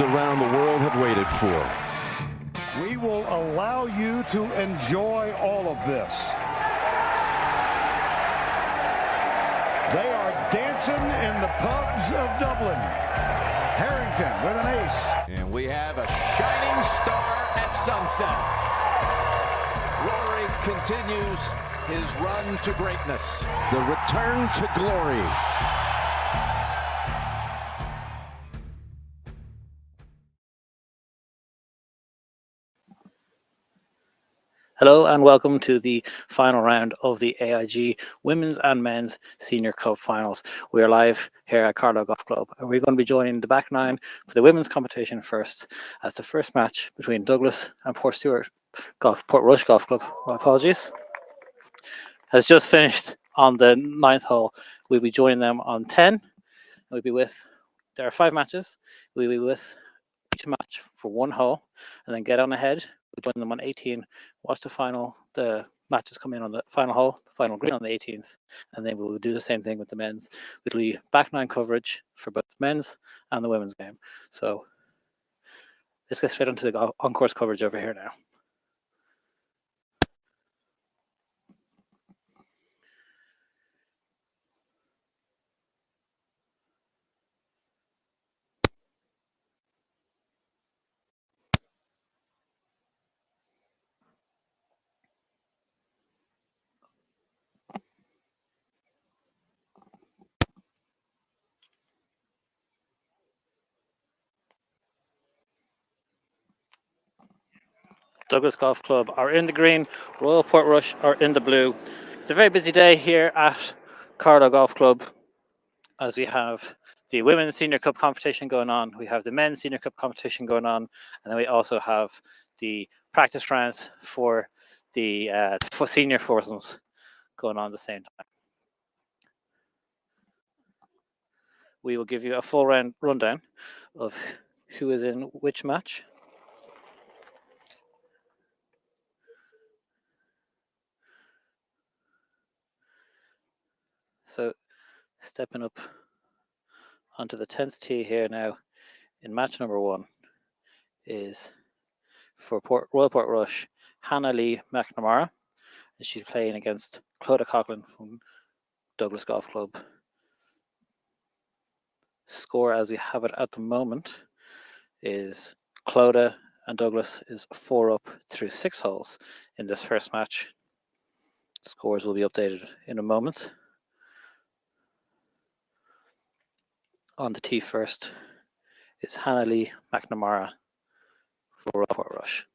fans around the world have waited for. We will allow you to enjoy all of this. They are dancing in the pubs of Dublin. Harrington with an ace. And we have a shining star at sunset. Rory continues his run to greatness. The return to glory. Hello and welcome to the final round of the AIG Women's and Men's Senior Cup Finals. We are live here at Carlow Golf Club and we're going to be joining the back nine for the women's competition first, as the first match between Douglas and Port Rush Golf Club, my apologies, has just finished on the 9th hole. We'll be joining them on 10. There are 5 matches. We'll be with each match for 1 hole and then get on ahead. We'll join them on 18, watch the matches come in on the final hole, the final green on the 18th, and then we'll do the same thing with the men's. It'll be back nine coverage for both the men's and the women's game. So let's get straight onto the on-course coverage over here now. Douglas Golf Club are in the green, Royal Port Rush are in the blue. It's a very busy day here at Carlow Golf Club, as we have the Women's Senior Cup competition going on, we have the Men's Senior Cup competition going on, and then we also have the practice rounds for the senior foursomes going on at the same time. We will give you a full round rundown of who is in which match. So stepping up onto the 10th tee here now in match number 1 is for Royal Port Rush, Hannah Lee McNamara, and she's playing against Clodagh Coughlin from Douglas Golf Club. Score as we have it at the moment is Clodagh and Douglas is 4 up through 6 holes in this first match. Scores will be updated in a moment. On the tee first is Hannah Lee McNamara for Royal Port Rush.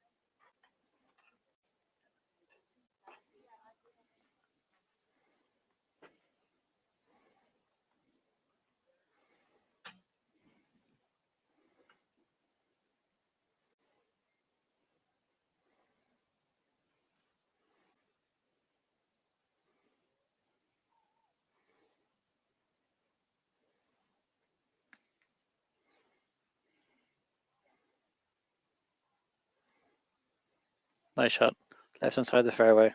Nice shot, left hand side of the fairway.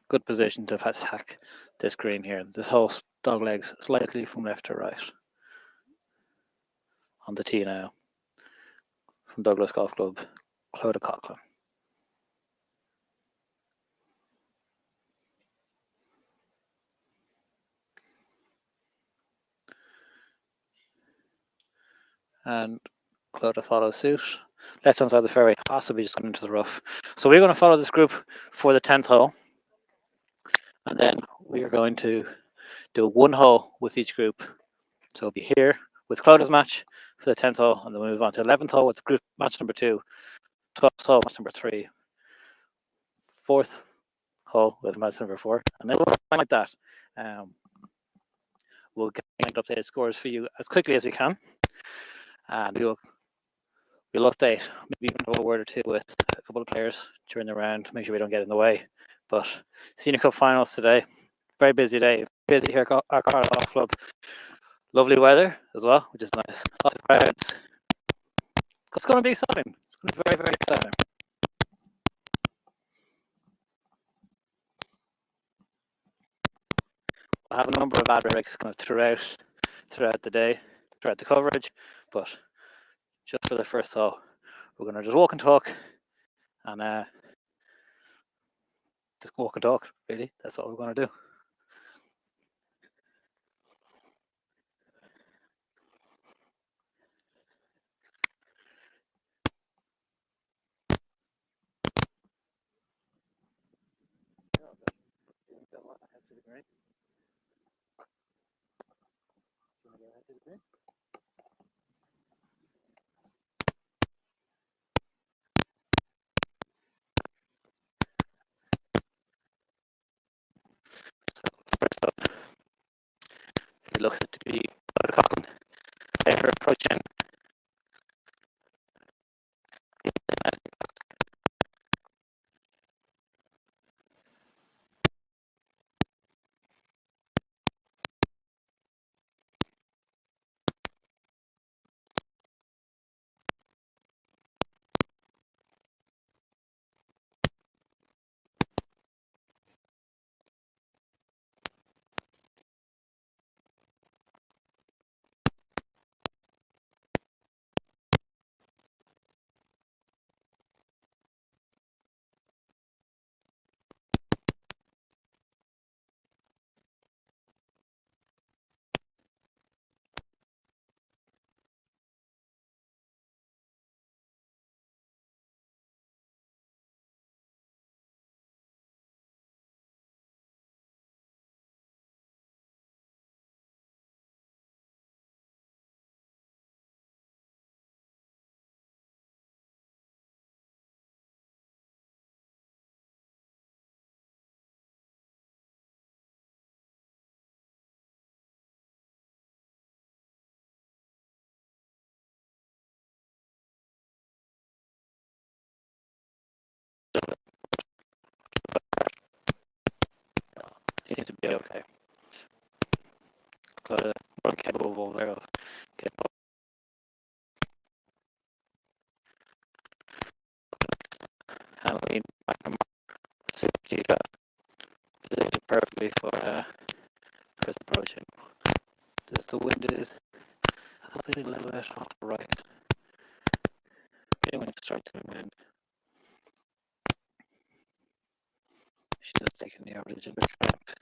Good position to attack this green here. This whole dog legs slightly from left to right. On the tee now from Douglas Golf Club, Clodagh Coughlin. And Clodagh follows suit. Left hand side of the fairway, possibly just going into the rough. So we're going to follow this group for the 10th hole. And then we are going to do 1 hole with each group. So we'll be here with Clodagh's match for the 10th hole, and then we'll move on to 11th hole with group match number 2, 12th hole, match number 3, 4th hole with match number 4, and then we'll go like that. We'll get updated scores for you as quickly as we can, and we'll update, maybe even a word or two with a couple of players during the round, make sure we don't get in the way. But Senior Cup finals today, very busy day, busy here at Carlow Golf Club. Lovely weather as well, which is nice. Lots of crowds. It's going to be exciting. It's going to be very, very exciting. We'll have a number of ad breaks kind of throughout the day, throughout the coverage, but just for the first hole. We're going to just walk and talk, and just walk and talk, really. That's what we're going to do. First up, it looks to be Coughlin. They're approaching. Seems to be okay. Got a work capable there of getting up. Handling back and positioned perfectly for first approaching. This the wind is a little bit off the right. Getting to strike to the wind. She's just taking the average of the track.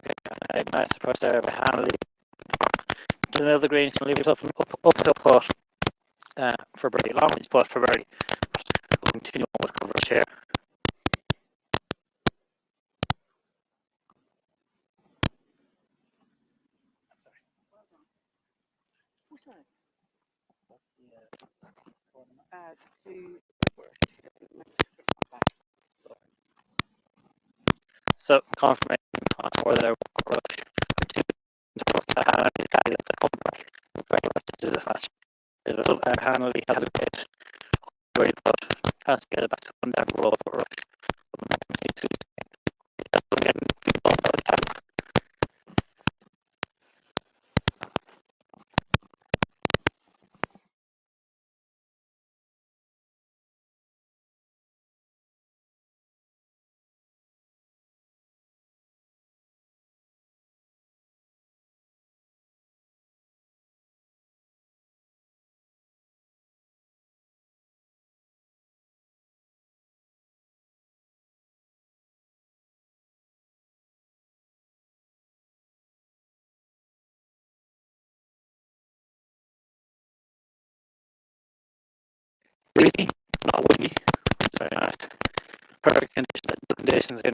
Okay, nice approach there by Hanley. To the middle of the green, can leave it up to putt for birdie. Long range putt for birdie. We'll continue on with coverage here. So confirmation on score there. The comeback very much to this match. Hanley has a great very but can't get it back to one down the road for rush. Breezy, not windy, very nice. Perfect conditions in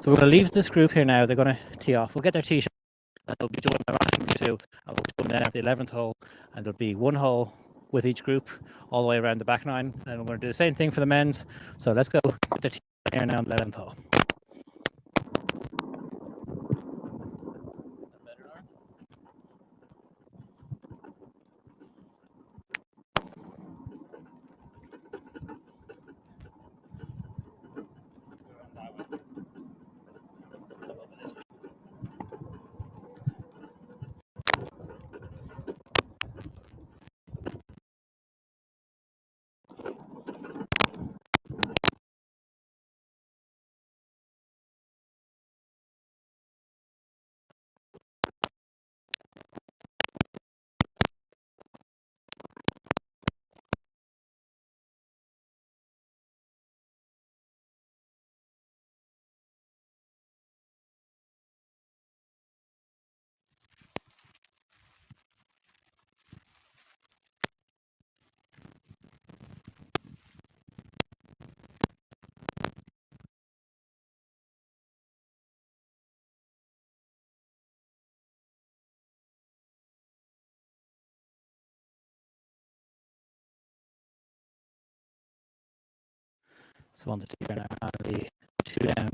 So we're going to leave this group here now. They're going to tee off. We'll get their tee shot. And they'll be joined by round number 2. And we'll come down at the 11th hole. And there'll be one hole with each group all the way around the back 9. And we're going to do the same thing for the men's. So let's go get their tee shot here now on the 11th hole. So on the tee here now, the 2 down.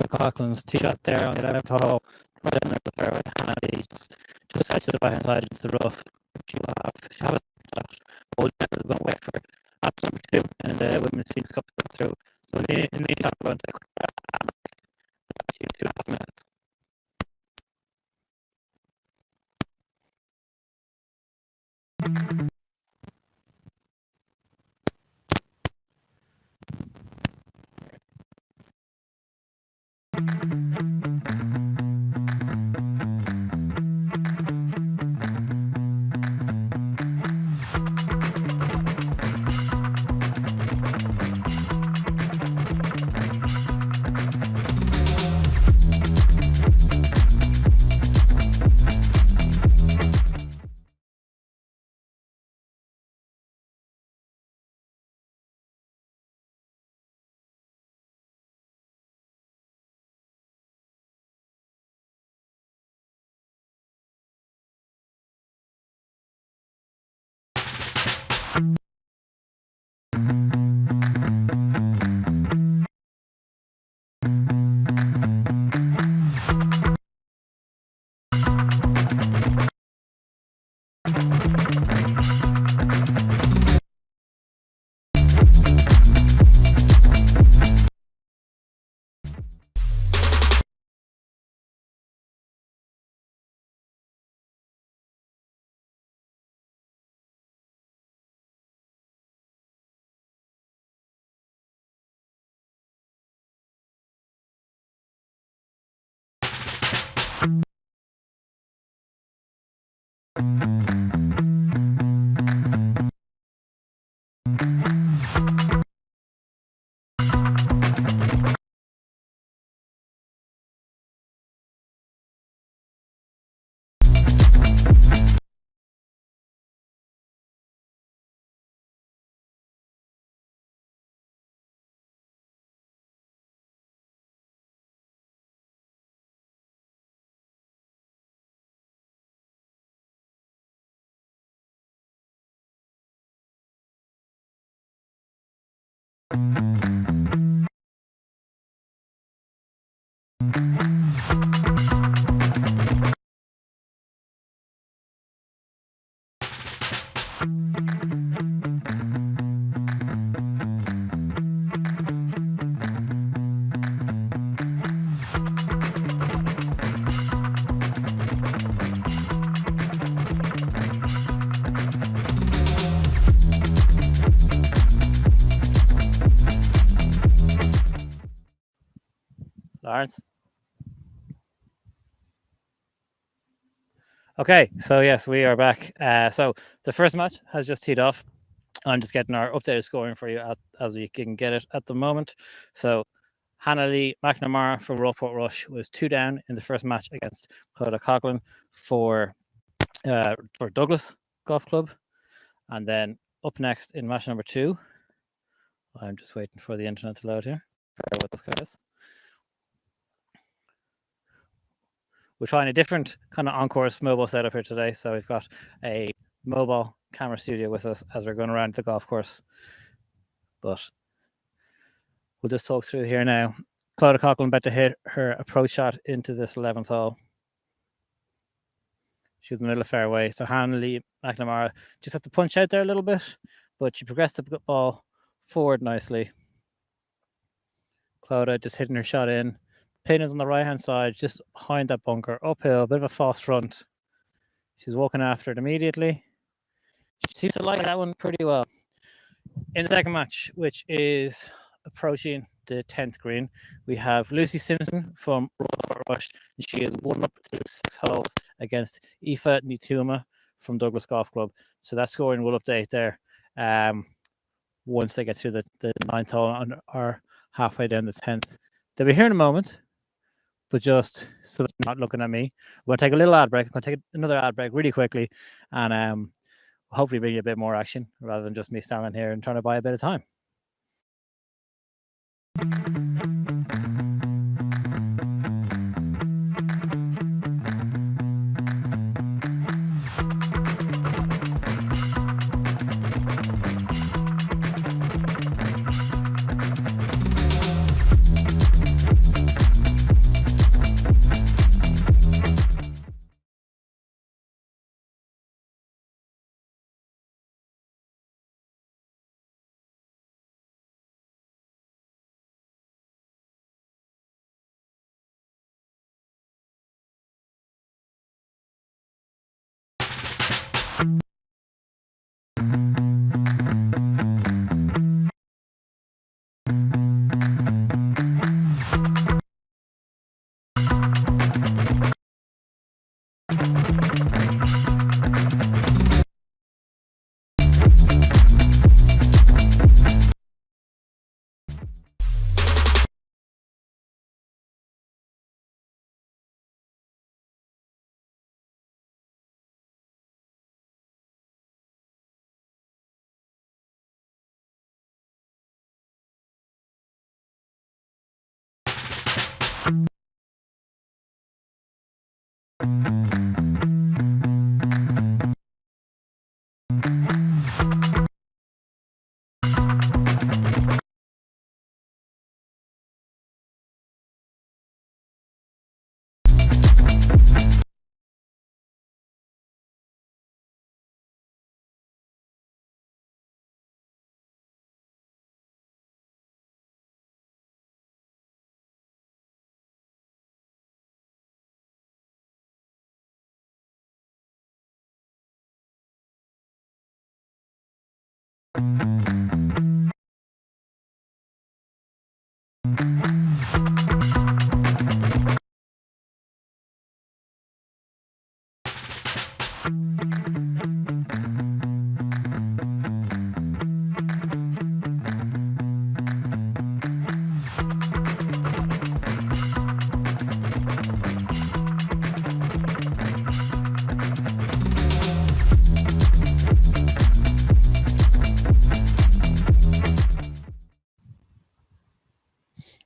Coughlin's tee shot there on the 11th hole. Right in there with the fairway. Handy just edge to the right hand side into the rough. She'll have a shot. Old Denver going to wait for laps number 2 and the Women's Senior Cup to go through. So in the meantime, we're going to take a quick 2.5 minutes. Lawrence? Okay, so yes, we are back. So the first match has just teed off. I'm just getting our updated scoring for you as we can get it at the moment. So Hannah Lee McNamara from Rockport Rush was 2 down in the first match against Clodagh Coughlin for Douglas Golf Club. And then up next in match number 2, I'm just waiting for the internet to load here. Bear with us, guys. We're trying a different kind of on-course mobile setup here today. So we've got a mobile camera studio with us as we're going around the golf course. But we'll just talk through here now. Clodagh Coughlin about to hit her approach shot into this 11th hole. She's in the middle of fairway. So Hannah Lee McNamara just had to punch out there a little bit, but she progressed the ball forward nicely. Clodagh just hitting her shot in. Pin is on the right-hand side, just behind that bunker, uphill, a bit of a fast front. She's walking after it immediately. She seems to like that one pretty well. In the second match, which is approaching the 10th green, we have Lucy Simpson from Rockport Rush, and she is 1 up to 6 holes against Aoife Nituma from Douglas Golf Club. So that scoring will update there once they get through the 9th hole and are halfway down the 10th. They'll be here in a moment, but just so they're not looking at me, we're going to take a little ad break. I'm going to take another ad break really quickly and hopefully bring you a bit more action rather than just me standing here and trying to buy a bit of time.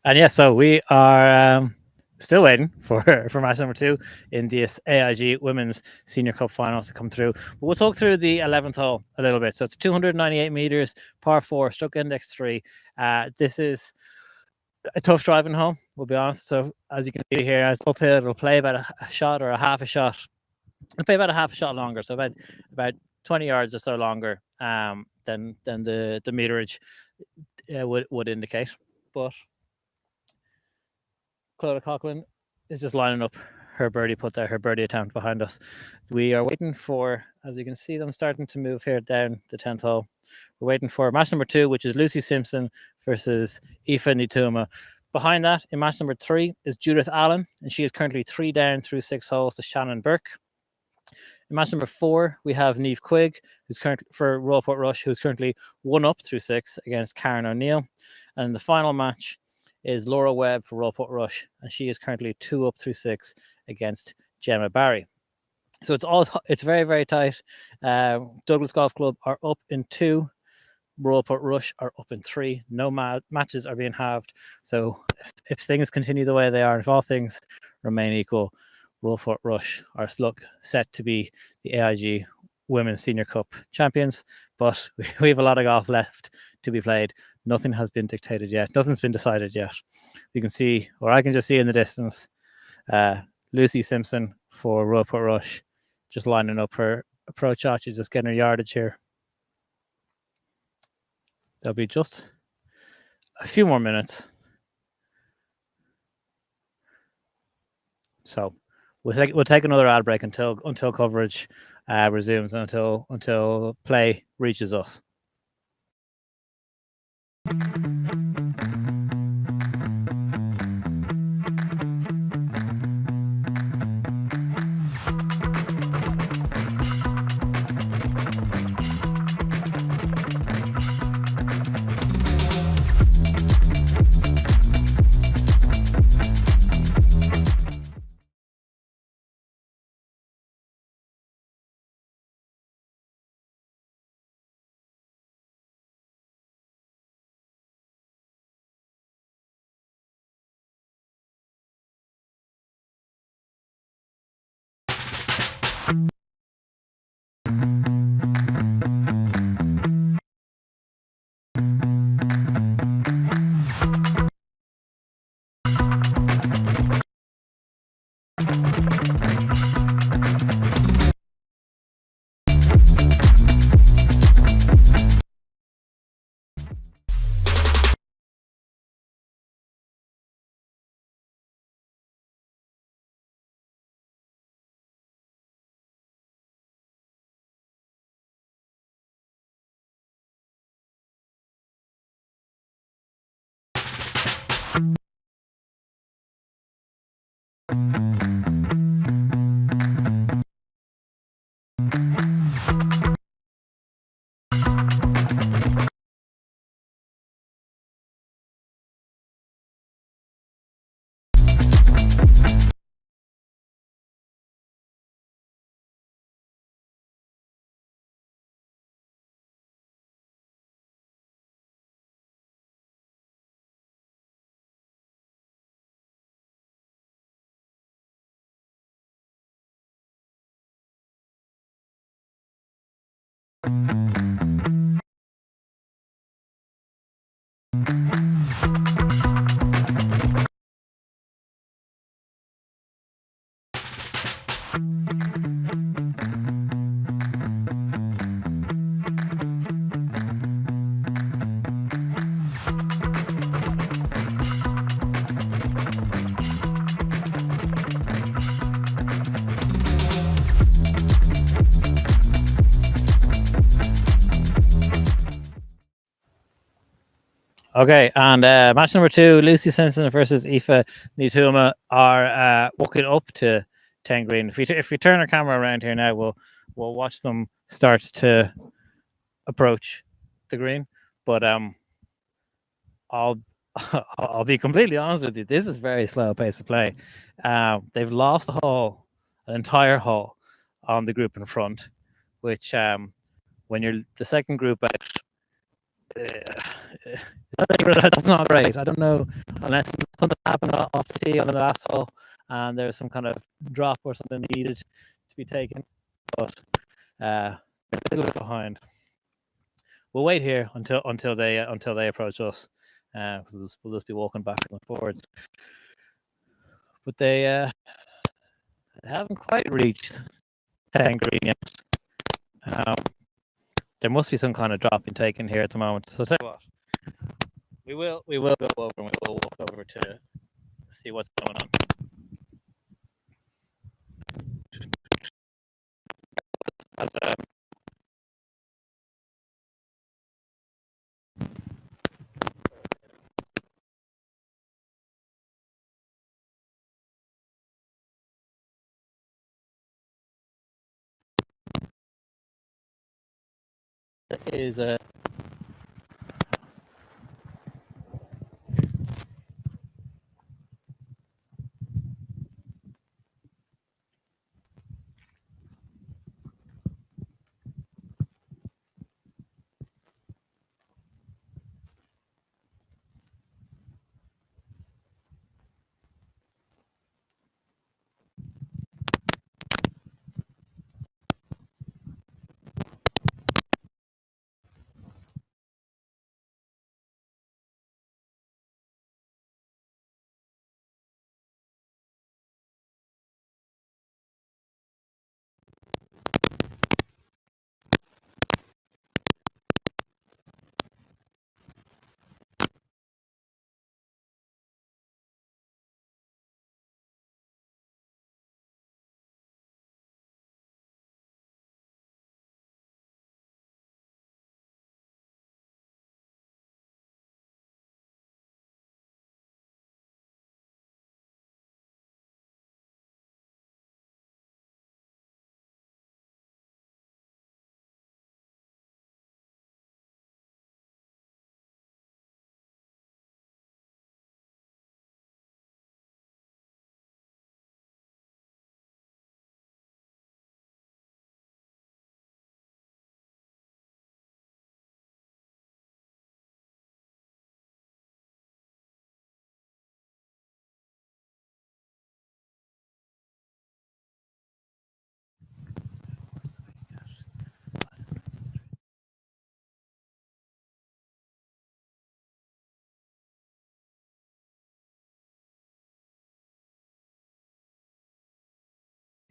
And yeah, so we are still waiting for match number 2 in this AIG Women's Senior Cup Finals to come through. But we'll talk through the 11th hole a little bit. So it's 298 meters, par 4, stroke index 3. This is a tough driving hole, we'll be honest. So as you can see here, as uphill, it'll play about a shot or a half a shot. It'll play about a half a shot longer, so about 20 yards or so longer than the meterage would indicate. But Clodagh Coughlin is just lining up her birdie putt there, her birdie attempt behind us. We are waiting for, as you can see them starting to move here down the 10th hole. We're waiting for match number 2, which is Lucy Simpson versus Aoife Nituma. Behind that, in match number 3, is Judith Allen, and she is currently 3 down through 6 holes to Shannon Burke. In match number 4, we have Niamh Quigg, who's currently for Royal Portrush, who's currently 1 up through 6 against Karen O'Neill. And in the final match is Laura Webb for Royal Portrush, and she is currently 2 up through 6 against Gemma Barry. So it's very, very tight. Douglas Golf Club are up in 2. Royal Portrush are up in 3. No matches are being halved. So if things continue the way they are, if all things remain equal, Royal Portrush are set to be the AIG Women's Senior Cup champions. But we have a lot of golf left to be played. Nothing has been dictated yet. Nothing's been decided yet. You can see, or I can just see in the distance, Lucy Simpson for Royal Portrush just lining up her approach shot. She's just getting her yardage here. There'll be just a few more minutes. So we'll take another ad break until coverage resumes and until play reaches us. Okay, and match number 2, Lucy Simpson versus Aoife Nituma are walking up to 10 green. If we turn our camera around here now, we'll watch them start to approach the green. But I'll be completely honest with you. This is very slow pace of play. They've lost an entire hole on the group in front, which when you're the second group out, That's not great. I don't know unless something happened off the tee on the last hole and there's some kind of drop or something needed to be taken. But a little bit behind. We'll wait here until they approach us. We'll just be walking backwards and forwards. But they haven't quite reached 10 green yet. There must be some kind of drop being taken here at the moment. So tell you what, we will go over and we will walk over to see what's going on. That's, is a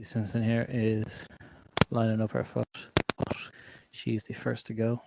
Simpson here is lining up her foot, but she's the first to go.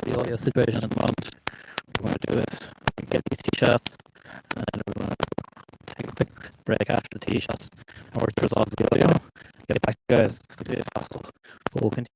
the audio situation at the moment. What we're going to do is get these tee shots, and then we're going to take a quick break after the tee shots and work to resolve the audio. Get back to you guys as quickly as possible. But we'll continue.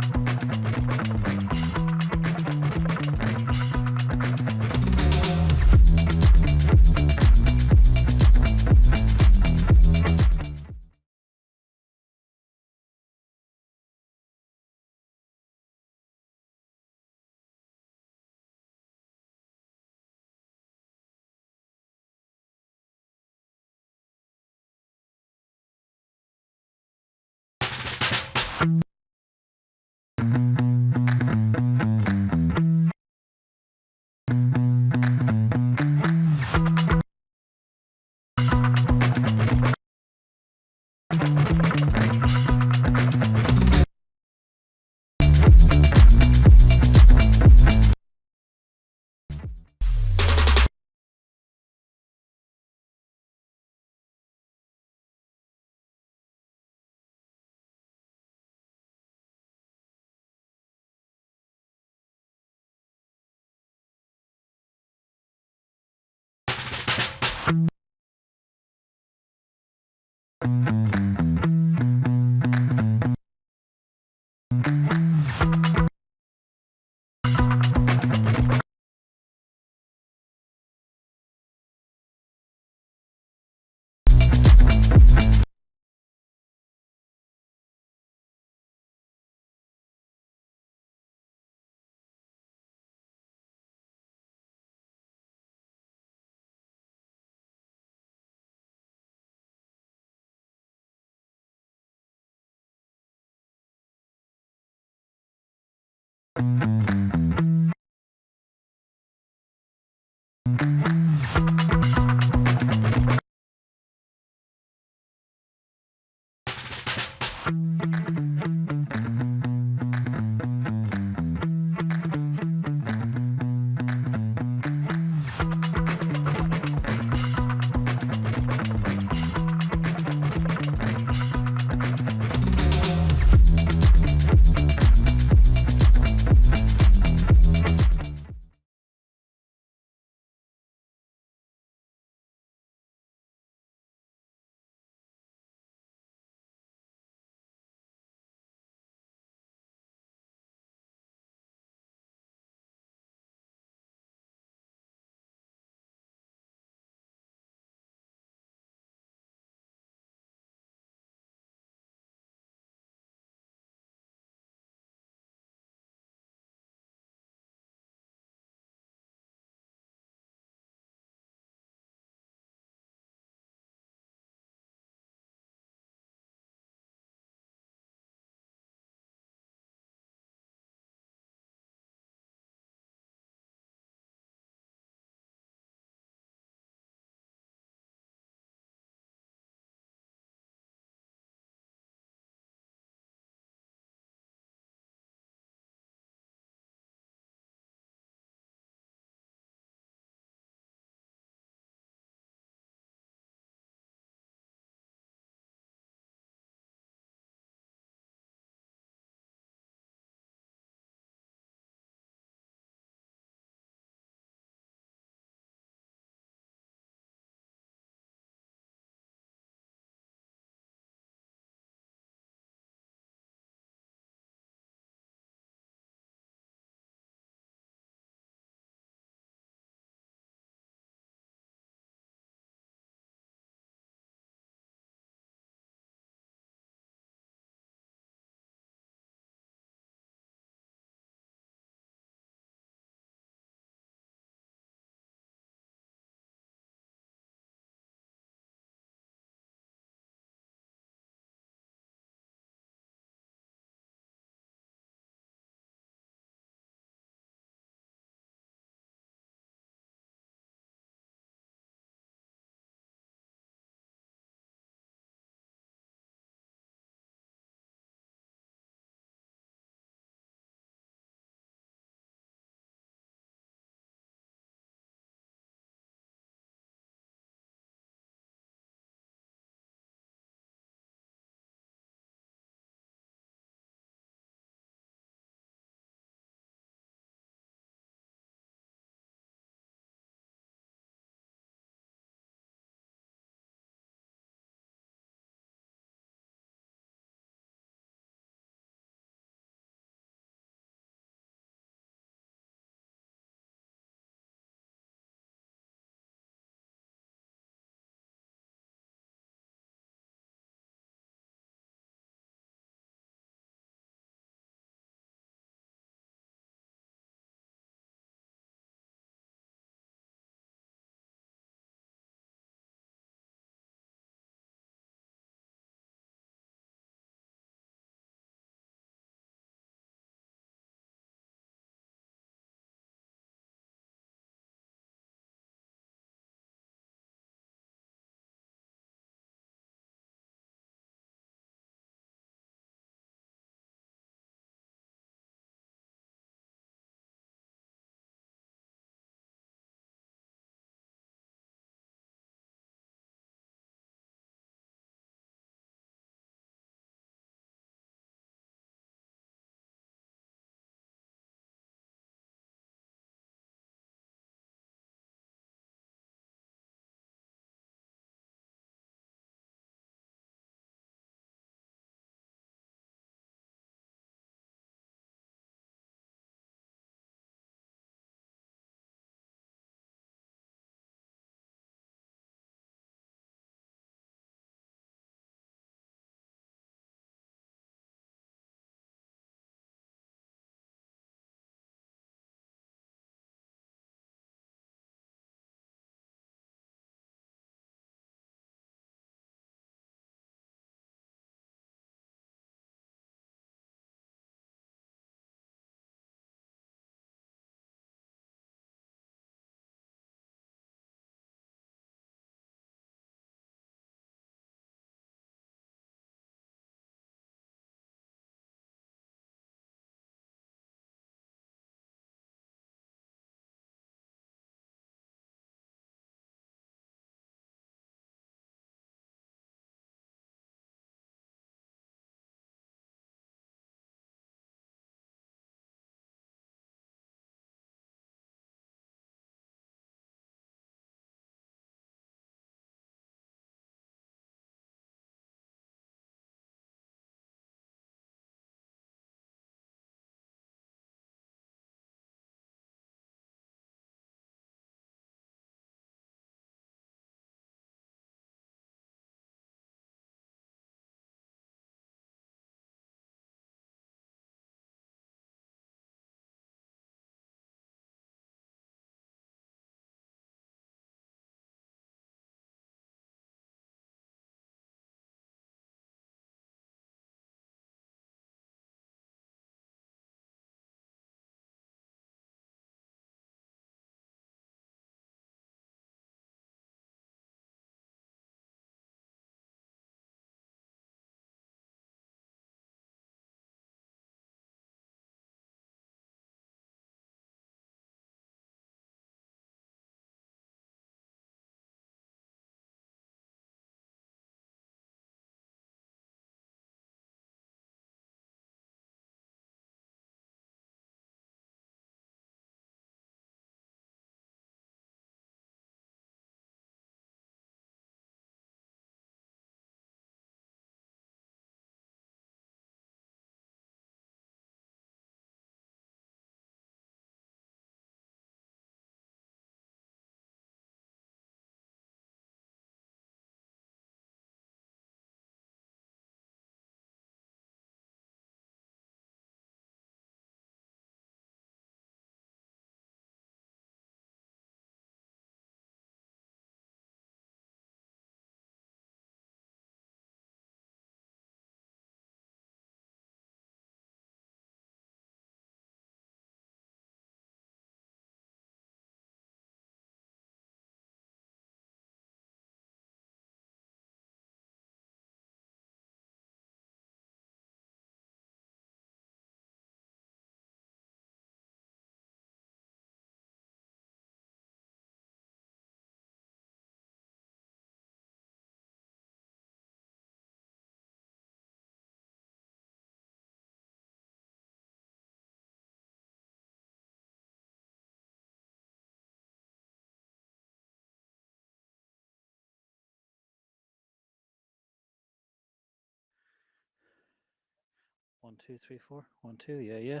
1, 2, 3, 4. 1, 2. Yeah, yeah.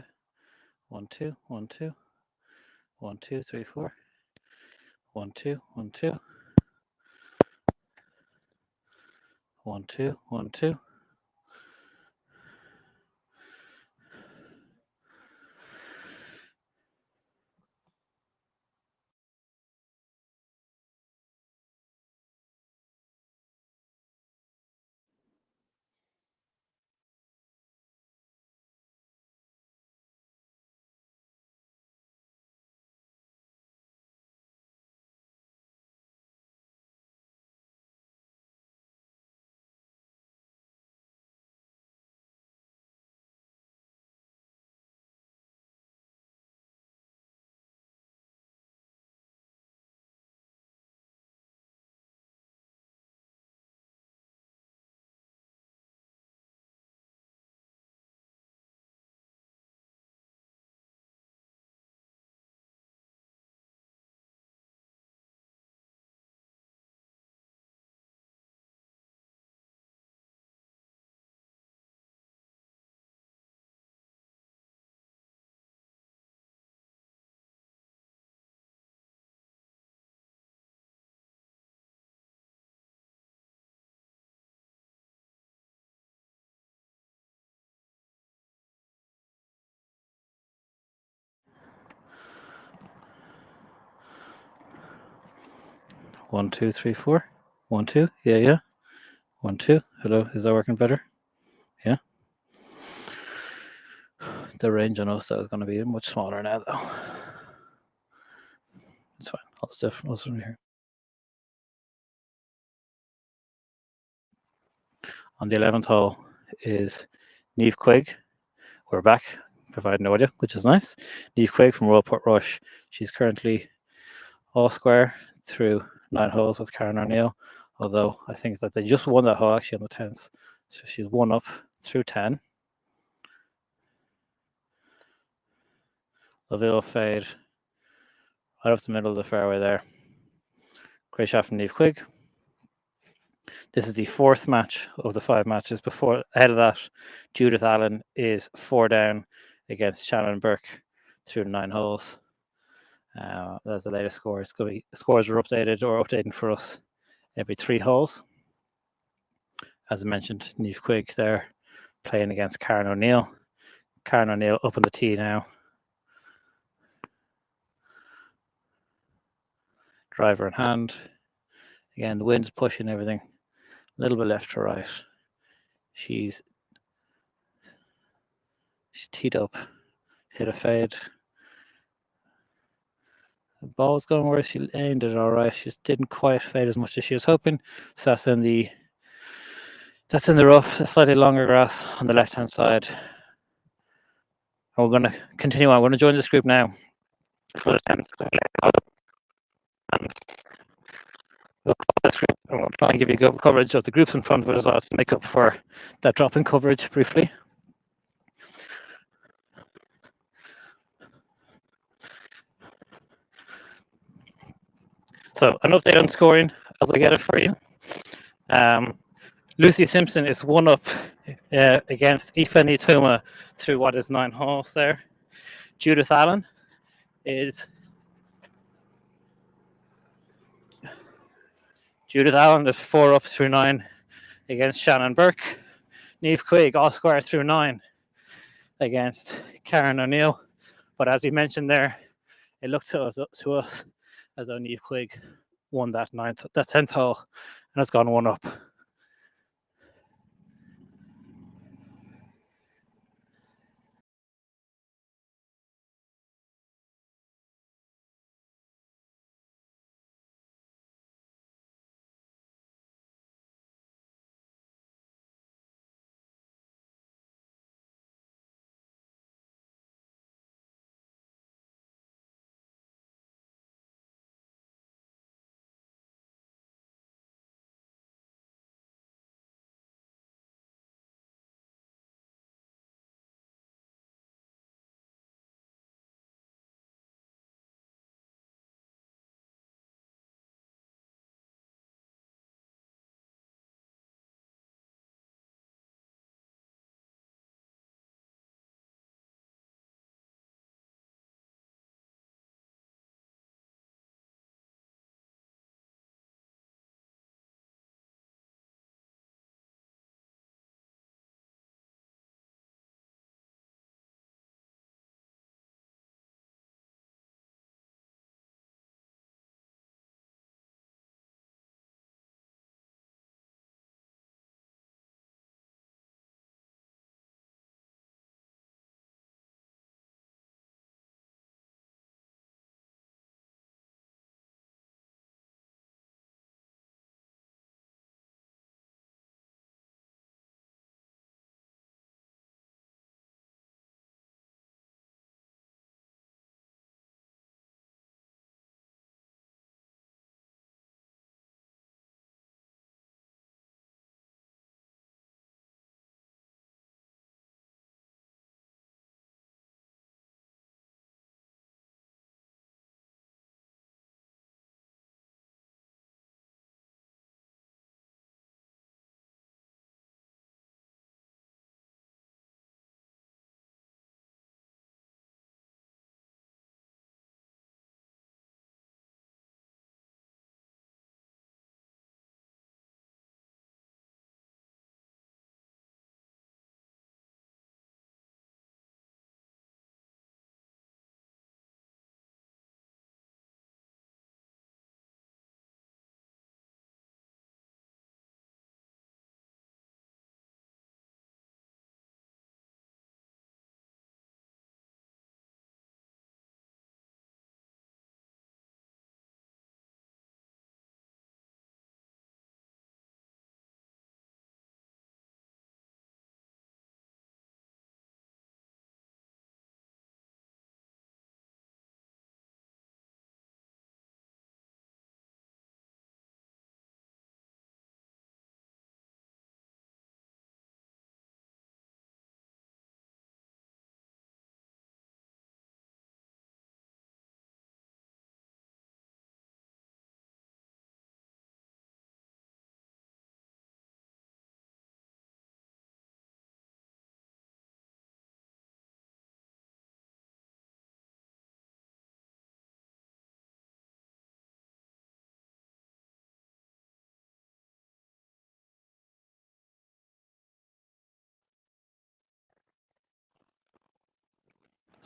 1, 2. 1, 2. 1, 2, 3, 4. 1, 2. 1, 2. 1, 2. 1, 2. 1, 2, 3, 4. 1, 2. Yeah, yeah. 1, 2. Hello. Is that working better? Yeah. The range on us, that is going to be much smaller now, though. It's fine. I'll just from here. On the 11th hole is Niamh Quigg. We're back, providing no audio, which is nice. Niamh Quigg from Royal Portrush. She's currently all square through 9 holes with Karen O'Neill, although I think that they just won that hole actually on the 10th. So she's 1 up through 10. Laville fade right up the middle of the fairway there. Great shot from Niamh Quigg. This is the 4th match of the 5 matches. Ahead of that, Judith Allen is 4 down against Shannon Burke through 9 holes. That's the latest score. Scores are updating for us every 3 holes. As I mentioned, Niamh Quigg there playing against Karen O'Neill. Karen O'Neill up on the tee now. Driver in hand. Again, the wind's pushing everything a little bit left to right. She's teed up, hit a fade. The ball's going where she aimed it all right. She just didn't quite fade as much as she was hoping. So that's in the rough, a slightly longer grass on the left-hand side. And we're going to continue on. We're going to join this group now for the 10th. And we'll call this group, and we'll try and give you good coverage of the groups in front of it as well to make up for that drop in coverage briefly. So an update on scoring as I get it for you. Lucy Simpson is 1 up against Aoife Tuma through what is 9 holes there. Judith Allen is 4 up through 9 against Shannon Burke. Niamh Quigg all square through 9 against Karen O'Neill. But as we mentioned there, it looked to us as though Niamh Quigg won that 10th hole and has gone 1 up.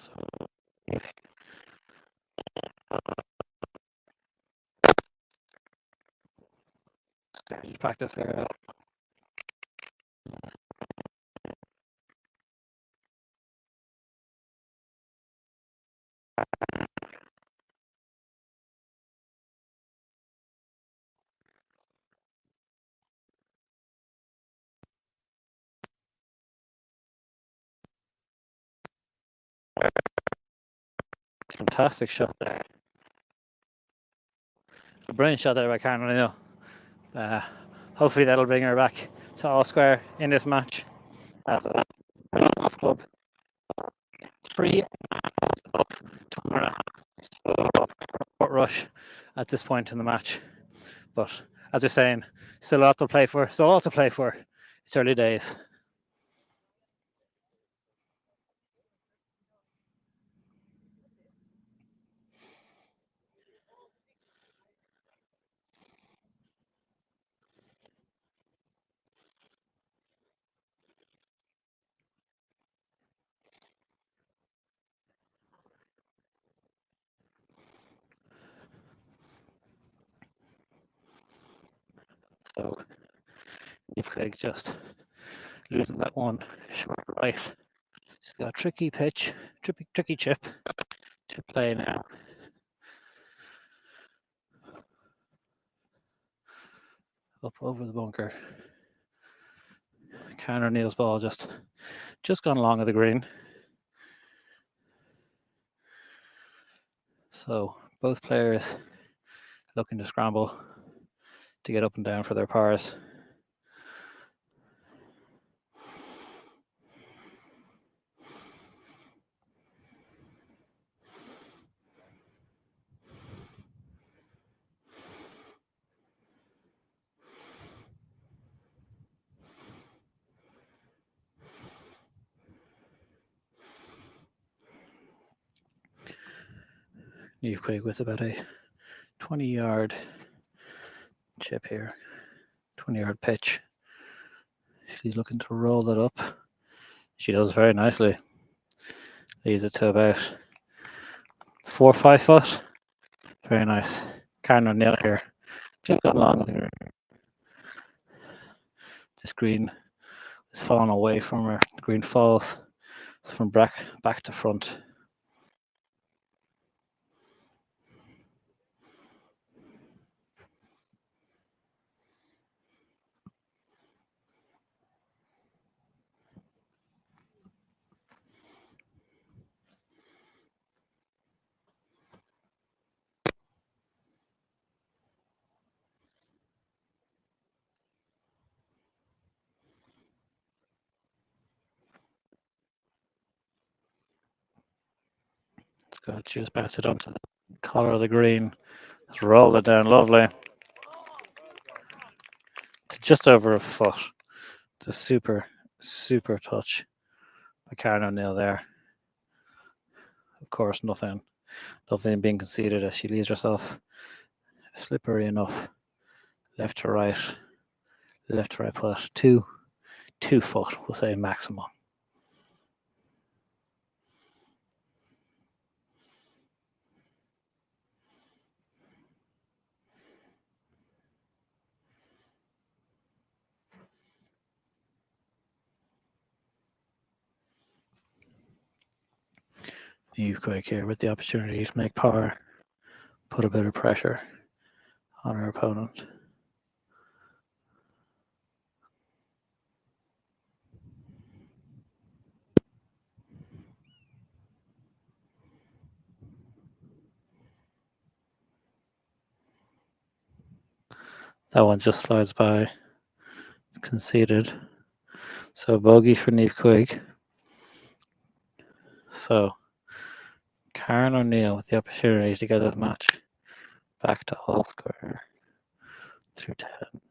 So if practice there. Fantastic shot there. A brilliant shot there by Karen O'Neill. Hopefully that'll bring her back to all square in this match. As a golf club. 3 up, 2.5 rush at this point in the match. But as you're saying, still a lot to play for. Still a lot to play for. It's early days. So if Craig just losing that one short right. She's got a tricky pitch, tricky chip to play now. Up over the bunker. Karen O'Neill's ball just gone along of the green. So both players looking to scramble to get up and down for their pars. Niamh Craig with about a 20-yard chip here, 20-yard pitch. She's looking to roll it up. She does very nicely. Leaves it to about 4 or 5 foot. Very nice. Karen O'Neill here. Just got along with her. This green is falling away from her. The green falls from back to front. Just bounce it onto the collar of the green. Just roll it down lovely. It's just over a foot. It's a super touch by Karen O'Neill there. Of course, nothing being conceded as she leaves herself slippery enough. Left to right putt. 2 foot, we'll say maximum. Niamh Craig here with the opportunity to make par, put a bit of pressure on her opponent. That one just slides by. It's conceded. So bogey for Niamh Craig. So Karen O'Neill with the opportunity to get this match back to all square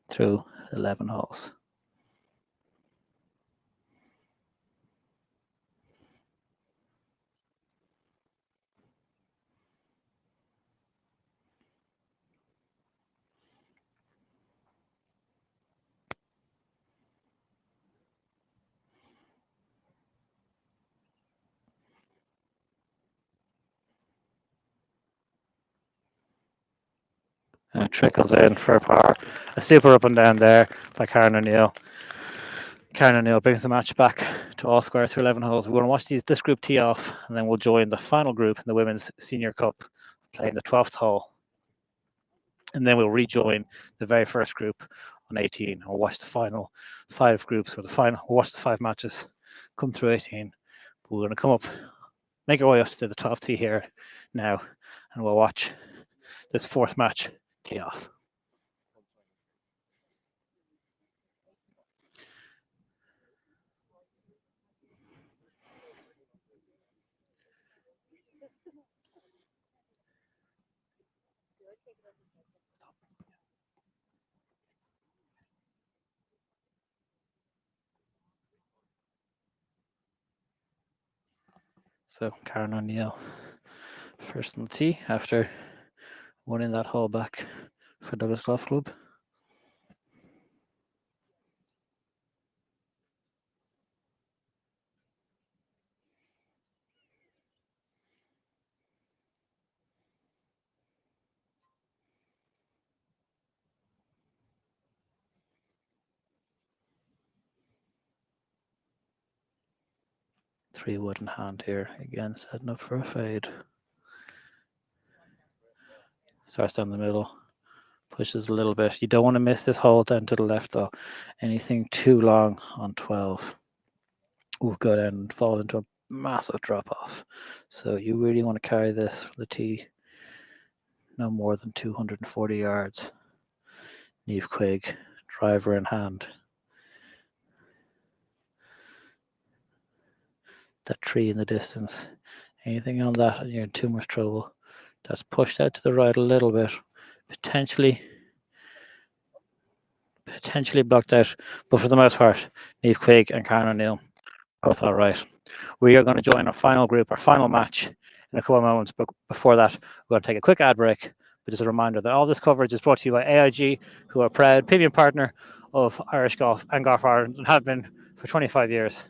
through 11 holes. Trickles in for a par. A super up and down there by Karen O'Neill. Karen O'Neill brings the match back to all square through 11 holes. We're going to watch this group tee off, and then we'll join the final group in the Women's Senior Cup, playing the 12th hole. And then we'll rejoin the very first group on 18. We'll watch the final 5 groups, or we'll watch the 5 matches come through 18. But we're going to come up, make our way up to the 12th tee here now, and we'll watch this 4th match tee off. So Karen O'Neill first on the tee after winning that hole back for Douglas Golf Club. Three wood in hand here, again setting up for a fade. Starts down the middle, pushes a little bit. You don't want to miss this hole down to the left though. Anything too long on 12 will go down and fall into a massive drop off. So you really want to carry this from the tee no more than 240 yards. Neve Quigg, driver in hand. That tree in the distance. Anything on that and you're in too much trouble. That's pushed out to the right a little bit. Potentially blocked out. But for the most part, Neve Quigg and Karen O'Neill both all right. We are going to join our final group, our final match in a couple of moments. But before that, we're going to take a quick ad break. But just a reminder that all this coverage is brought to you by AIG, who are a proud premium partner of Irish Golf and Golf Ireland and have been for 25 years.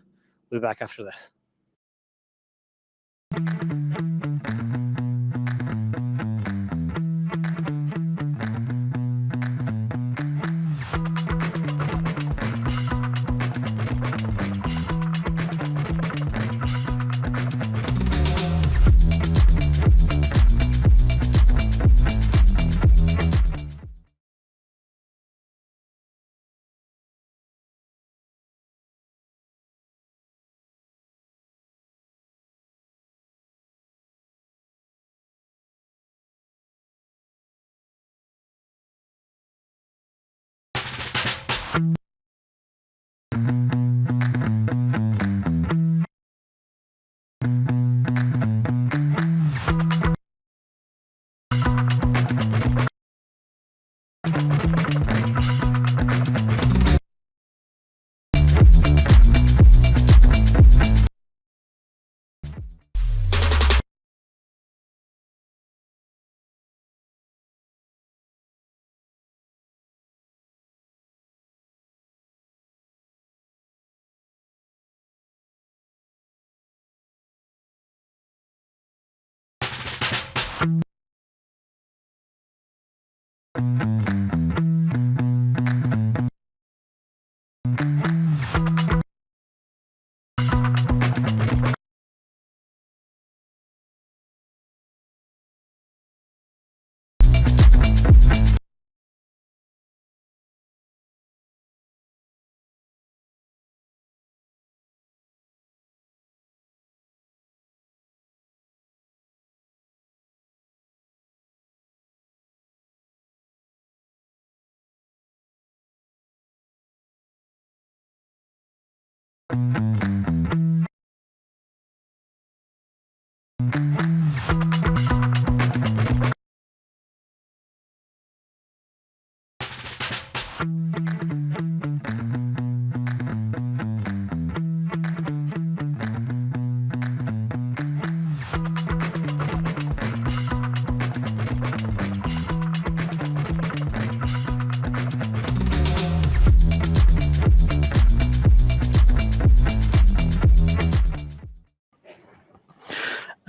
We'll be back after this.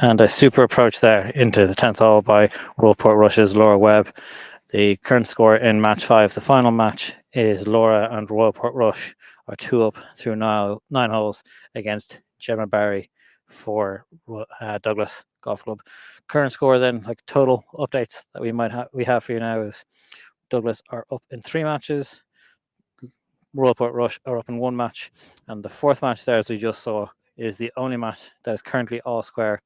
And a super approach there into the 10th hole by Rollport Rush's Laura Webb. The current score in match 5, the final match, is Laura and Royal Portrush are 2 up through 9 holes against Gemma Barry for Douglas Golf Club. Current score then, like total updates that we have for you now, is Douglas are up in 3 matches, Royal Portrush are up in 1 match, and the 4th match there, as we just saw, is the only match that is currently all square.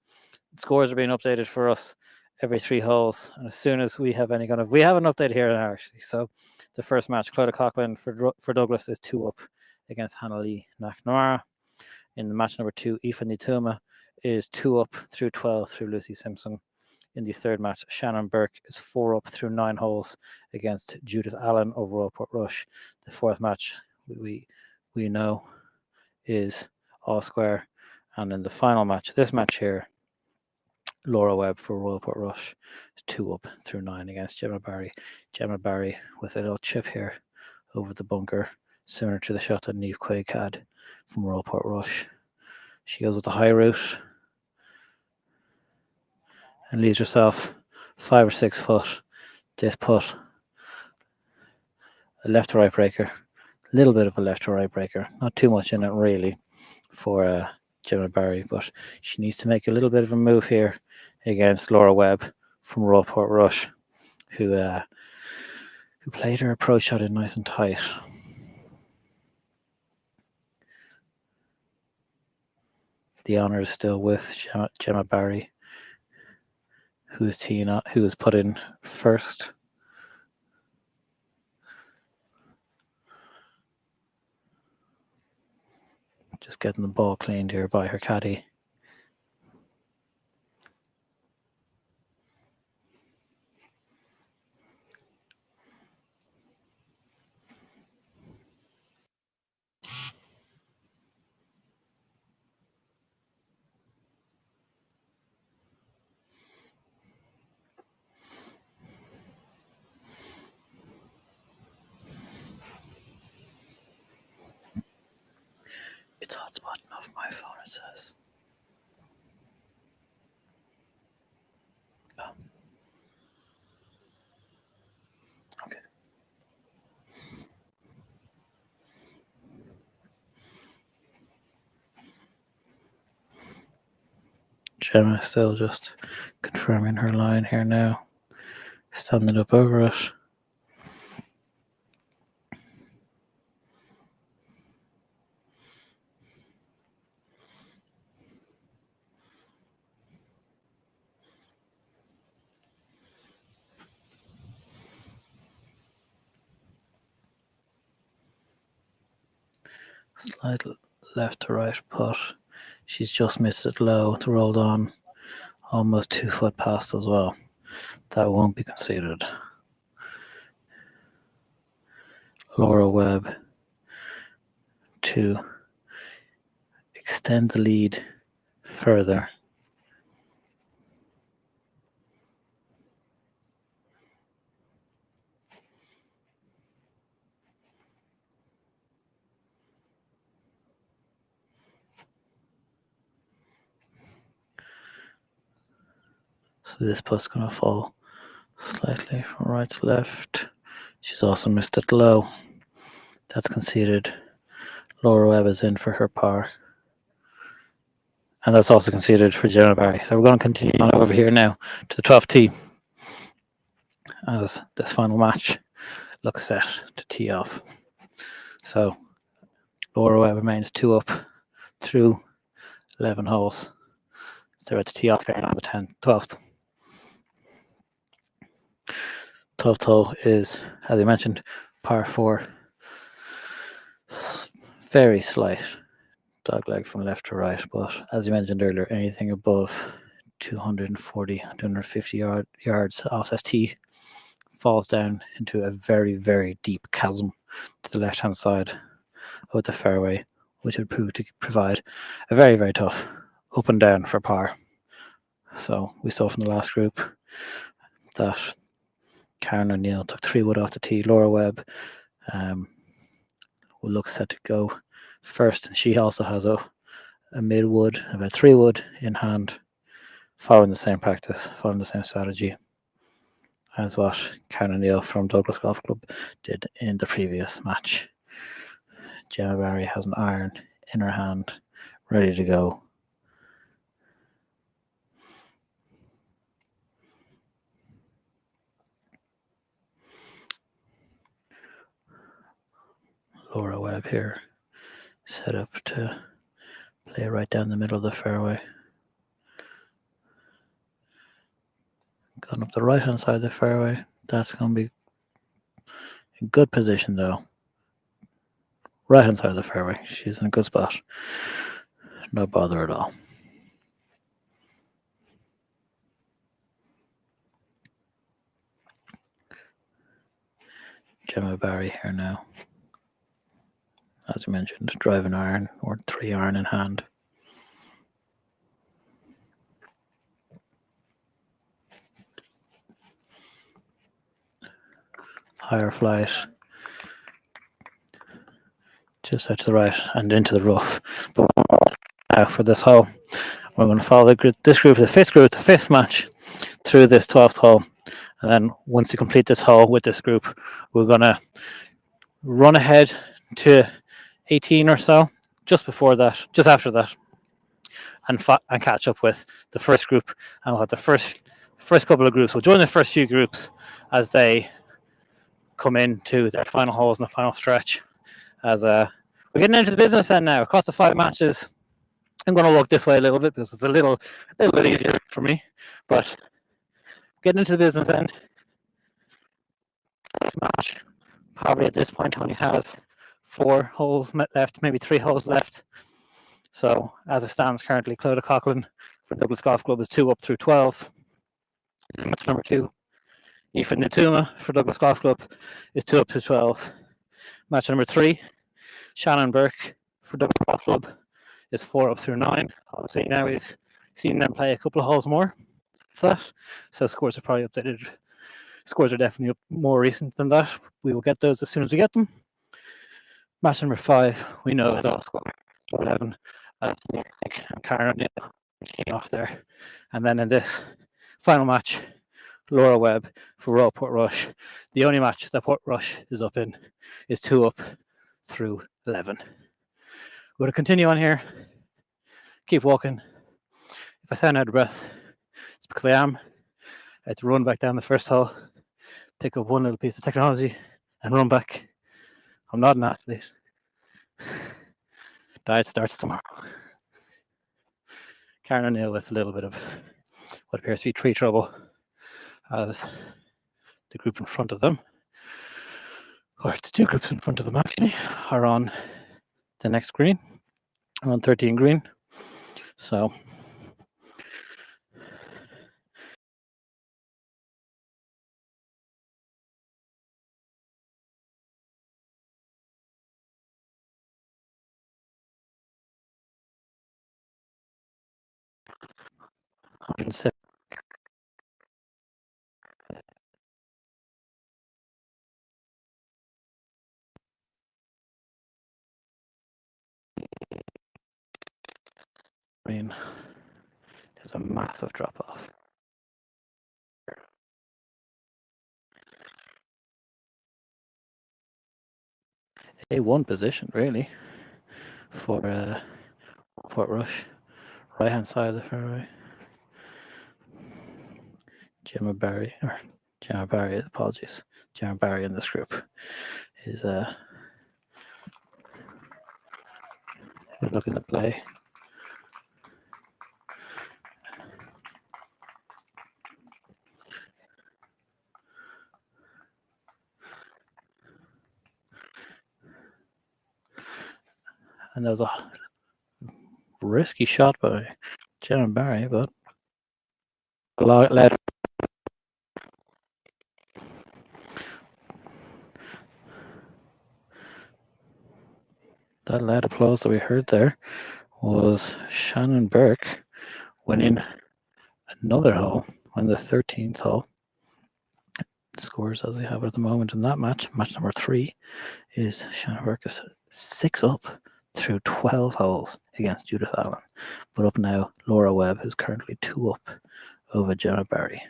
Scores are being updated for us every 3 holes, and as soon as we have any we have an update here now actually. So the first match, Clodagh Coughlin for Douglas is 2 up against Hannah Lee McNamara. In the match number 2, Aoife Nituma is 2 up through 12 through Lucy Simpson. In the 3rd match, Shannon Burke is 4 up through 9 holes against Judith Allen of Royal Portrush. The 4th match we know is all square, and in the final match, this match here, Laura Webb for Royal Portrush is 2 up through 9 against Gemma Barry. Gemma Barry with a little chip here over the bunker, similar to the shot that Niamh Quaig had from Royal Portrush. She goes with the high route and leaves herself 5 or 6 foot. This putt, a left to right breaker, a little bit of a left to right breaker, not too much in it really for Gemma Barry, but she needs to make a little bit of a move here against Laura Webb from Royal Portrush, who played her approach shot in nice and tight. The honour is still with Gemma Barry, who is put in first. Just getting the ball cleaned here by her caddy. It's hotspotting off my phone, it says. Oh. Okay. Gemma still just confirming her line here now. Standing up over it. Slight left to right putt. She's just missed it low. It's rolled on almost 2 foot past as well. That won't be conceded. Laura Webb to extend the lead further. So this putt's going to fall slightly from right to left. She's also missed it low. That's conceded. Laura Webb is in for her par. And that's also conceded for Gemma Barry. So we're going to continue on over here now to the 12th tee, as this final match looks set to tee off. So Laura Webb remains 2 up through 11 holes. So they're at the tee off here on the 12th. 12th hole is, as I mentioned, par 4. Very slight dogleg from left to right, but as you mentioned earlier, anything above 240, 250 yards off that tee falls down into a very, very deep chasm to the left-hand side of the fairway, which would prove to provide a very, very tough up and down for par. So we saw from the last group that Karen O'Neill took 3 wood off the tee. Laura Webb will look set to go first, and she also has a mid wood, about 3 wood in hand, following the same practice, following the same strategy. as what Karen O'Neill from Douglas Golf Club did in the previous match. Gemma Barry has an iron in her hand, ready to go. Laura Webb here, set up to play right down the middle of the fairway. Going up the right hand side of the fairway. That's going to be a good position though. Right hand side of the fairway. She's in a good spot. No bother at all. Gemma Barry here now. As we mentioned, driving iron or 3 iron in hand. Higher flight. Just out to the right and into the rough. But now for this hole, we're going to follow this group, the fifth match, through this 12th hole. And then once we complete this hole with this group, we're going to run ahead to 18 or so, just after that, and catch up with the first group. And we'll have the first couple of groups. We'll join the first few groups as they come into their final holes in the final stretch. As we're getting into the business end now, across the 5 matches. I'm going to walk this way a little bit because it's a little bit easier for me. But getting into the business end, this match probably at this point only has 4 holes left, maybe 3 holes left. So as it stands currently, Clodagh Coughlin for Douglas Golf Club is 2 up through 12. Match number 2, Aoife Natuma for Douglas Golf Club is 2 up through 12. Match number 3, Shannon Burke for Douglas Golf Club is 4 up through 9. Obviously now we've seen them play a couple of holes more. So scores are probably updated. Scores are definitely up more recent than that. We will get those as soon as we get them. Match number 5, we know is all score 11. That's Nick and Karen O'Neill off there. And then in this final match, Laura Webb for Royal Portrush. The only match that Portrush is up in is 2 up through 11. We're going to continue on here. Keep walking. If I sound out of breath, it's because I am. I had to run back down the first hole, pick up one little piece of technology, and run back. I'm not an athlete. Diet starts tomorrow. Karen O'Neill with a little bit of what appears to be tree trouble as the group in front of them, or it's 2 groups in front of them actually, are on the next green, on 13 green. So green, there's a massive drop off. A1 position really for Portrush, right hand side of the fairway. Gemma Barry in this group is looking to play. And there was a risky shot by Gemma Barry, but led. That loud applause that we heard there was Shannon Burke winning another hole, on the 13th hole. Scores as we have at the moment in that match. Match number 3 is Shannon Burke is 6 up through 12 holes against Judith Allen. But up now, Laura Webb, who's currently 2 up over Gemma Barry.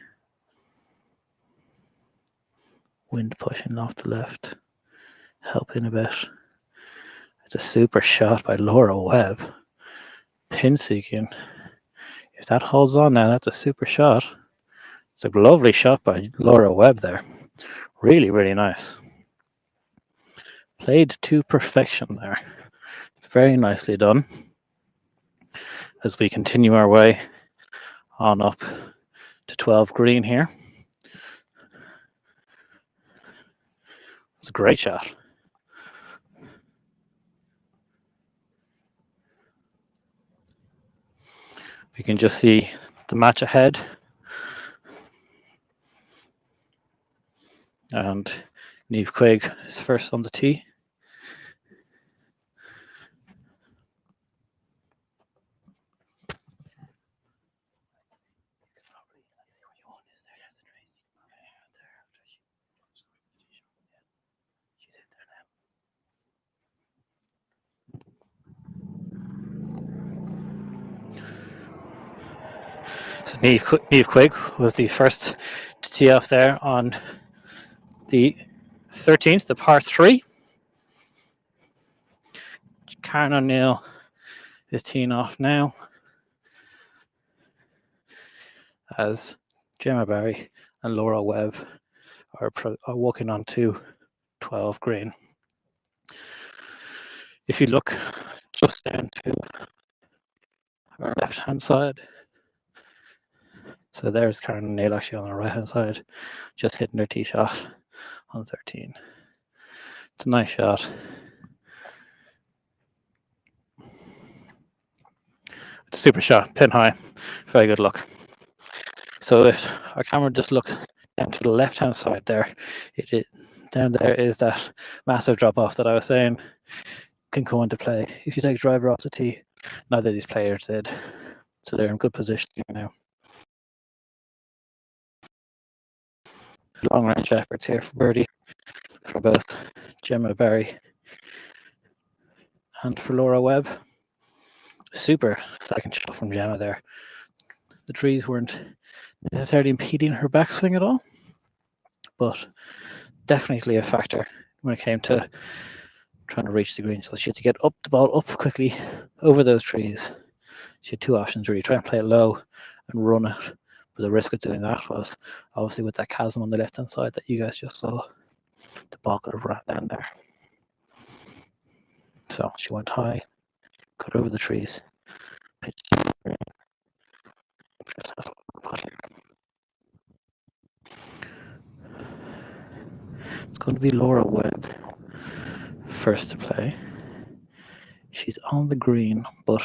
Wind pushing off the left, helping a bit. It's a super shot by Laura Webb. Pin seeking. If that holds on now, that's a super shot. It's a lovely shot by Laura Webb there. Really, really nice. Played to perfection there. Very nicely done. As we continue our way on up to 12 green here. It's a great shot. We can just see the match ahead. And Niamh Quigg is first on the tee. So Niamh Quigg was the first to tee off there on the 13th, the par 3. Karen O'Neill is teeing off now as Gemma Barry and Laura Webb are walking on to 12 green. If you look just down to our left hand side, so there's Karen O'Neill actually on our right hand side, just hitting her tee shot on 13. It's a nice shot. It's a super shot, pin high, very good look. So if our camera just looks down to the left hand side there, down there is that massive drop off that I was saying can come into play. If you take a driver off the tee, neither of these players did. So they're in good position now. Long range efforts here for birdie for both Gemma Barry and for Laura Webb. Super second shot from Gemma there. The trees weren't necessarily impeding her backswing at all, but definitely a factor when it came to trying to reach the green. So she had to get the ball up quickly over those trees. She had two options really: try and play it low and run it. But the risk of doing that was obviously with that chasm on the left hand side that you guys just saw, the ball could have ran down there. So she went high, cut over the trees, pitched. It's going to be Laura Webb first to play. She's on the green, but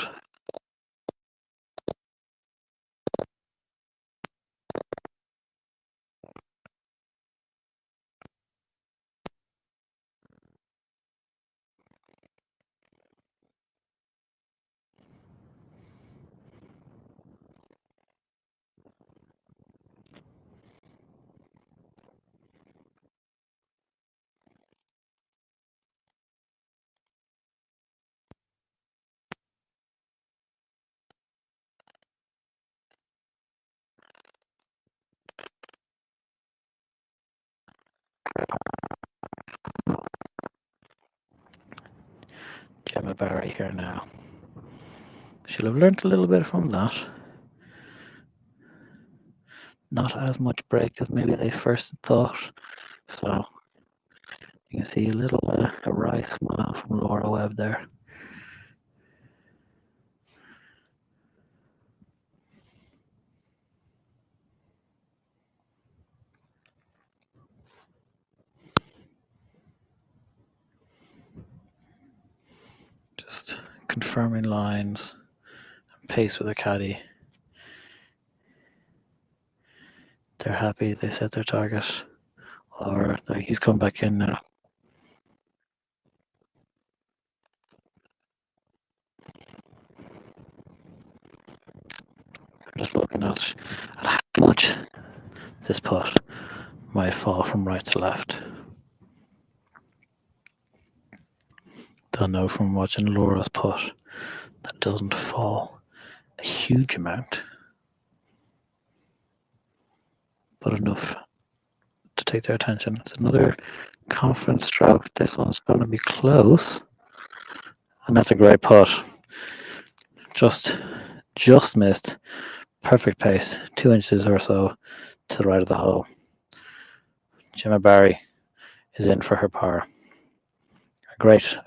Gemma Barry here now. She'll have learnt a little bit from that. Not as much break as maybe they first thought. So you can see a little a wry smile from Laura Webb there. Just confirming lines and pace with a caddy. They're happy they set their target, or he's come back in now. They're just looking at how much this putt might fall from right to left. They'll know from watching Laura's putt that it doesn't fall a huge amount, but enough to take their attention. It's another confident stroke. This one's going to be close. And that's a great putt. Just missed. Perfect pace. 2 inches or so to the right of the hole. Gemma Barry is in for her par. Great.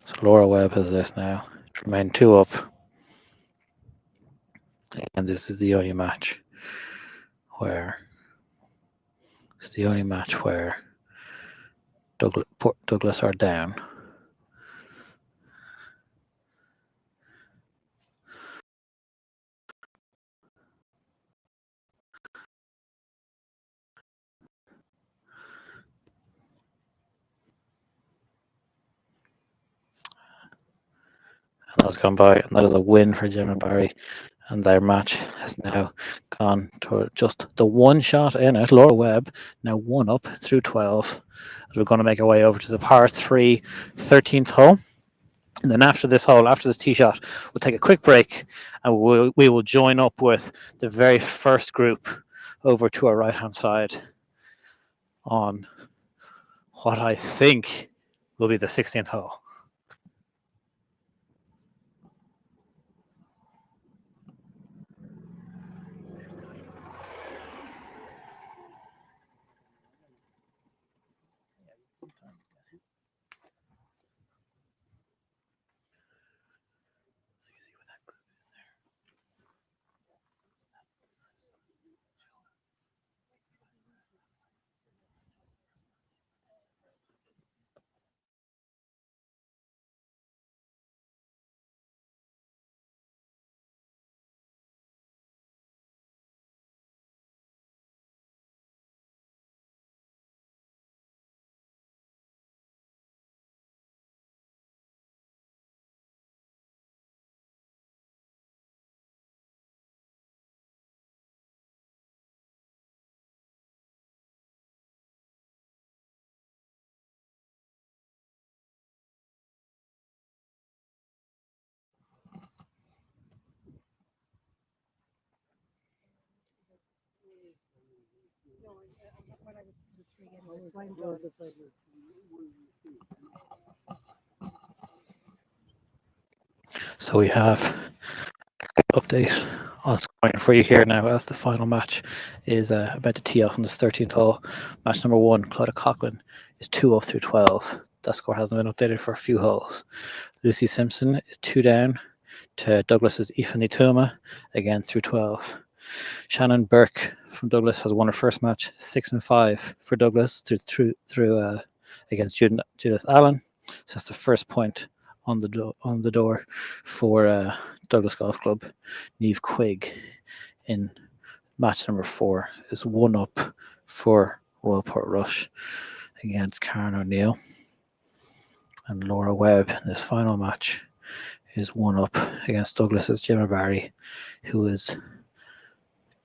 So Laura Webb has this now. To remain 2 up. And this is the only match where Douglas are down. And that's gone by, and that is a win for Gemma Barry. And their match has now gone to just the one shot in it. Laura Webb now 1 up through 12. We're going to make our way over to the par 3 13th hole. And then after this hole, after this tee shot, we'll take a quick break and we will join up with the very first group over to our right-hand side on what I think will be the 16th hole. So we have an update on scoring for you here now as the final match is about to tee off on this 13th hole. Match number 1, Claudia Coughlin, is 2 up through 12. That score hasn't been updated for a few holes. Lucy Simpson is 2 down to Douglas's Ifani Tuma, again through 12. Shannon Burke from Douglas has won her first match, 6 and 5 for Douglas through against Judith Allen. So that's the first point on the door for Douglas Golf Club. Niamh Quigg in match number 4 is 1 up for Royal Portrush against Karen O'Neill. And Laura Webb in this final match is 1 up against Douglas's Gemma Barry, who is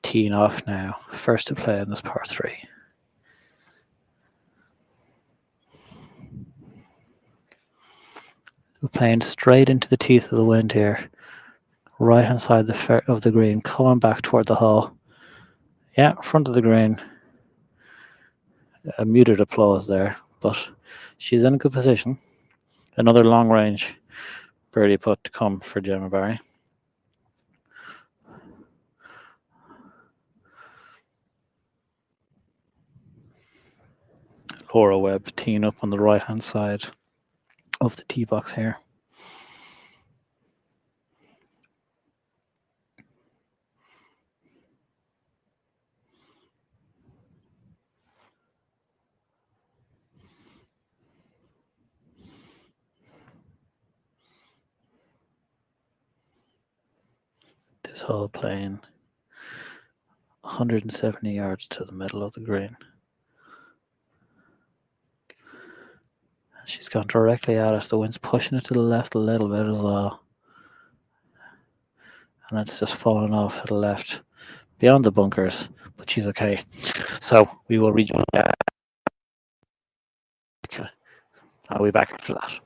teeing off now, first to play in this par 3. We're playing straight into the teeth of the wind here. Right hand side of the green, coming back toward the hole. Yeah, front of the green. A muted applause there, but she's in a good position. Another long range birdie putt to come for Gemma Barry. Laura Webb teeing up on the right hand side of the tee box here. This hole playing 170 yards to the middle of the green. She's gone directly at it. The wind's pushing it to the left a little bit as well. And it's just falling off to the left beyond the bunkers, but she's okay. So we will rejoin. I'll be back after that.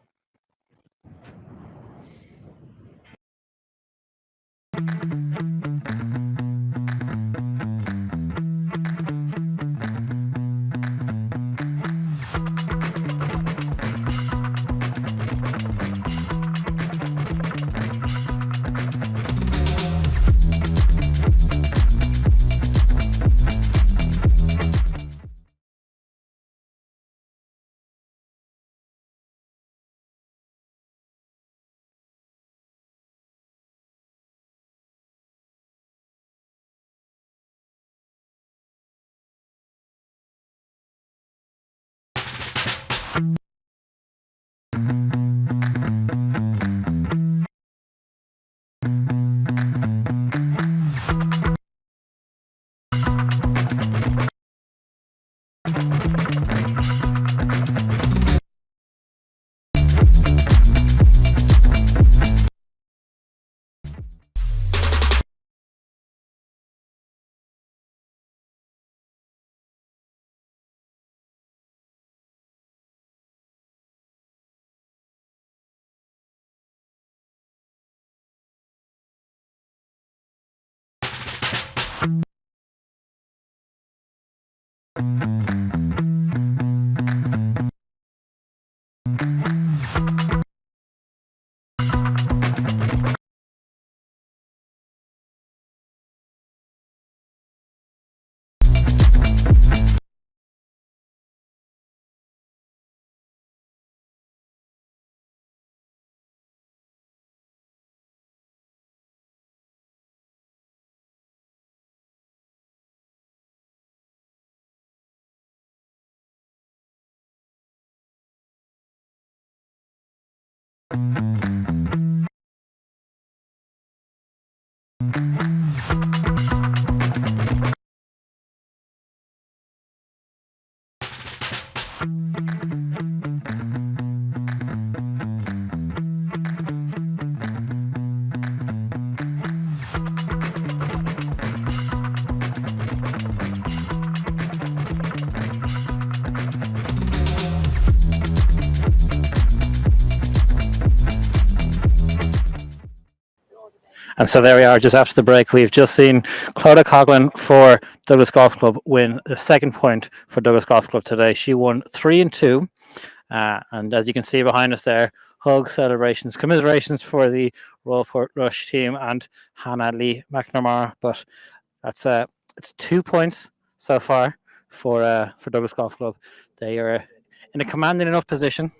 And so there we are, just after the break. We've just seen Clodagh Coughlin for Douglas Golf Club win the second point for Douglas Golf Club today. She won 3-2. And as you can see behind us there, hugs, celebrations, commiserations for the Royal Portrush team and Hannah Lee McNamara. But that's it's 2 points so far for Douglas Golf Club. They are in a commanding enough position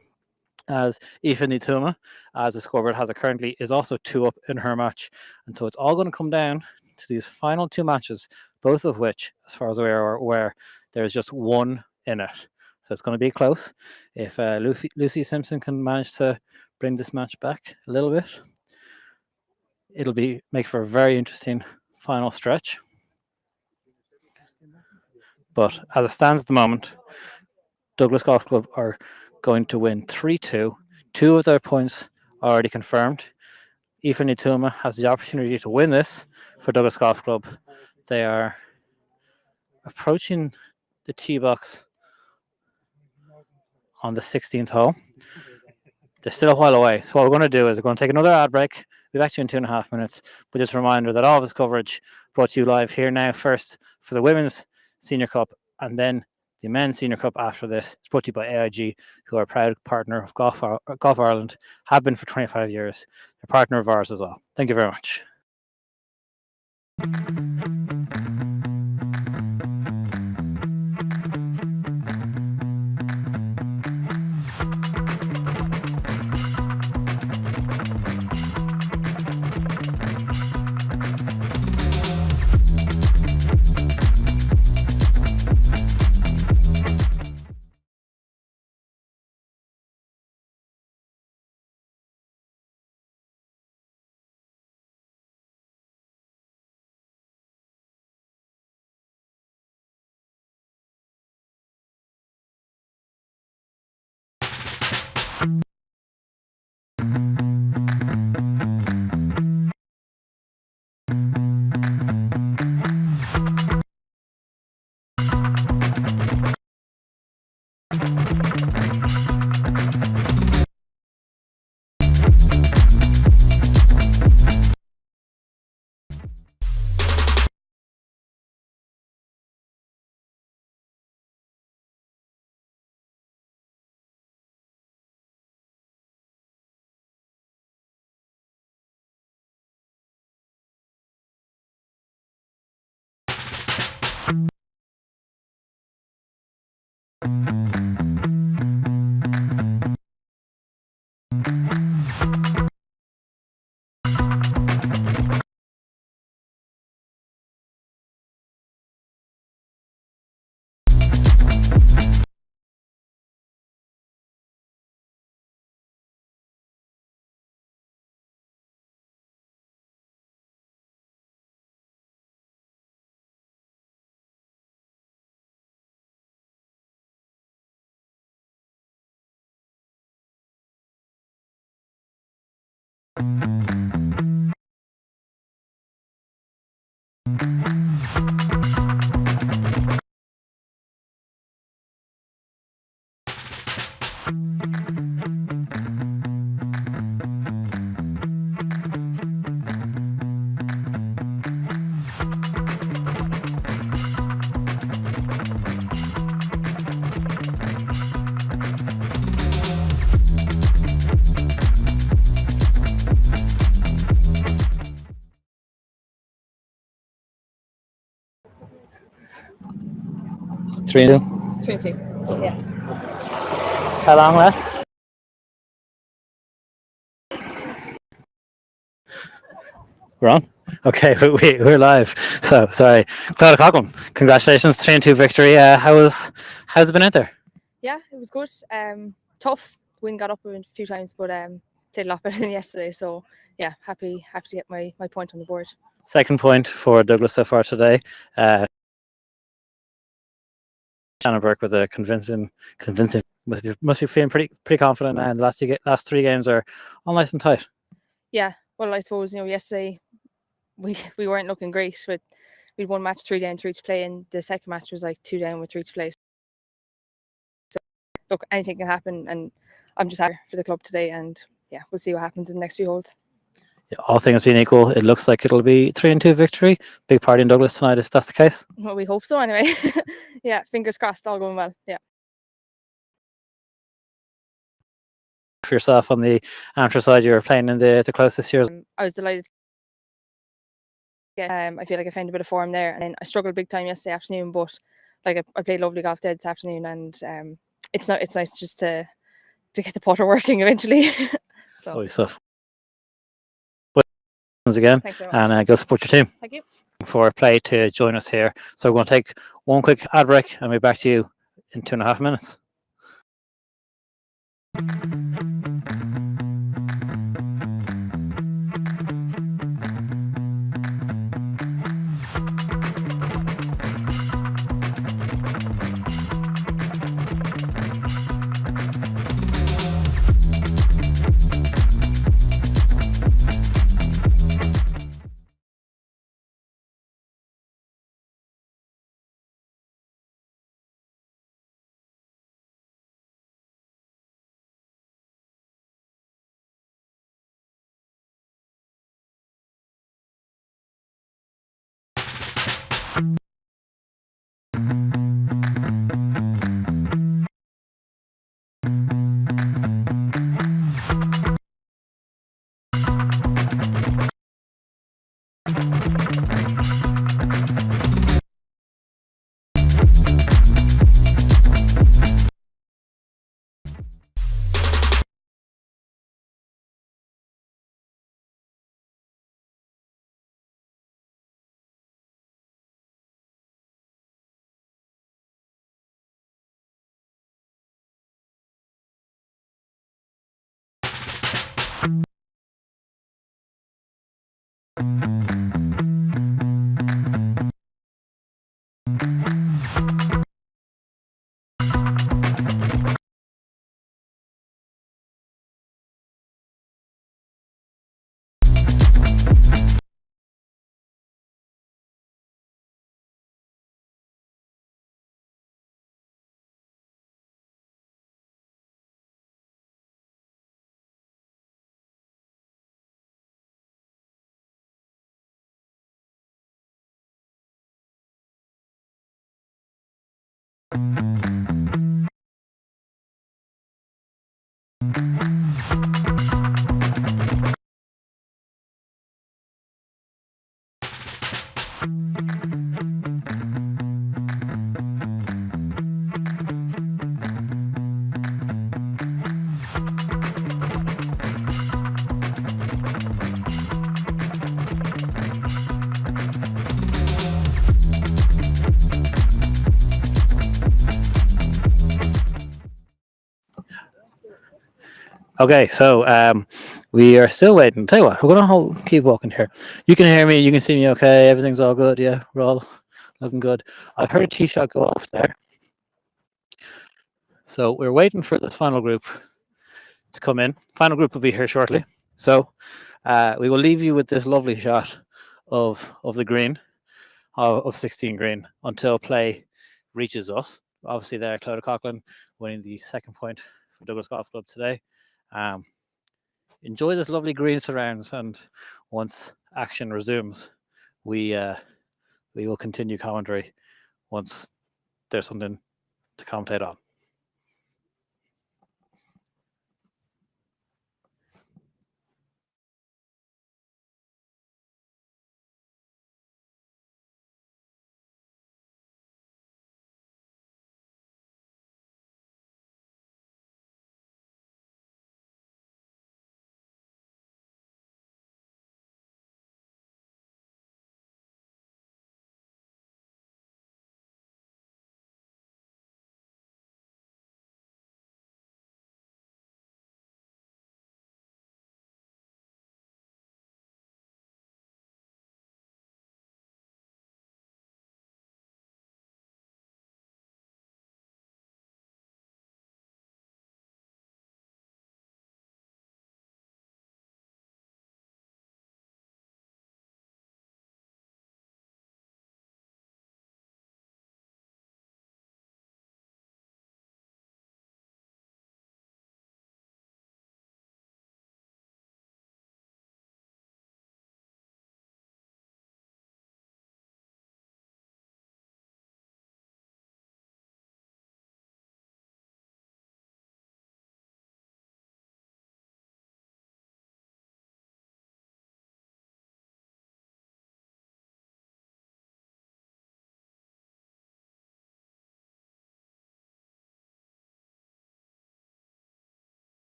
as Aoife Nituma, as the scoreboard has it currently, is also 2 up in her match. And so it's all going to come down to these final 2 matches, both of which, as far as we are aware, there's just one in it. So it's going to be close. If Lucy Simpson can manage to bring this match back a little bit, it'll make for a very interesting final stretch. But as it stands at the moment, Douglas Golf Club are going to win 3-2. 2 of their points already confirmed. Aoife Nituma has the opportunity to win this for Douglas Golf Club. They are approaching the tee box on the 16th hole. They're still a while away. So what we're going to do is we're going to take another ad break. We'll be back to you in 2.5 minutes. But just a reminder that all of this coverage brought to you live here now, first for the Women's Senior Cup and then the Men's Senior Cup after this. It's brought to you by AIG, who are a proud partner of Golf Ireland, have been for 25 years. They're a partner of ours as well. Thank you very much. Three and two. 3-2. Yeah. How long left? We're on? Okay, we're live. So, sorry. Clodagh Coughlin, congratulations, 3-2 victory. How's it been out there? Yeah, it was good. Tough. Wind got up a few times, but played a lot better than yesterday. So yeah, happy to get my point on the board. Second point for Douglas so far today. Shannon Burke with a convincing. Must be feeling pretty confident. And the last 3 games are all nice and tight. Yeah, well, I suppose yesterday we weren't looking great, but we'd one match 3 down, 3 to play, and the second match was like 2 down with 3 to play. So look, anything can happen, and I'm just happy for the club today, and yeah, we'll see what happens in the next few holes. Yeah, all things being equal, it looks like it'll be 3-2 victory. Big party in Douglas tonight if that's the case. Well, we hope so anyway. Yeah, fingers crossed, all going well. Yeah. For yourself on the amateur side, you were playing in the close this year. I was delighted. I feel like I found a bit of form there, and then I struggled big time yesterday afternoon. But like I played lovely golf there this afternoon, and it's nice just to get the putter working eventually. So Lovely stuff. Once again, thanks very much. and go support your team. Thank you. For play to join us here. So we're going to take one quick ad break and we'll be back to you in 2.5 minutes. Okay, so we are still waiting. Tell you what, we're going to keep walking here. You can hear me, you can see me okay, everything's all good. Yeah, we're all looking good. I've heard a tee shot go off there. So we're waiting for this final group to come in. Final group will be here shortly. So we will leave you with this lovely shot of the green, of 16 green, until play reaches us. Obviously there, Clodagh Coughlin winning the second point for Douglas Golf Club today. Enjoy this lovely green surrounds, and once action resumes, we will continue commentary once there's something to commentate on.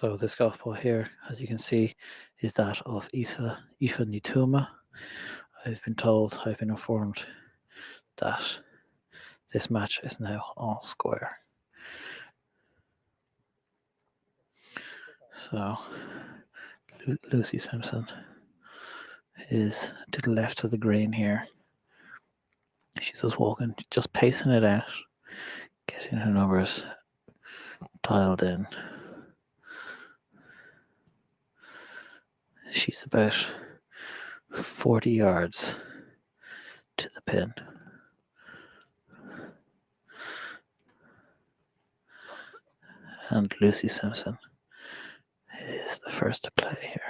So this golf ball here, as you can see, is that of Ifa Nituma. I've been informed that this match is now all square. So Lucy Simpson is to the left of the green here. She's just walking, just pacing it out, getting her numbers dialed in. She's about 40 yards to the pin. And Lucy Simpson is the first to play here.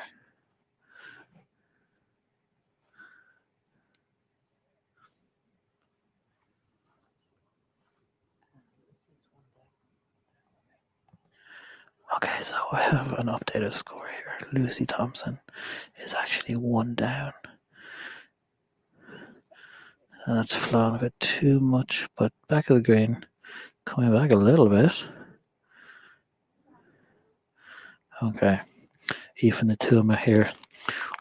Okay, so I have an updated score here. Lucy Thompson is actually 1 down. And that's flown a bit too much, but back of the green, coming back a little bit. Okay, Aoife Natuma here,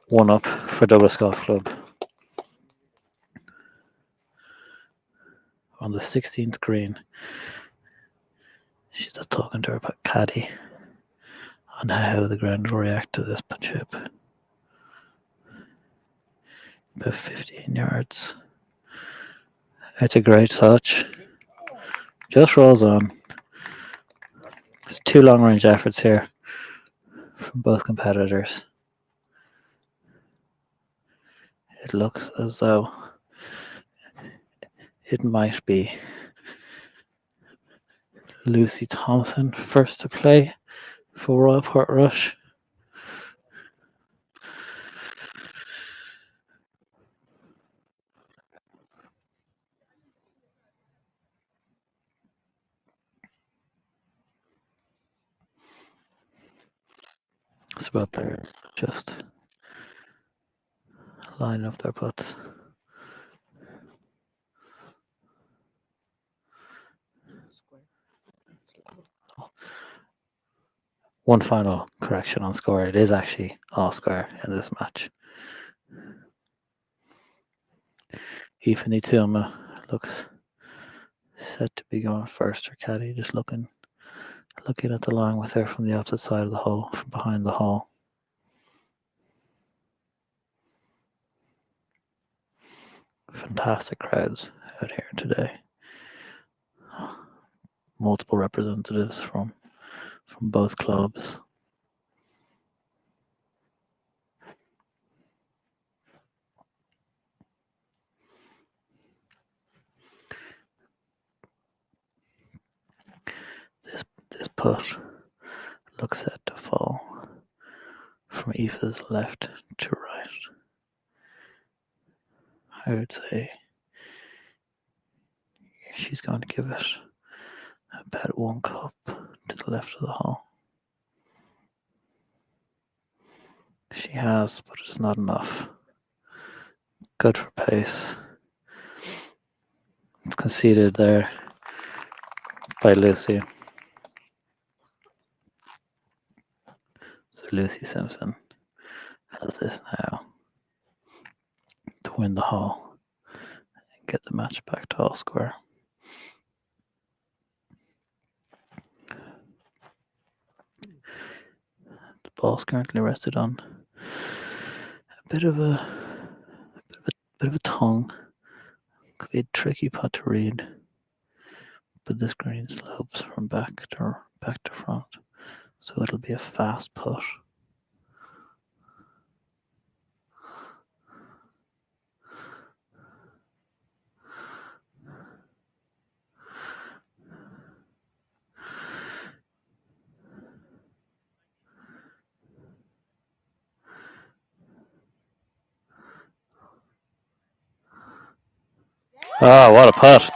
1 up for Douglas Golf Club. On the 16th green, she's just talking to her caddy on how the ground will react to this chip. About 15 yards. It's a great touch. Just rolls on. There's 2 long range efforts here from both competitors. It looks as though it might be Lucy Thompson first to play for Royal Portrush. It's about players just lining up their putts. One final correction on score. It is actually all square in this match. Aoife Nituma looks set to be going first. Her caddy just looking at the line with her from the opposite side of the hole, from behind the hole. Fantastic crowds out here today. Multiple representatives from both clubs. This putt looks set to fall from Aoife's left to right. I would say she's going to give it about 1 cup to the left of the hole. She has, but it's not enough. Good for pace. It's conceded there by Lucy. So Lucy Simpson has this now to win the hole and get the match back to all square. The ball's currently rested on a bit of a tongue. Could be a tricky putt to read, but this green slopes from back to front, so it'll be a fast putt. Oh, what a putt.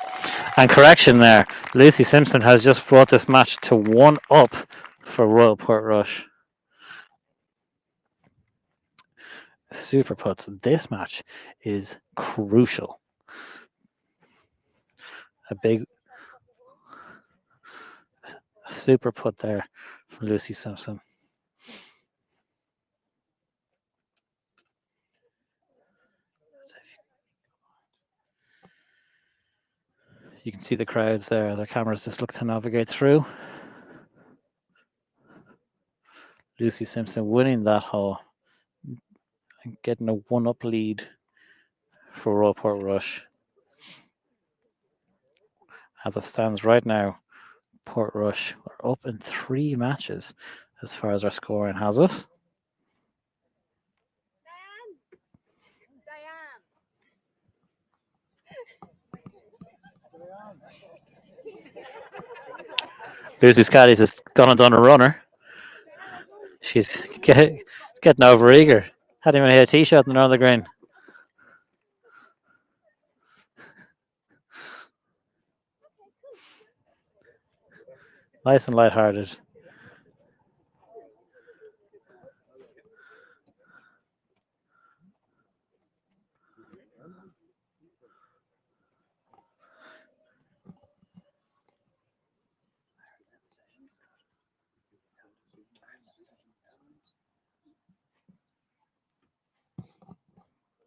And correction there. Lucy Simpson has just brought this match to 1 up for Royal Portrush. Super putts. This match is crucial. A big super putt there from Lucy Simpson. You can see the crowds there. Their cameras just look to navigate through. Lucy Simpson winning that hole and getting a 1-up lead for Royal Portrush. As it stands right now, Portrush are up in 3 matches as far as our scoring has us. Lucy's caddy's just gone and done a runner. She's getting over eager. Hadn't even hit a tee shot on the green. Nice and lighthearted.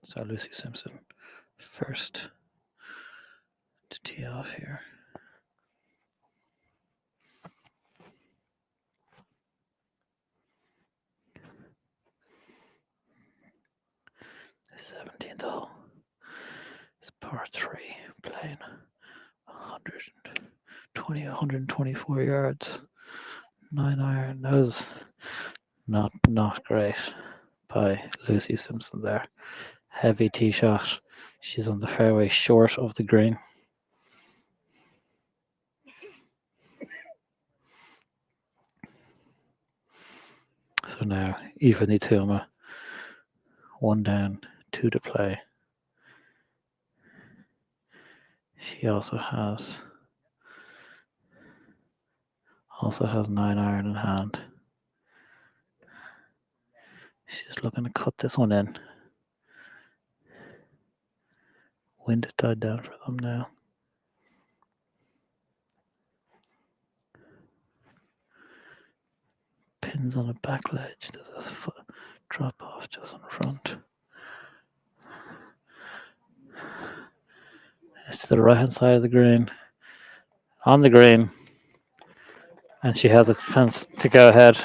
So Lucy Simpson first to tee off here. The 17th hole is par 3, playing 124 yards. 9 iron. That was not great by Lucy Simpson there. Heavy tee shot. She's on the fairway short of the green. So now Aoife Ní Tuama, 1 down, 2 to play. She also has 9 iron in hand. She's looking to cut this one in. Wind died down for them now. Pins on a back ledge. There's a foot drop off just in front. It's to the right hand side of the green. On the green. And she has a chance to go ahead.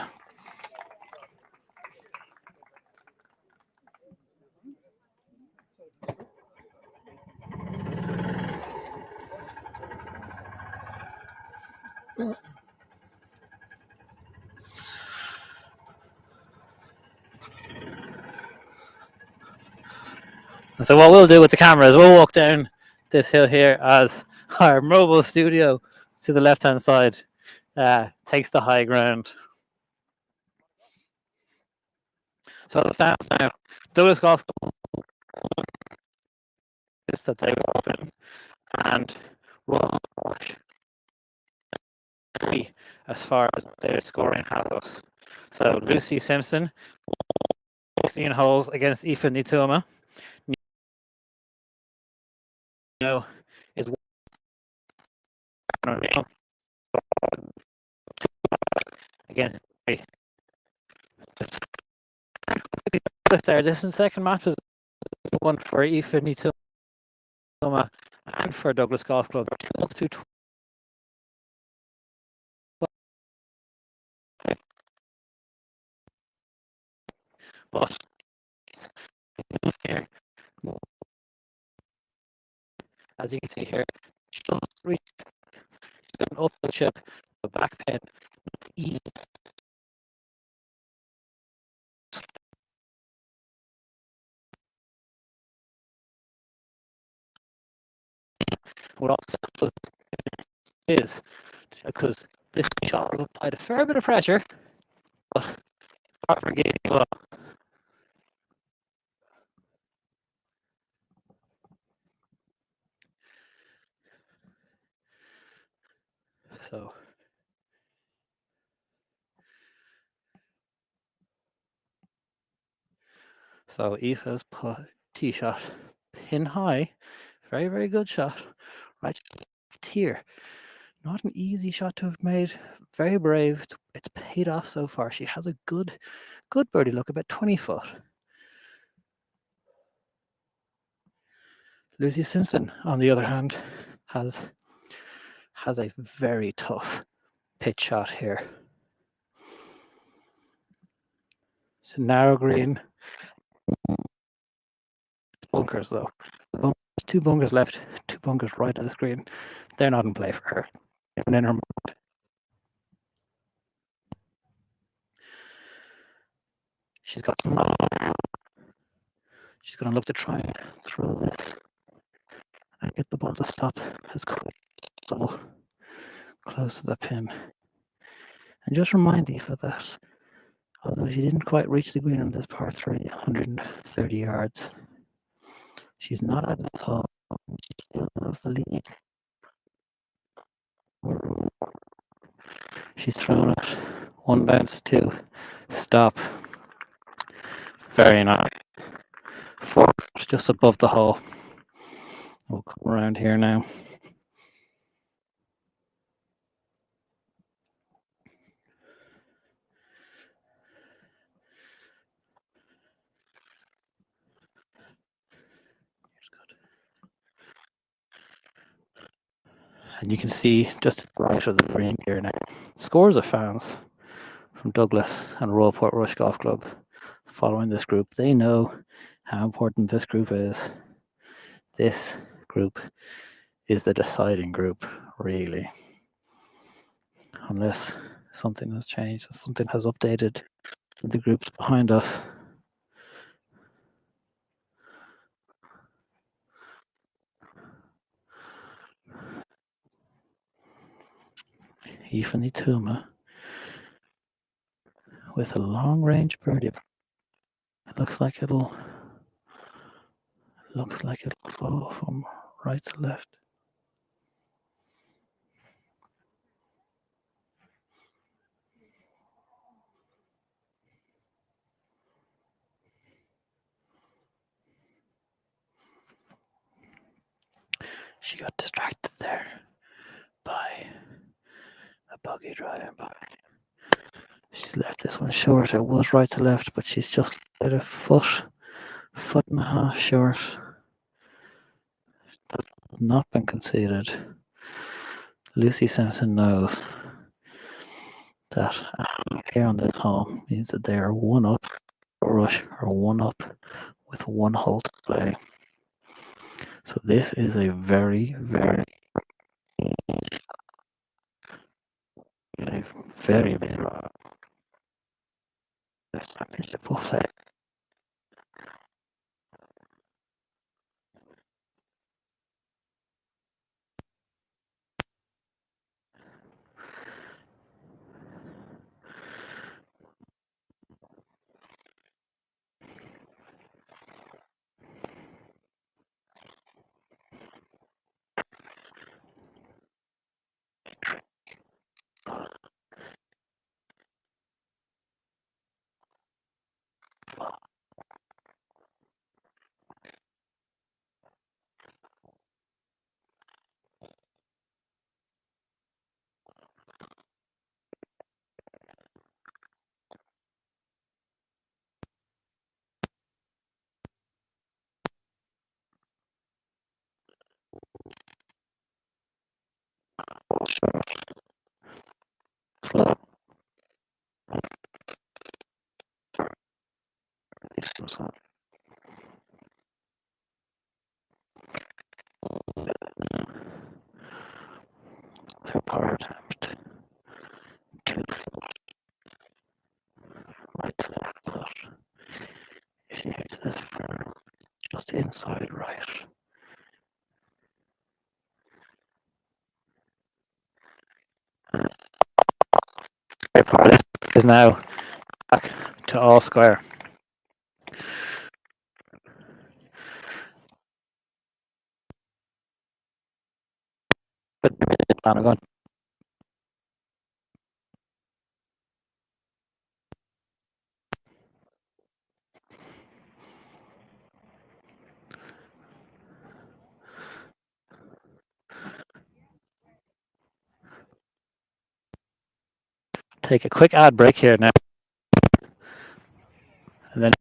And so what we'll do with the camera is we'll walk down this hill here as our mobile studio to the left-hand side takes the high ground. So the stands now. Douglas Golf Club is that they were open, and Royal Portrush as far as their scoring has us. So Lucy Simpson, 16 holes against Aoife Ní Tuama. Is against there. This second match was one for Aoife Ní Tuama and for Douglas Golf Club. Up to but here, as you can see here, just reach an up the chip, the back pin, easy. What also is because this shot will apply a fair bit of pressure, but far from getting as well. So Aoife's tee shot, pin high, very, very good shot, right here. Not an easy shot to have made, very brave. It's paid off so far. She has a good birdie look, about 20 foot. Lucy Simpson, on the other hand, has has a very tough pitch shot here. It's a narrow green. Bunkers though. Two bunkers left, two bunkers right of the screen. They're not in play for her. Even in her mind. She's got some. She's going to look to try and throw this and get the ball to stop as quick as possible close to the pin. And just remind Aoife that although she didn't quite reach the green on this par 3, 130 yards, she's not at the top. She still has the lead. She's thrown it. One bounce, two. Stop. Very nice. 4, just above the hole. We'll come around here now. And you can see just to the right of the green here now, scores of fans from Douglas and Royal Portrush Golf Club following this group. They know how important this group is. This group is the deciding group, really. Unless something has changed, something has updated the groups behind us. Aoife Tuma with a long range birdie. It looks like it'll fall from right to left. She got distracted there by a buggy driving by. She's left this one short. It was right to left, but she's just about a foot and a half short. That has not been conceded. Lucy Simpson knows that here on this hole means that they are one up, rush or one up with one hole to play. So this is a very, very big rock. This championship will play. Slow. Their power attempt. 2 right to left, but if she hits this firm, just inside right. Their power is now back to all square. But Flanagan. Take a quick ad break here now. And then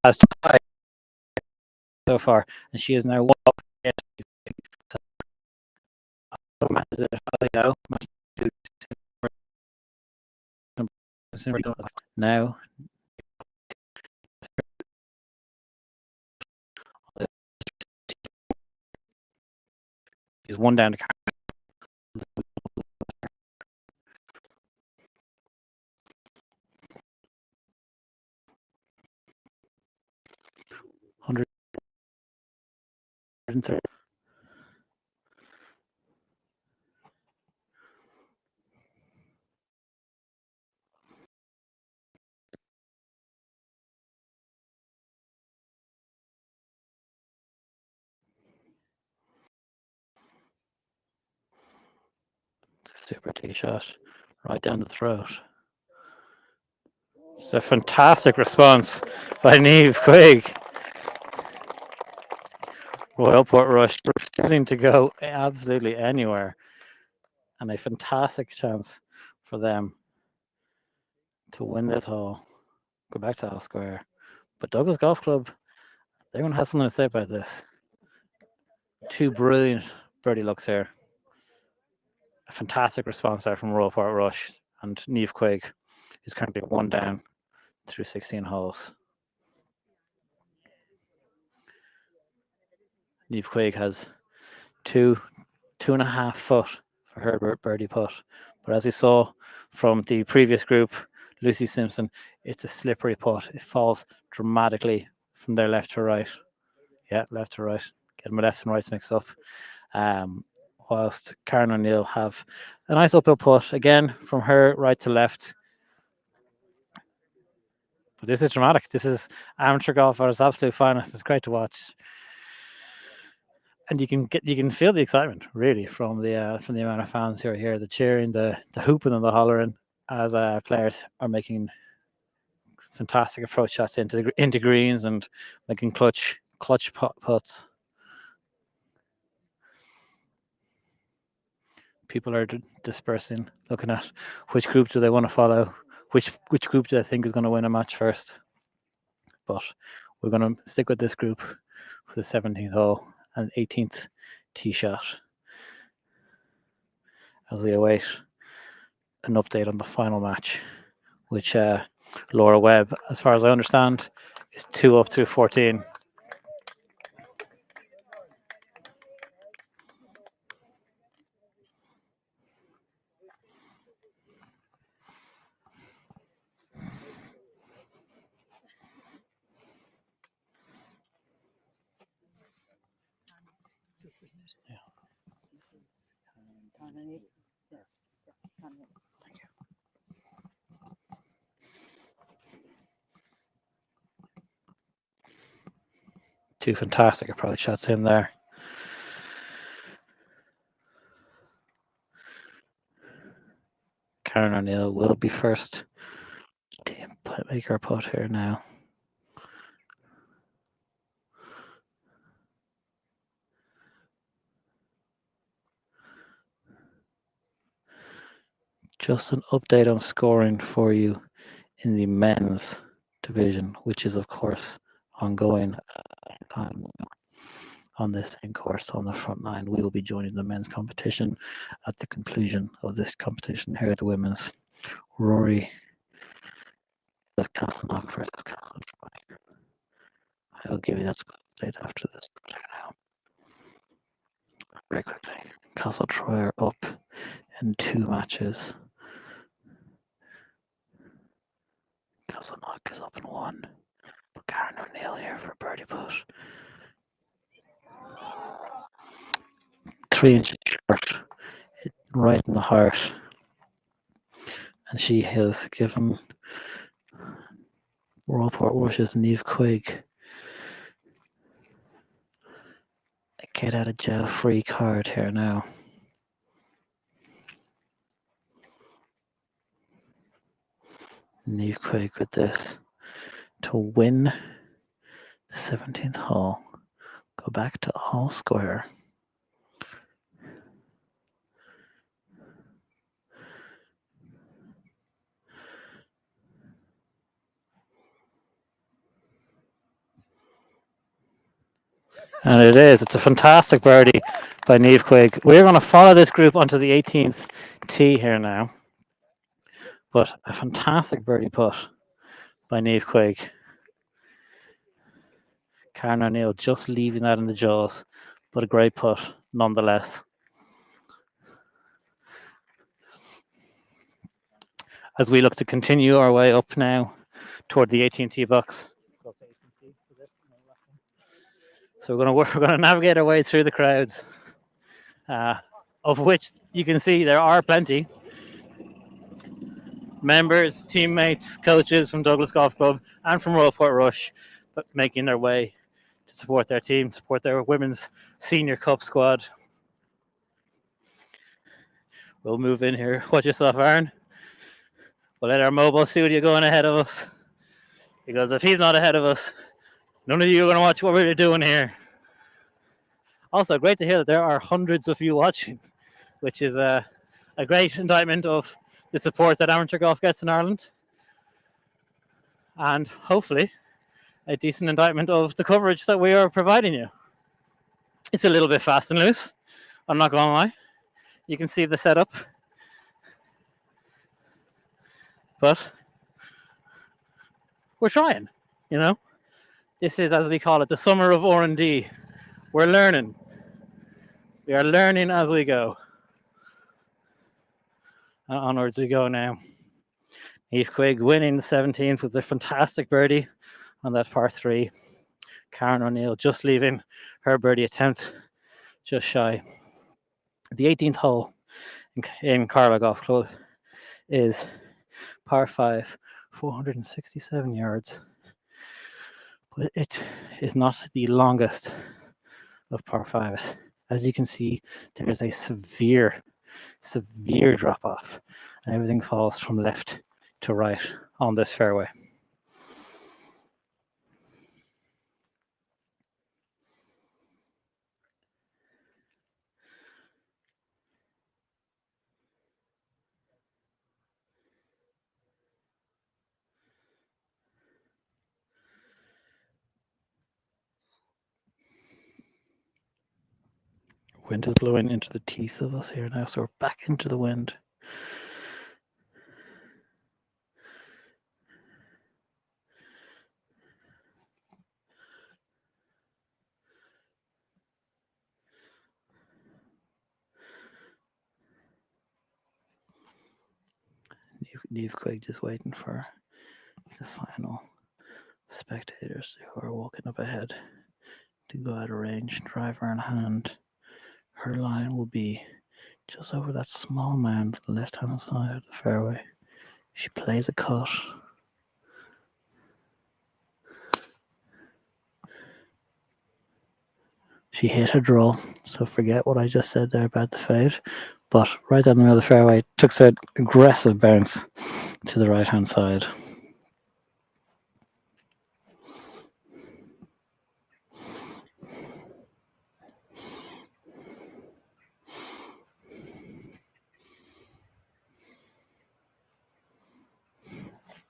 Has tied so far, and she is now up against now. He's one down to 130. Super tee shot right down the throat. It's a fantastic response by Niamh Quigg. Royal Port Rush refusing to go absolutely anywhere, and a fantastic chance for them to win this hole, go back to Al Square. But Douglas Golf Club, they're going to have something to say about this. Two brilliant birdie looks here. A fantastic response there from Royal Port Rush, and Niamh Quigg is currently one down through 16 holes. Niamh Quigg has 2.5 foot for her birdie putt, but as we saw from the previous group, Lucy Simpson, it's a slippery putt. It falls dramatically from their left to right. Yeah, left to right. Get my left and rights mixed up. Whilst Karen O'Neill have a nice uphill putt again from her right to left. But this is dramatic. This is amateur golf at its absolute finest. It's great to watch, and you can feel the excitement really from the amount of fans who are here, the cheering, the hooping and the hollering as players are making fantastic approach shots into greens and making clutch putts. People are dispersing, looking at which group do they want to follow, which group do they think is going to win a match first. But we're going to stick with this group for the 17th hole and 18th tee shot as we await an update on the final match, which Laura Webb, as far as I understand, is 2 up through 14. Two fantastic approach shots in there. Karen O'Neill will be first. Make her putt here now. Just an update on scoring for you in the men's division, which is of course ongoing on this same course on the front nine. We will be joining the men's competition at the conclusion of this competition here at the women's. Rory, that's Castleknock versus Castleknock. I will give you that score update after this now. Very quickly, Castle Troy are up in 2 matches. Castleknock is up in 1. But Karen O'Neill here for birdie putt. 3 inches short. right in the heart. And she has given Royal Portrush's Niamh Quigg a get out of jail free card here now. Niamh Quigg with this to win the 17th hole. Go back to all square. And it is. It's a fantastic birdie by Niamh Quigg. We're going to follow this group onto the 18th tee here now. But a fantastic birdie putt by Niamh Quigg. Karen O'Neill just leaving that in the jaws, but a great putt nonetheless. As we look to continue our way up now toward the 18th tee box. So we're going to navigate our way through the crowds, of which you can see there are plenty. Members, teammates, coaches from Douglas Golf Club and from Royal Portrush, but making their way to support their team, support their women's senior cup squad. We'll move in here. Watch yourself, Aaron. We'll let our mobile studio go on ahead of us, because if he's not ahead of us, none of you are going to watch what we're doing here. Also, great to hear that there are hundreds of you watching, which is a great indictment of the support that amateur golf gets in Ireland. And hopefully a decent indictment of the coverage that we are providing you. It's a little bit fast and loose, I'm not going to lie. You can see the setup. But we're trying, you know. This is, as we call it, the summer of R&D. We're learning. We are learning as we go. And onwards we go now. Niamh Quigg winning the 17th with a fantastic birdie on that par 3. Karen O'Neill just leaving her birdie attempt just shy. The 18th hole in Carlow Golf Club is par 5, 467 yards. But it is not the longest of par 5s. As you can see, there is a severe drop off, and everything falls from left to right on this fairway. Wind is blowing into the teeth of us here now, so we're back into the wind. Niamh Quigg just waiting for the final spectators who are walking up ahead to go out of range, driver in hand. Her line will be just over that small mound to the left-hand side of the fairway. She plays a cut. She hit her draw, so forget what I just said there about the fade. But right down the middle of the fairway, took an aggressive bounce to the right-hand side.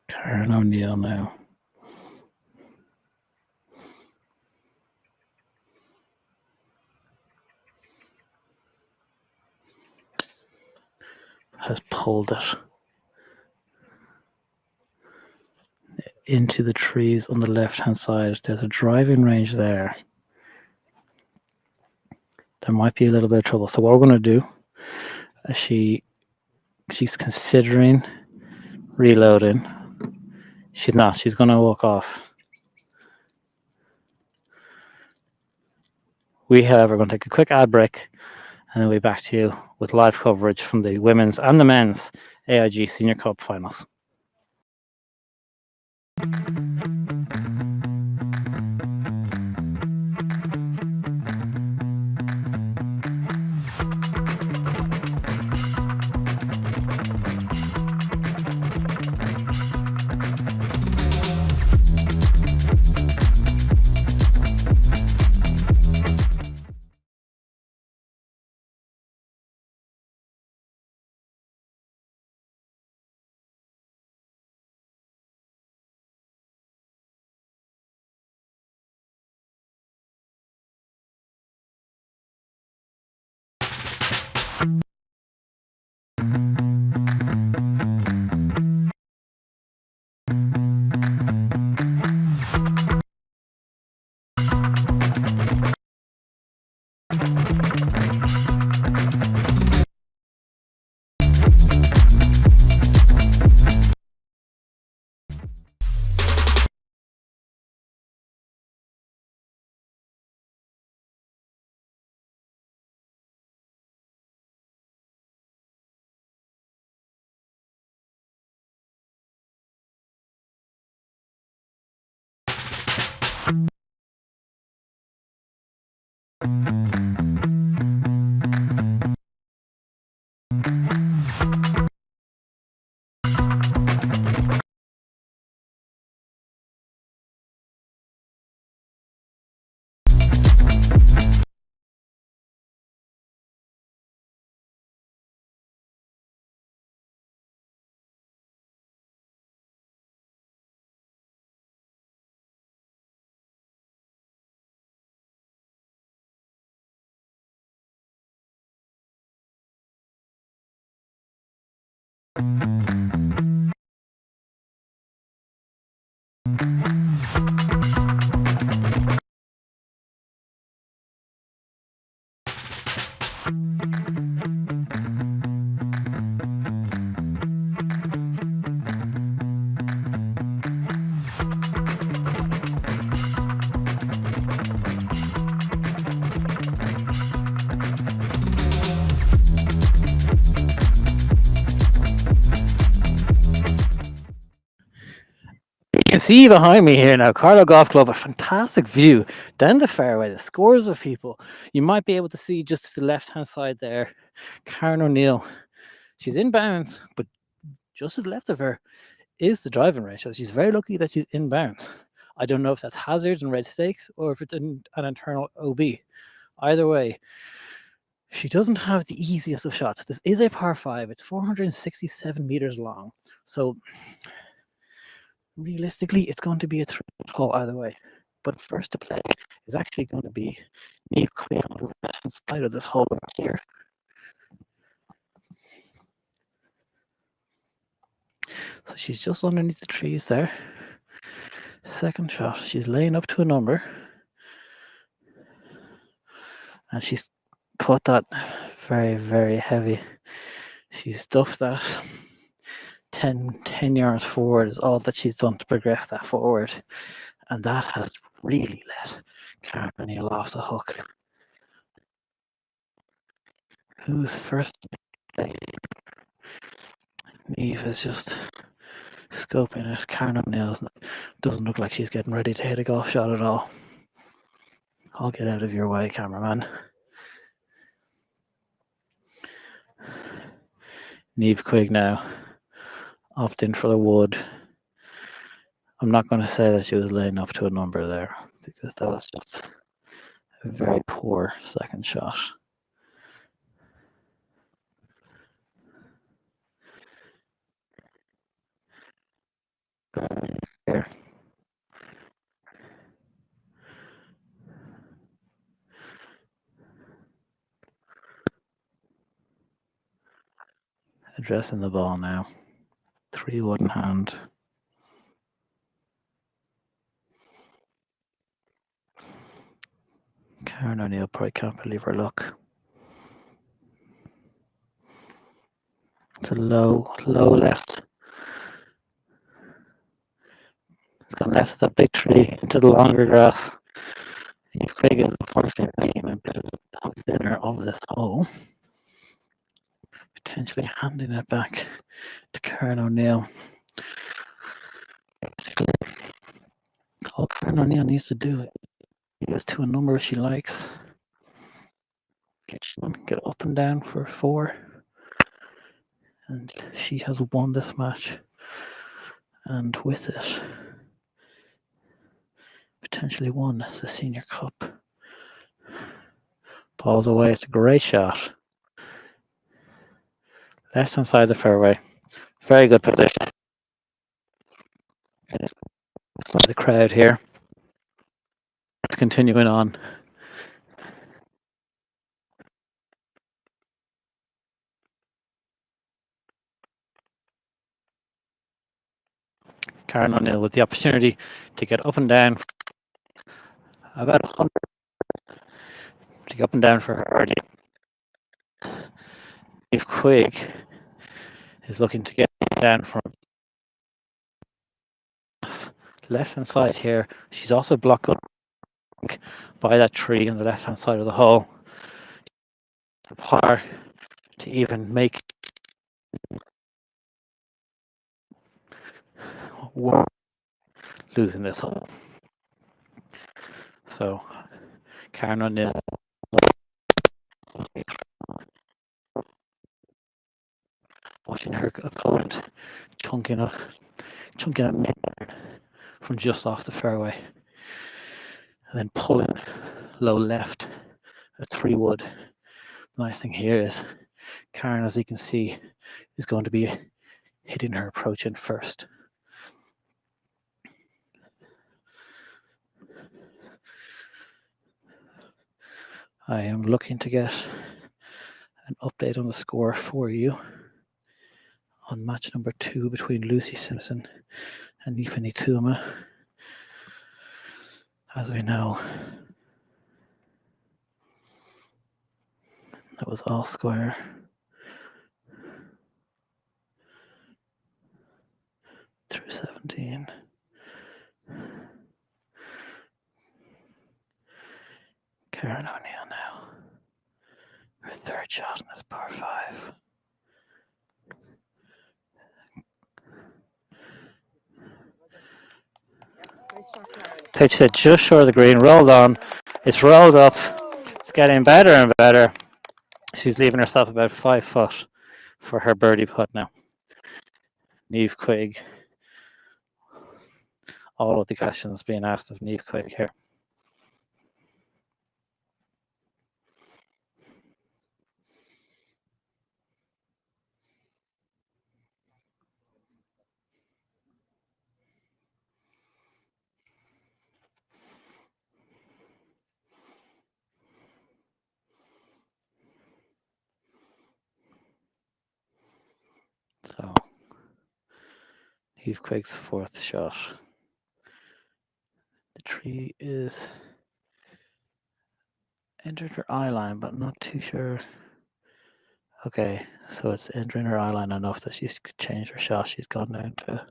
Karen O'Neill now. Has pulled it into the trees on the left-hand side. There's a driving range there. There might be a little bit of trouble. So what we're going to do, she's considering reloading. She's not. She's going to walk off. We, however, are going to take a quick ad break, And then we'll be back to you with live coverage from the women's and the men's AIG Senior Cup finals. You can see behind me here now, Carlow Golf Club, a fantastic view down the fairway, the scores of people. You might be able to see just to the left-hand side there, Karen O'Neill. She's inbounds, but just to the left of her is the driving range. So she's very lucky that she's inbounds. I don't know if that's hazards and red stakes or if it's an internal OB. Either way, she doesn't have the easiest of shots. This is a par 5. It's 467 meters long. So realistically, it's going to be a hole either way. But first to play is actually going to be Neve Quinn on the right-hand side of this hole here. So she's just underneath the trees there. Second shot, she's laying up to a number. And she's caught that very, very heavy. She's stuffed that 10 yards forward is all that she's done to progress that forward. And that has really let Karen O'Neill off the hook. Who's first? Neve is just scoping it. Karen O'Neill doesn't look like she's getting ready to hit a golf shot at all. I'll get out of your way, cameraman. Neve Quigg now opting for the wood. I'm not going to say that she was laying up to a number there because that was just a very poor second shot. Here. Addressing the ball now. 3-wood in hand. Karen O'Neill probably can't believe her luck. It's a low left. It's gone left of that big tree into the longer grass. If Craig is unfortunately making a bit of a bounce dinner of this hole, potentially handing it back to Karen O'Neill. All Karen O'Neill needs to do is to a number she likes. Get up and down for 4. And she has won this match. And with it, potentially won the Senior Cup. Balls away. It's a great shot. Left hand side of the fairway. Very good position. It's the crowd here. It's continuing on. Karen O'Neill with the opportunity to get up and down. About 100 to get up and down for her early. If Quigg is looking to get down from left hand side here, she's also blocked up by that tree on the left hand side of the hole. The par to even make one losing this hole. So Karen O'Neill watching her opponent chunking a mid from just off the fairway and then pulling low left a 3-wood. The nice thing here is Karen, as you can see, is going to be hitting her approach in first. I am looking to get an update on the score for you on match number 2 between Lucy Simpson and Ifani Tuma. As we know, that was all square. Through 17. Karen O'Neill now. Her third shot in this par 5. Pitch it just short of the green, rolled on. It's rolled up. It's getting better and better. She's leaving herself about 5 foot for her birdie putt now. Niamh Quigg. All of the questions being asked of Niamh Quigg here. So, Niamh Quigg's 4th shot. The tree is entered her eye line, but not too sure. Okay, so it's entering her eye line enough that she's changed her shot. She's gone down to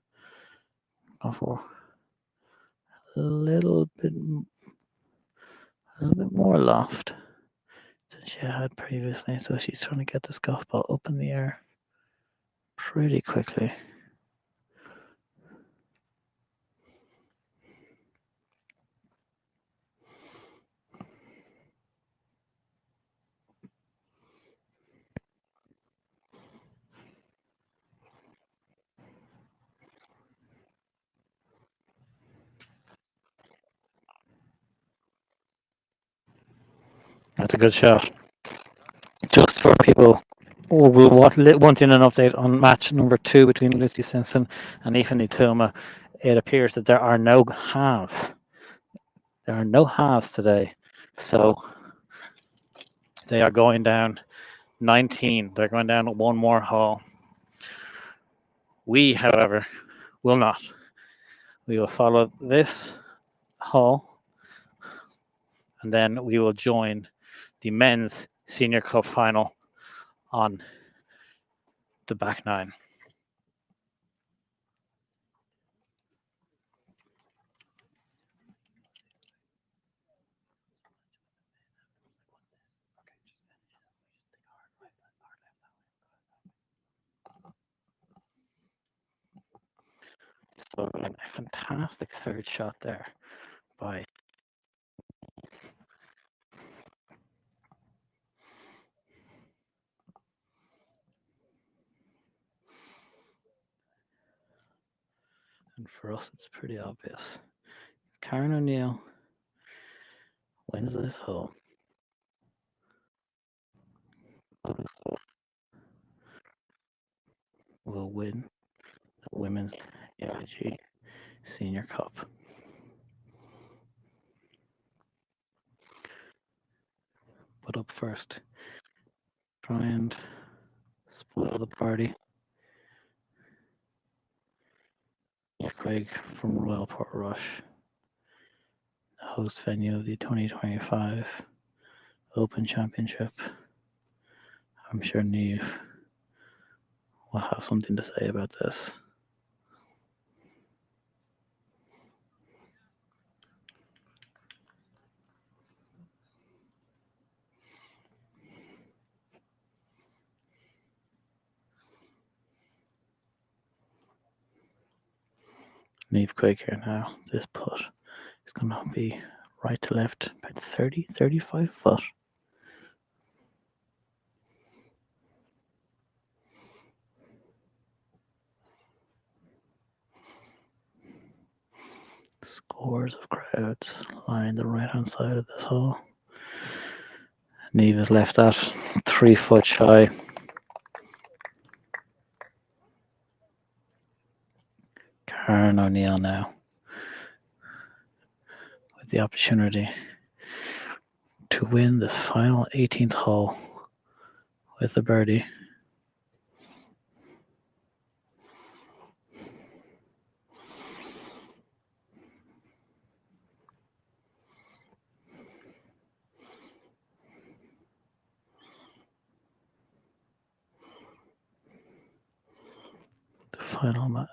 go for a little bit more loft than she had previously. So she's trying to get this golf ball up in the air pretty quickly. That's a good shot. Just for people who will wanting an update on match number 2 between Lucy Simpson and Ifani Tuma, it appears that there are no halves. There are no halves today. So they are going down 19. They're going down one more hole. We, however, will not. We will follow this hole and then we will join the men's Senior Cup final on the back 9. So a fantastic third shot there by and for us it's pretty obvious. Karen O'Neill wins this hole. Will win the Women's AIG Senior Cup. But up first, try and spoil the party. Craig from Royal Portrush, the host venue of the 2025 Open Championship. I'm sure Neve will have something to say about this. Neve Craig here now. This putt is going to be right to left, about 30, 35 foot. Scores of crowds line the right hand side of this hole. Neve is left that 3 foot shy. Karen O'Neill now with the opportunity to win this final 18th hole with a birdie. The final mat.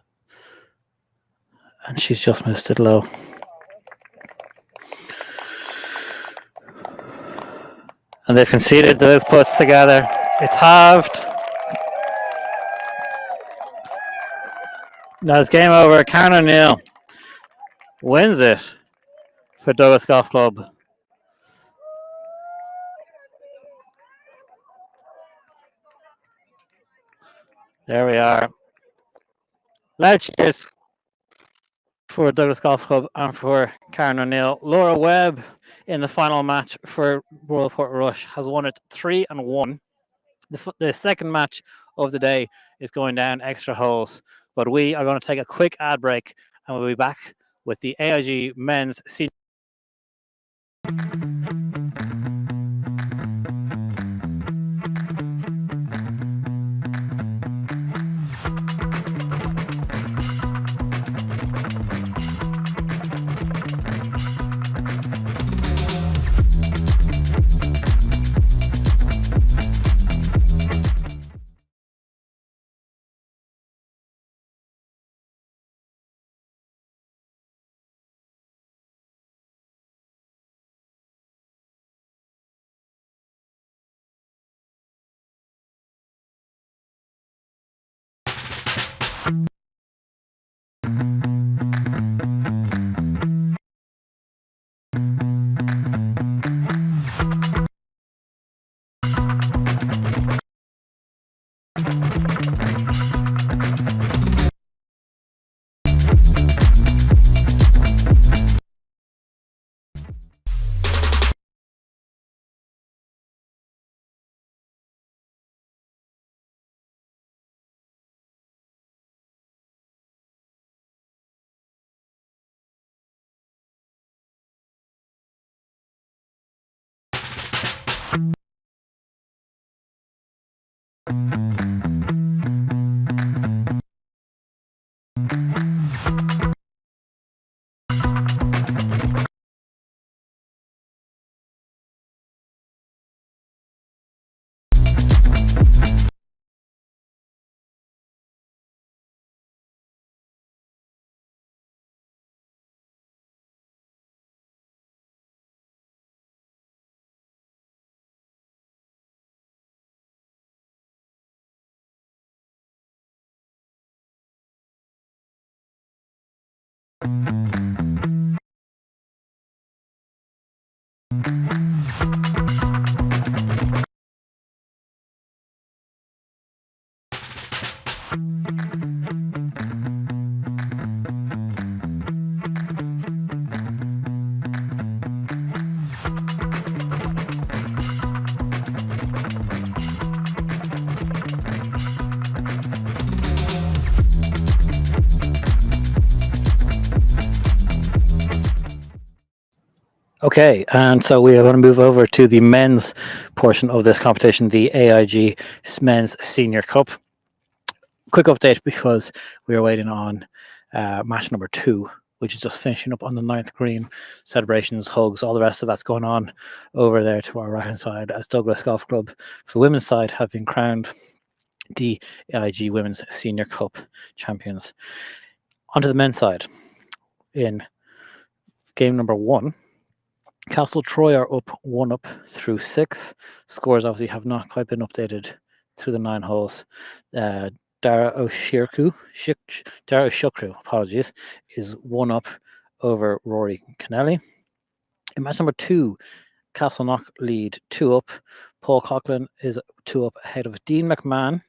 And she's just missed it low. And they've conceded those putts together. It's halved. Now it's game over. Karen O'Neill wins it for Douglas Golf Club. There we are. Loud cheers for Douglas Golf Club and for Karen O'Neill. Laura Webb in the final match for Royal Portrush has won it 3-1. The second match of the day is going down extra holes, but we are going to take a quick ad break and we'll be back with the AIG Men's Senior. Okay, and so we are going to move over to the men's portion of this competition, the AIG Men's Senior Cup. Quick update because we are waiting on match number 2, which is just finishing up on the 9th green. Celebrations, hugs, all the rest of that's going on over there to our right hand side, as Douglas Golf Club for the women's side have been crowned the AIG Women's Senior Cup champions. Onto the men's side. In game number 1, Castle Troy are up 1 through 6. Scores obviously have not quite been updated through the 9 holes. Dara Oshukru, apologies, is 1 over Rory Kennelly. In match number 2, Castleknock lead 2 Paul Coughlin is 2 ahead of Dean McMahon.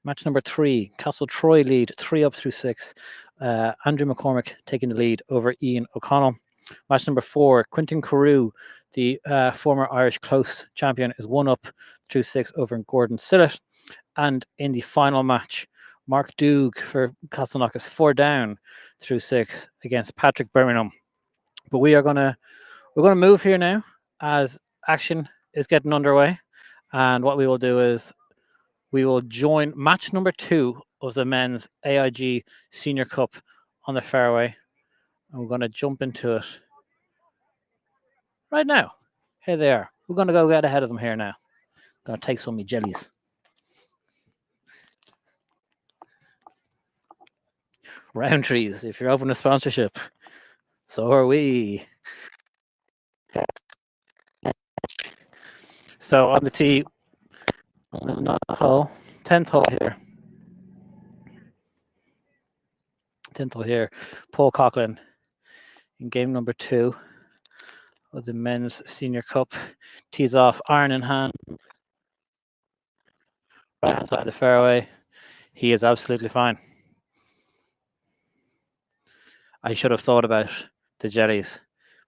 Match number 3, Castle Troy lead 3 through 6. Andrew McCormick taking the lead over Ian O'Connell. Match number 4, Quintin Carew, the former Irish close champion, is 1 through 6 over Gordon Sillett. And in the final match, Mark Doug for Castleknock is 4 down through 6 against Patrick Birmingham. But we're gonna move here now as action is getting underway. And what we will do is we will join match number 2 of the men's AIG Senior Cup on the fairway. And we're going to jump into it right now. Here they are. We're going to go get ahead of them here now. Going to take some of my jellies. Roundtrees, if you're open to sponsorship, so are we. So on the tee, hole, 10th hole here. 10th hole here. Paul Coughlin in game number 2 of the men's senior cup. Tees off, iron in hand. Right hand side of the fairway. He is absolutely fine. I should have thought about the jellies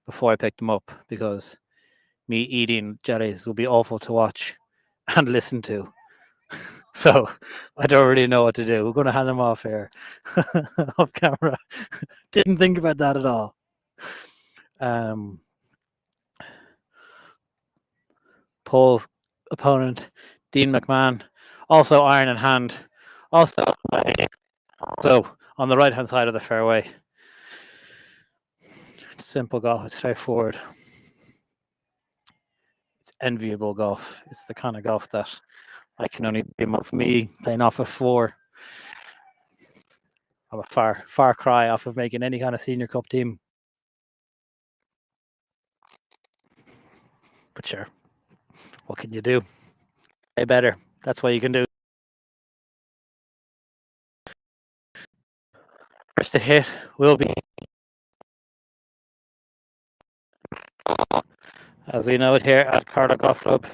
before I picked them up, because me eating jellies will be awful to watch and listen to. So I don't really know what to do. We're going to hand them off here off camera. Didn't think about that at all. Paul's opponent, Dean McMahon, also iron in hand. Also on the right hand side of the fairway. Simple golf, it's straightforward. It's enviable golf. It's the kind of golf that I can only dream of. Me playing off at 4. I'm a far cry off of making any kind of senior cup team. But sure, what can you do? Play better. That's what you can do. First to hit will be, as we know it here at Carlow Golf Club,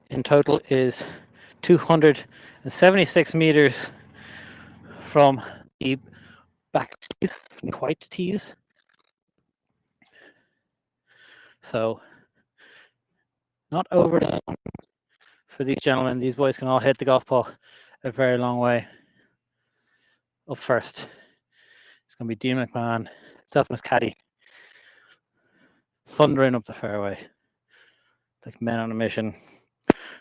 in total is 276 meters from the back tees, from the white tees. So not over for these gentlemen. These boys can all hit the golf ball a very long way. Up first, it's going to be Dean McMahon, self and his caddy, thundering up the fairway like men on a mission.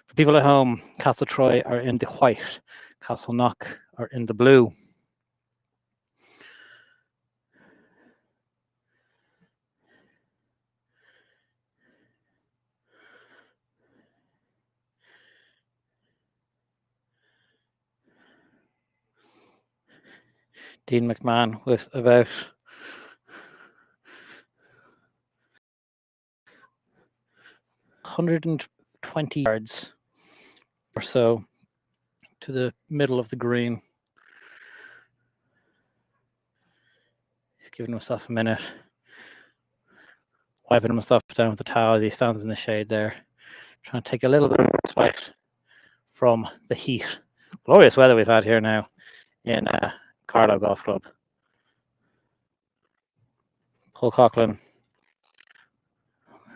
For people at home, Castle Troy are in the white, Castleknock are in the blue. Dean McMahon with about 120 yards or so to the middle of the green. He's giving himself a minute. Wiping himself down with the towel as he stands in the shade there. Trying to take a little bit of respite from the heat. Glorious weather we've had here now in Carlow Golf Club. Paul Coughlin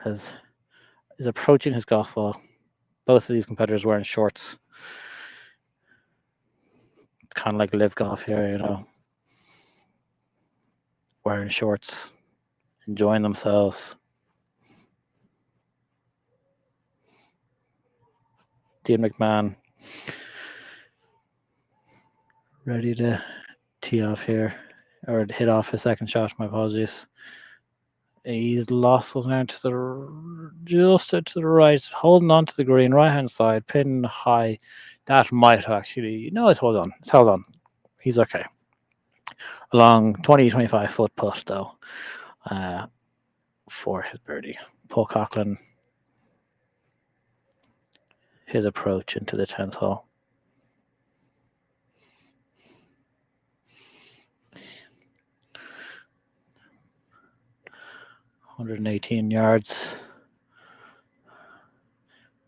is approaching his golf ball. Both of these competitors wearing shorts. It's kind of like live golf here, you know. Wearing shorts, enjoying themselves. Dean McMahon ready to tee off here, or hit off his second shot. My apologies. He's lost those now to the just to the right, holding on to the green, right hand side, pin high. That might actually no, it's hold on. It's held on. He's okay. A long 20-25 foot putt though, for his birdie. Paul Coughlin, his approach into the 10th hole. (118 yards).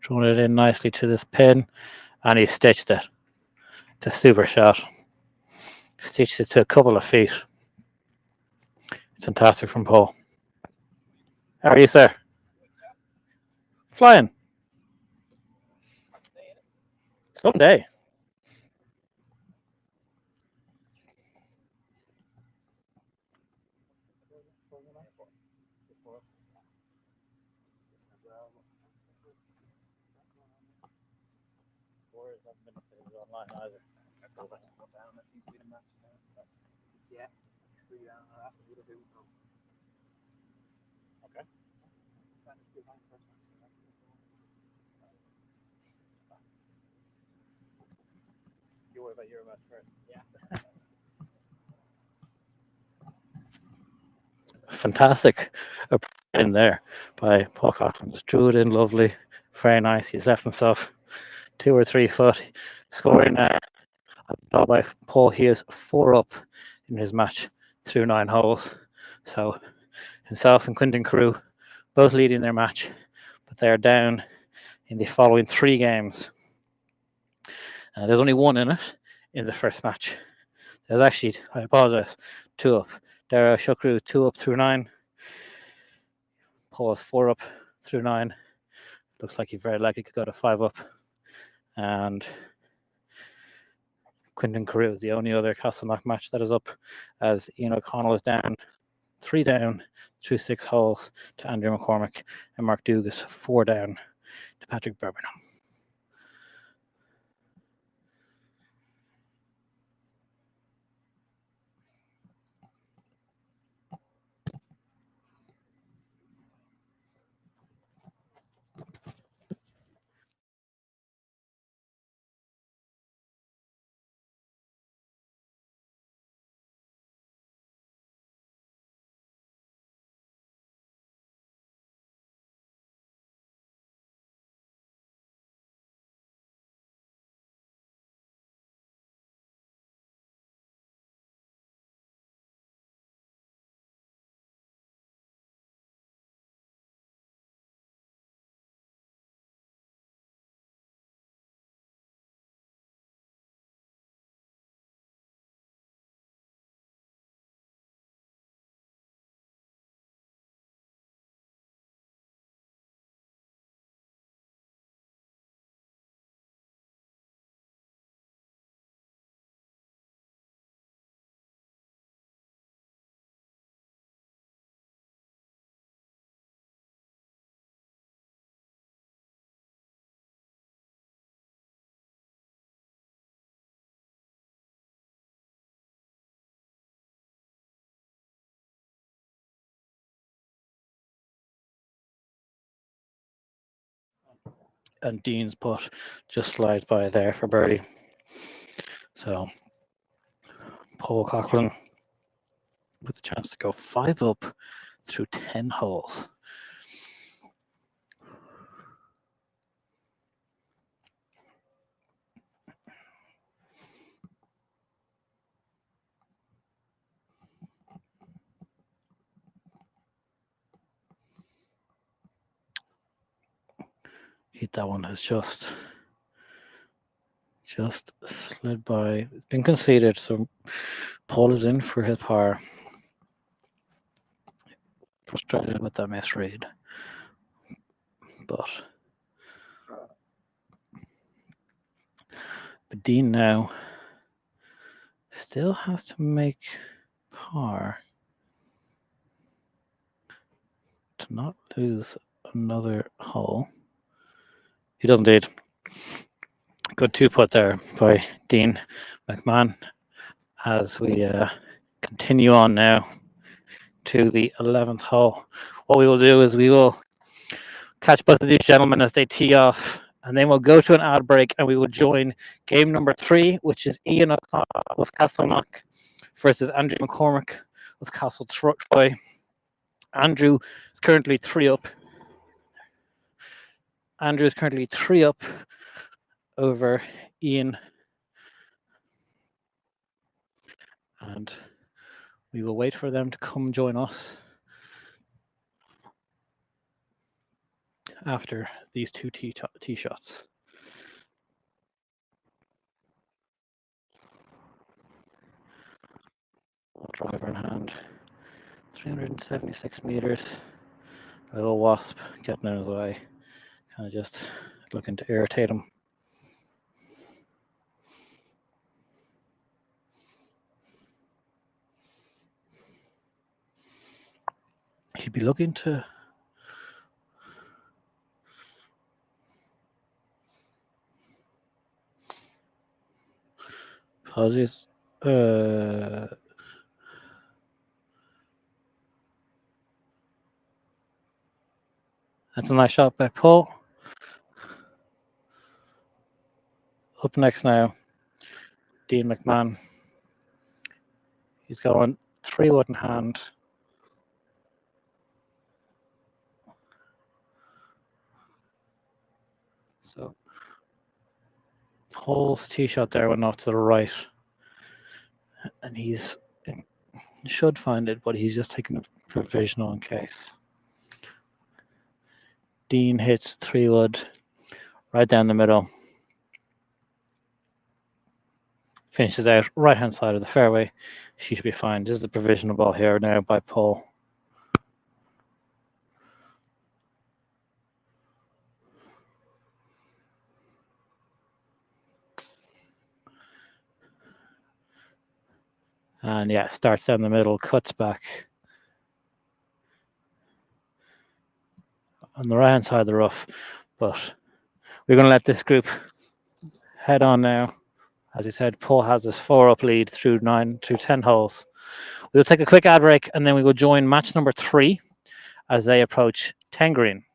Throwing it in nicely to this pin, and he stitched it. It's a super shot. Stitched it to a couple of feet. It's fantastic from Paul. How are you, sir? Flying. Someday. You worry about your match first. Yeah. Fantastic in there by Paul Coughlin. Just drew it in lovely. Very nice. He's left himself 2 or 3 foot. Scoring by Paul. He is 4 up in his match through 9 holes. So himself and Quinton Carew both leading their match, but they are down in the following 3 games. There's only 1 in it in the first match. There's actually, I apologize, 2 up. Dara Shukru 2 up through 9. Paul is 4 up through 9. Looks like he very likely could go to 5 up. And Quinton Carew is the only other Castleknock match that is up, as Ian O'Connell is down 3 down through 6 holes to Andrew McCormick, and Mark Dugas 4 down to Patrick Birmingham. And Dean's putt just slides by there for birdie. So Paul Coughlin with a chance to go 5 up through 10 holes. That one has just slid by. It's been conceded, so Paul is in for his par. Frustrated with that misread, but Dean now still has to make par to not lose another hole. He does indeed. Good 2-putt there by Dean McMahon as we continue on now to the 11th hole. What we will do is we will catch both of these gentlemen as they tee off, and then we'll go to an ad break and we will join game number 3, which is Ian O'Connell of Castleknock versus Andrew McCormick of Castle Troy. Andrew is currently 3 up. Andrew is currently 3 up over Ian. And we will wait for them to come join us after these 2 tee shots. Driver in hand, 376 meters. A little wasp getting in his way, kind of just looking to irritate him. He'd be looking to apologies. That's a nice shot by Paul. Up next now, Dean McMahon. He's going 3-wood in hand. So Paul's tee shot there went off to the right, and he should find it, but he's just taking a provisional in case. Dean hits 3-wood right down the middle. Finishes out right hand side of the fairway. She should be fine. This is a provisional ball here now by Paul. And yeah, starts down the middle, cuts back. On the right hand side of the rough, but we're going to let this group head on now. As you said, Paul has his 4-up lead through 10 holes. We'll take a quick ad break and then we will join match number 3 as they approach 10 green.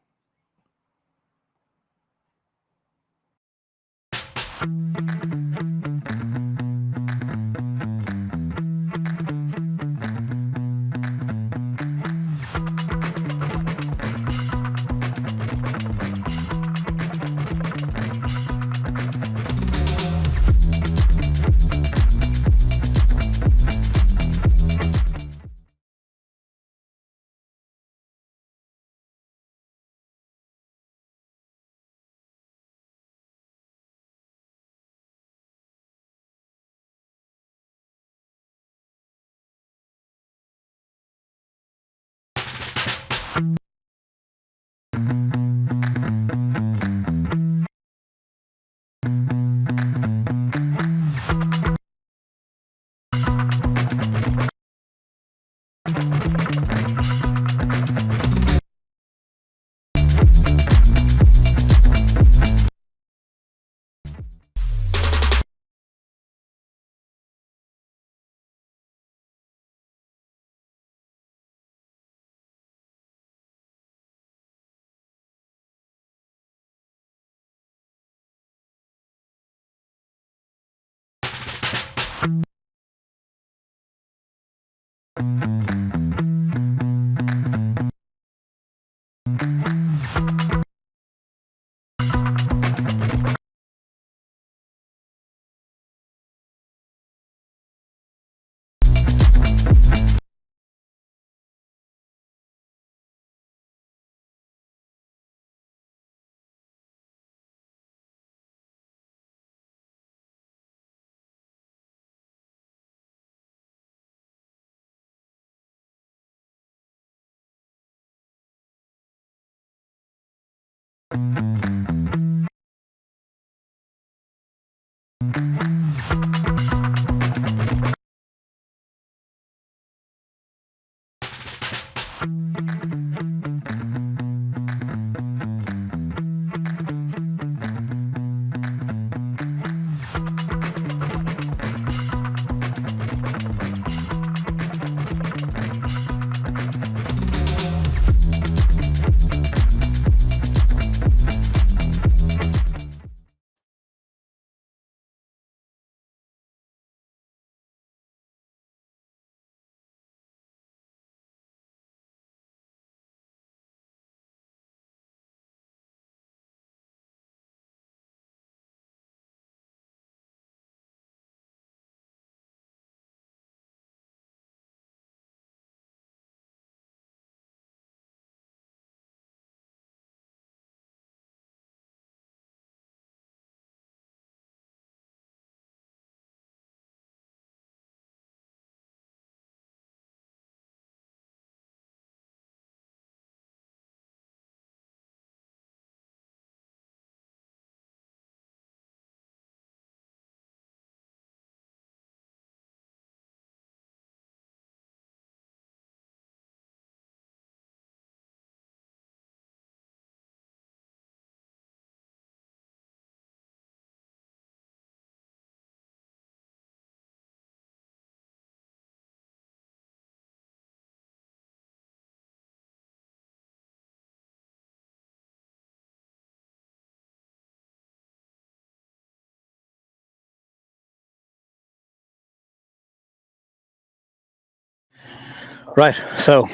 Right, so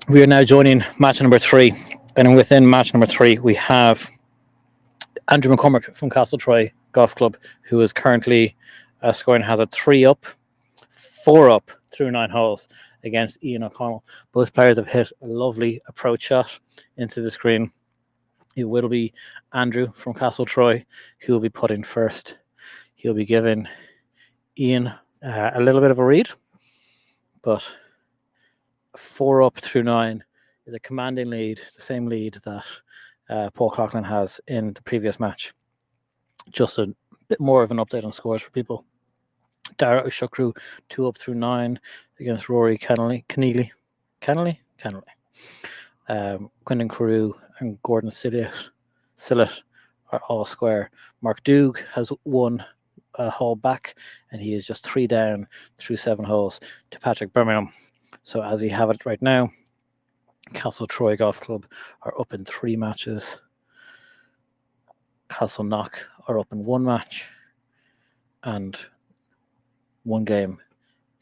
we are now joining match number 3, and within match number 3 we have Andrew McCormick from Castle Troy Golf Club, who is currently scoring, has a 3 up, 4 up through 9 holes against Ian O'Connell. Both players have hit a lovely approach shot into the screen. It will be Andrew from Castle Troy who will be putting first. He'll be giving Ian a little bit of a read, but 4 up through 9 is a commanding lead. It's the same lead that Paul Coughlin has in the previous match. Just a bit more of an update on scores for people. Dara Ushukru 2 up through 9 against Rory Keneally. Quinton Carew and Gordon Sillett are all square. Mark Doug has 1 hole back, and he is just 3 down through 7 holes to Patrick Birmingham. So as we have it right now, Castle Troy Golf Club are up in 3 matches. Castle Knock are up in 1 match, and 1 game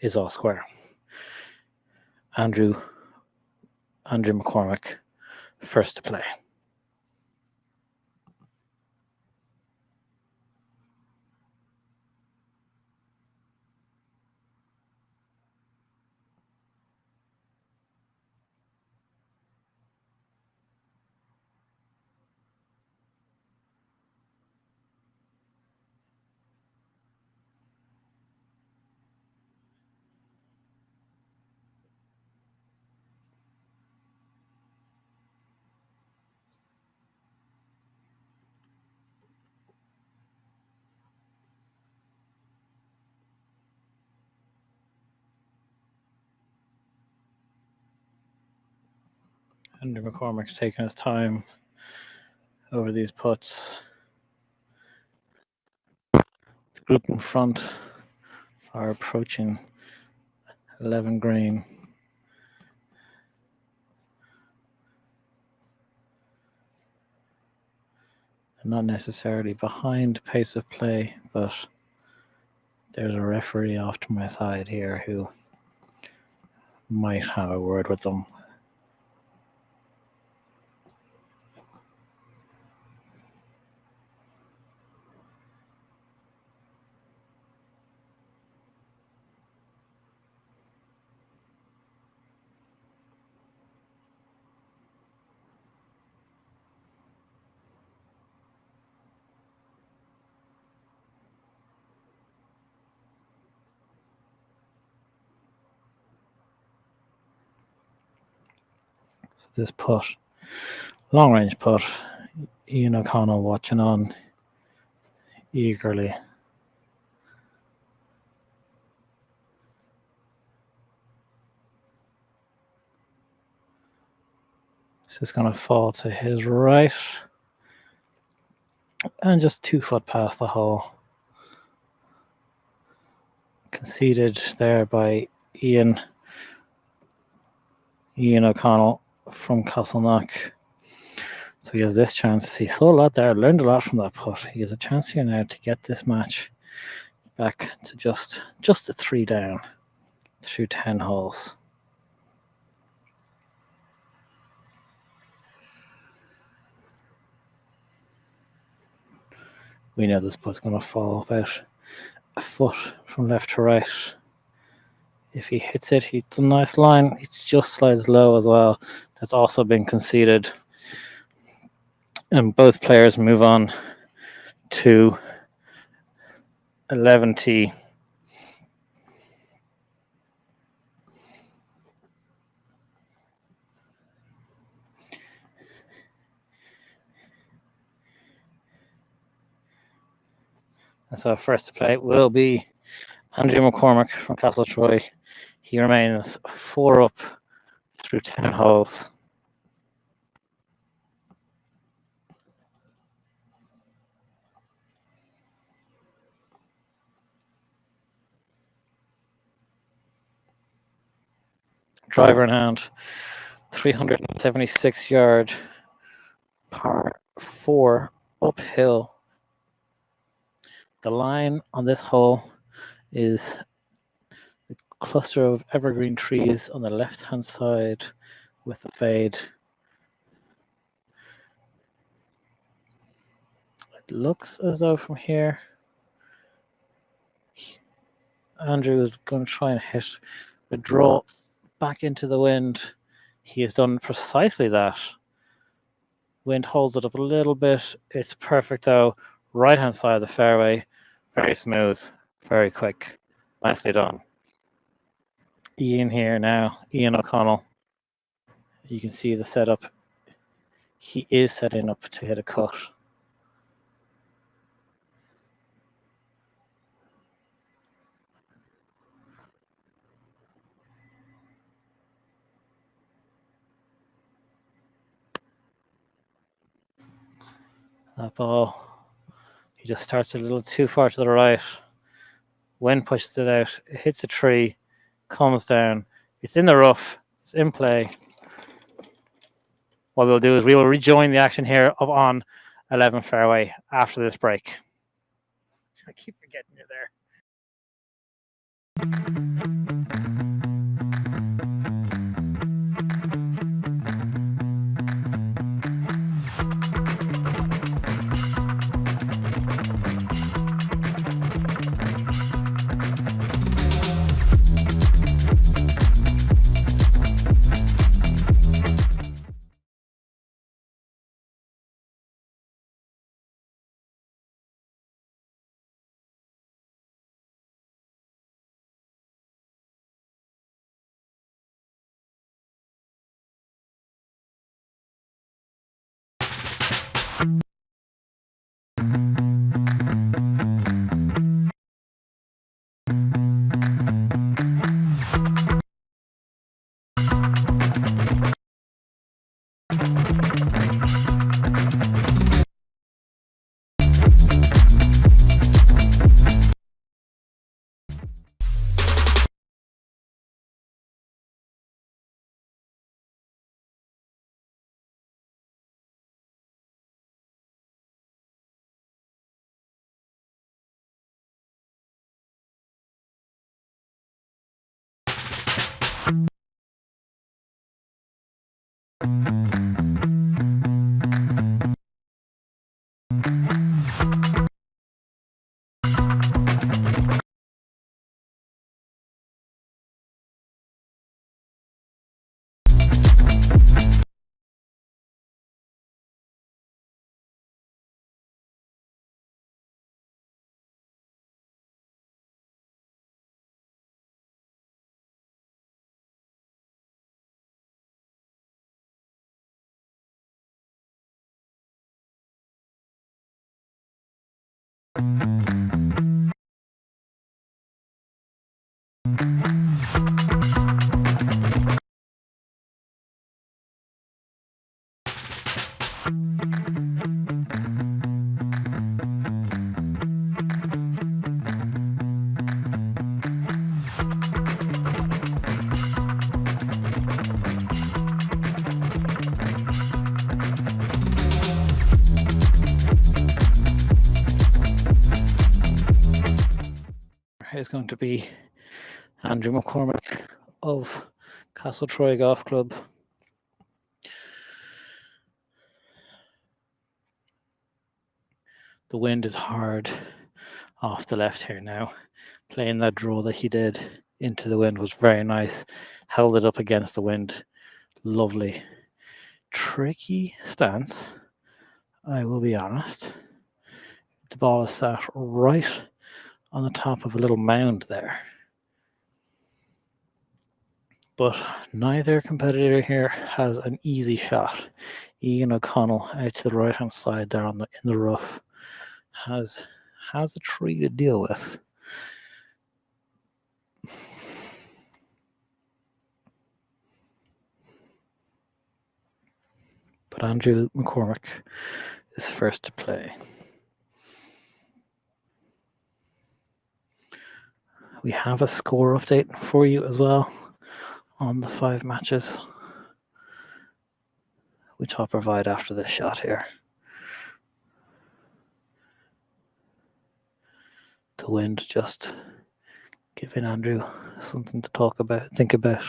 is all square. Andrew McCormick, first to play. Andrew McCormick's taking his time over these putts. The group in front are approaching 11 green. Not necessarily behind pace of play, but there's a referee off to my side here who might have a word with them. So this putt, long range putt, Ian O'Connell watching on eagerly. It's just going to fall to his right. And just 2 foot past the hole. Conceded there by Ian O'Connell from Castleknock. So he has this chance. He saw a lot there, learned a lot from that putt. He has a chance here now to get this match back to just a 3 down through 10 holes. We know this putt's going to fall about a foot from left to right. If he hits it, it's a nice line. It just slides low as well. That's also been conceded. And both players move on to 11T. And so first to play will be Andrew McCormick from Castle Troy. He remains 4 up through 10 holes. Driver in hand, 376 yard, par 4 uphill. The line on this hole is a cluster of evergreen trees on the left hand side with the fade. It looks as though from here Andrew is going to try and hit the draw back into the wind. He has done precisely that. Wind holds it up a little bit. It's perfect though. Right hand side of the fairway. Very smooth, very quick. Nicely done. Ian here now, Ian O'Connell. You can see the setup. He is setting up to hit a cut. That ball, he just starts a little too far to the right. Wind pushes it out, it hits a tree, comes down. It's in the rough, it's in play. What we'll do is we will rejoin the action here up on 11 fairway after this break. I keep forgetting you're there. Is going to be Andrew McCormick of Carlow Golf Club. The wind is hard off the left here now. Playing that draw that he did into the wind was very nice. Held it up against the wind. Lovely. Tricky stance, I will be honest. The ball is sat right on the top of a little mound there. But neither competitor here has an easy shot. Ian O'Connell out to the right hand side there in the rough has a tree to deal with. But Andrew McCormick is first to play. We have a score update for you as well on the 5 matches, which I'll provide after this shot here. The wind just giving Andrew something to think about.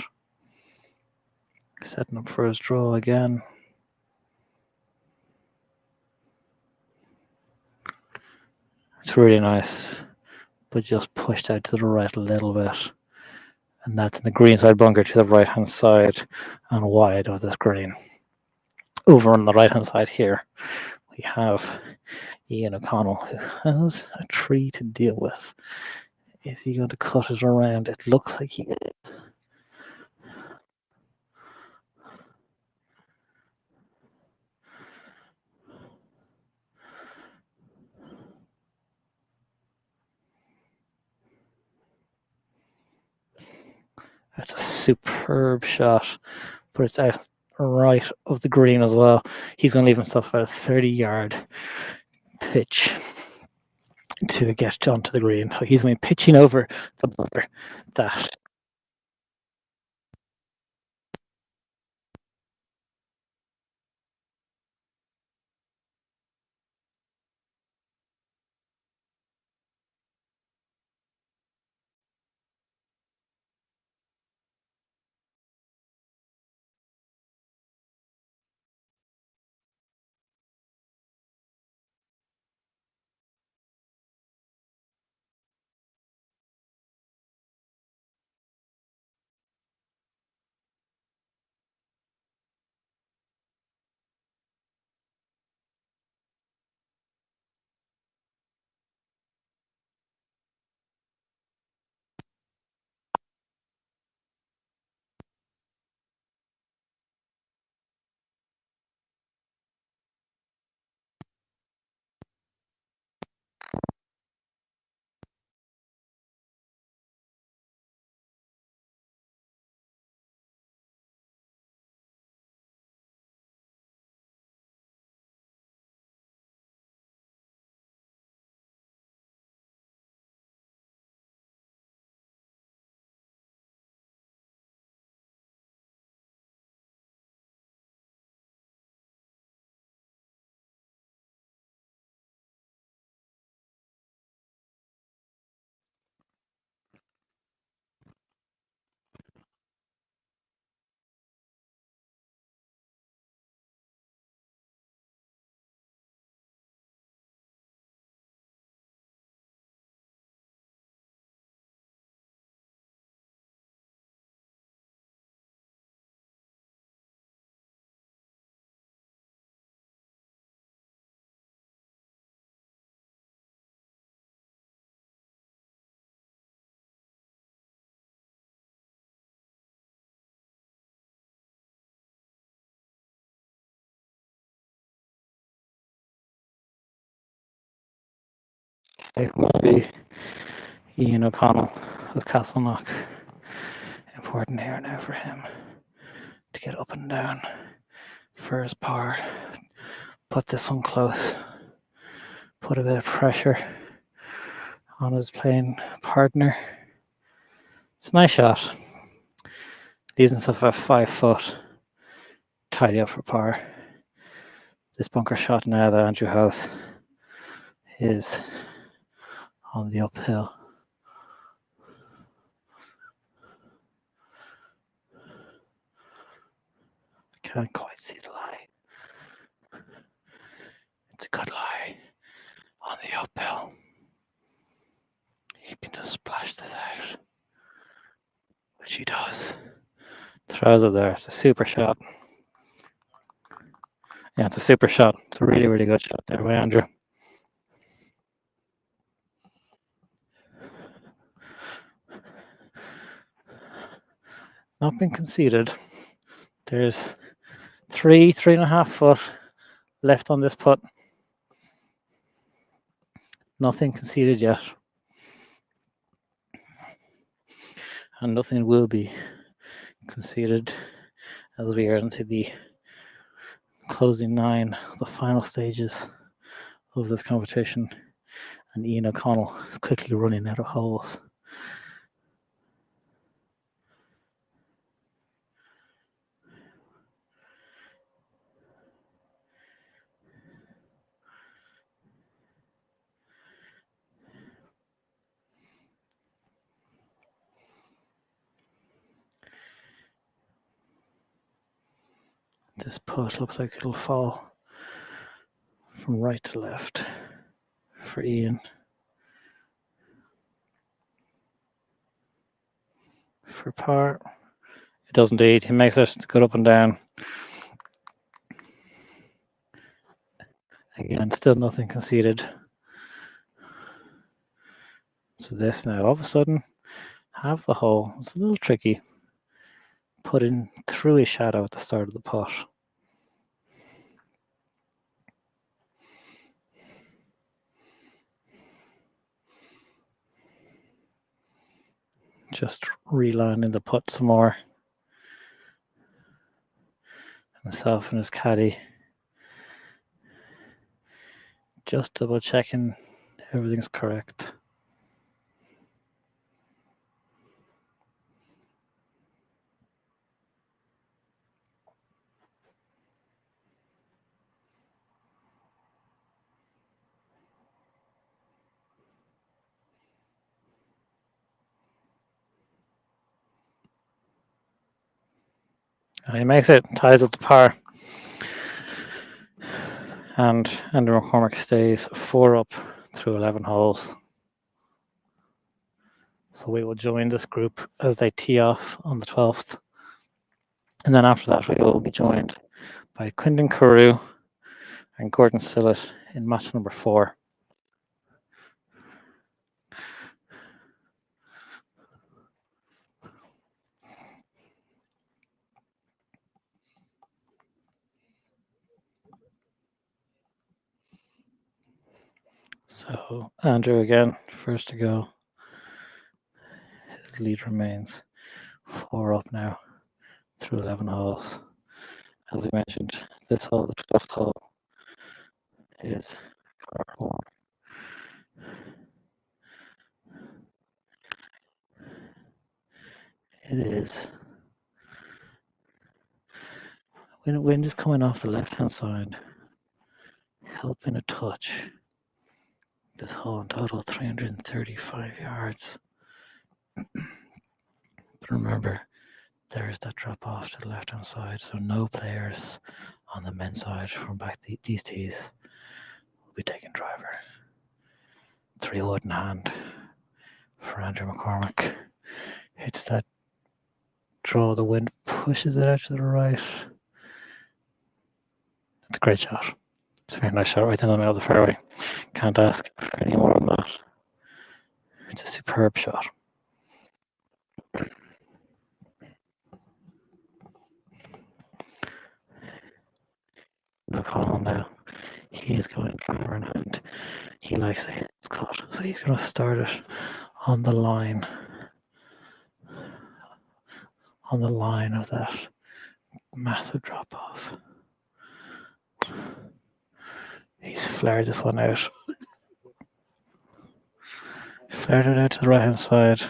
Setting up for his draw again. It's really nice, but just pushed out to the right a little bit. And that's in the greenside bunker to the right-hand side and wide of this green. Over on the right-hand side here, we have Ian O'Connell, who has a tree to deal with. Is he going to cut it around? It looks like he is. That's a superb shot, but it's out right of the green as well. He's going to leave himself about a 30-yard pitch to get onto the green. So he's going to be pitching over the bunker that it will be Ian O'Connell of Castleknock. Important here now for him to get up and down for his par. put this one close, put a bit of pressure on his playing partner. It's a nice shot. Leaves himself at 5 foot, tidy up for par. This bunker shot now that Andrew has is on the uphill. Can't quite see the lie. It's a good lie on the uphill. He can just splash this out, which he does. Throws it there. It's a super shot. Yeah, it's a super shot. It's a really, really good shot there by Andrew. Not been conceded. There's 3.5 foot left on this putt. Nothing conceded yet. And nothing will be conceded as we are into the closing 9, the final stages of this competition. And Ian O'Connell is quickly running out of holes. This putt looks like it'll fall from right to left for Ian. For par, it does indeed. He makes it good up and down. Again, still nothing conceded. So this now, all of a sudden, half the hole. It's a little tricky. Put in through his shadow at the start of the putt. Just relining the putt some more. Himself and his caddy. Just double checking everything's correct. And he makes it, ties up the par. And Andrew McCormick stays 4 up through 11 holes. So we will join this group as they tee off on the 12th. And then after that, we will be joined by Quinton Carew and Gordon Sillett in match number 4. So Andrew again, first to go. His lead remains 4 up now through 11 holes. As we mentioned, this hole, the 12th hole, is par 4. It is. Wind is coming off the left-hand side, helping a touch. This hole in total 335 yards. But remember, there is that drop off to the left-hand side, so no players on the men's side from back these tees will be taking driver. 3-wood in hand for Andrew McCormick. Hits that draw, the wind pushes it out to the right. It's a great shot. It's a very nice shot right down the middle of the fairway. Can't ask for any more than that. It's a superb shot. O'Connell now. He is going driver in hand. He likes to hit his cut, so he's going to start it on the line. On the line of that massive drop off. He's flared this one out. Flared it out to the right hand side,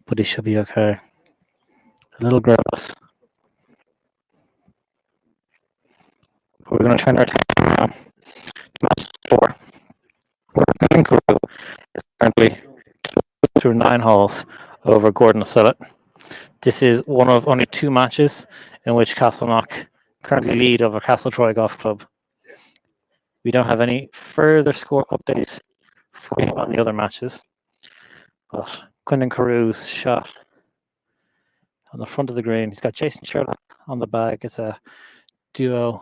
but he should be okay. A little gross. But we're going to turn our attention now to match 4. Where Carew is currently through 9 holes over Gordon Sillett. This is one of only 2 matches in which Castleknock currently lead over Castletroy Golf Club. We don't have any further score updates for you on the other matches, but Quinton Carew's shot on the front of the green. He's got Jason Sherlock on the bag. It's a duo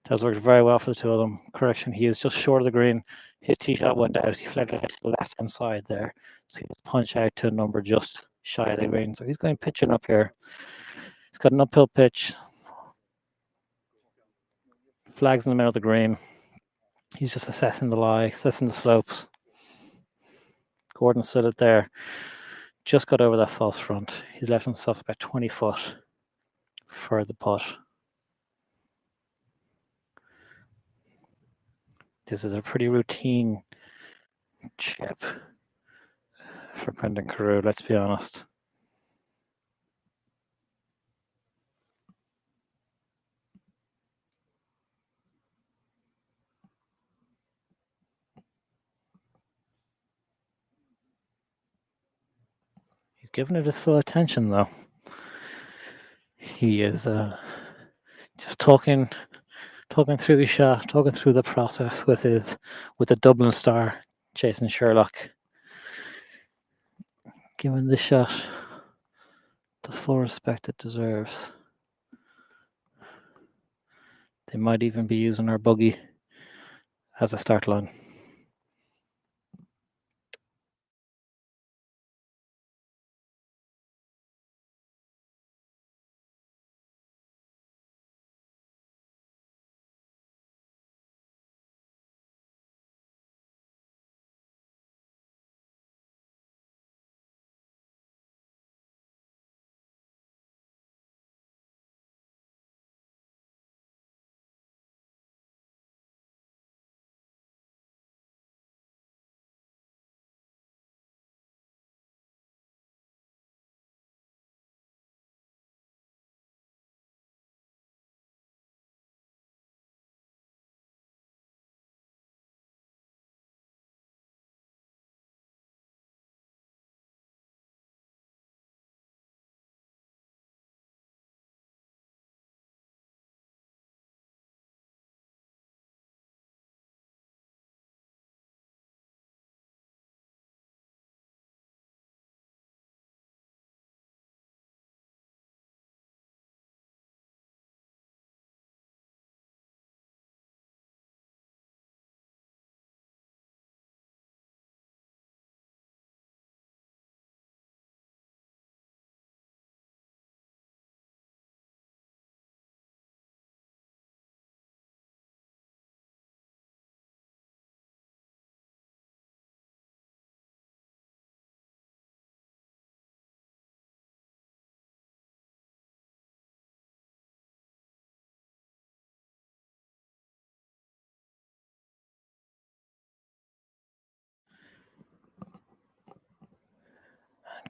that has worked very well for the two of them. Correction, he is just short of the green. His tee shot went out. He flipped it to the left hand side there, so he's punch out to a number just shy of the green. So he's going pitching up here. He's got an uphill pitch. Flags in the middle of the green. He's just assessing the lie, assessing the slopes. Gordon stood it there. Just got over that false front. He's left himself about 20 foot for the putt. This is a pretty routine chip for Quinton Carew, let's be honest. He's given it his full attention, though. He is just talking through the shot, talking through the process with the Dublin star, Jason Sherlock. Giving the shot the full respect it deserves. They might even be using our buggy as a start line.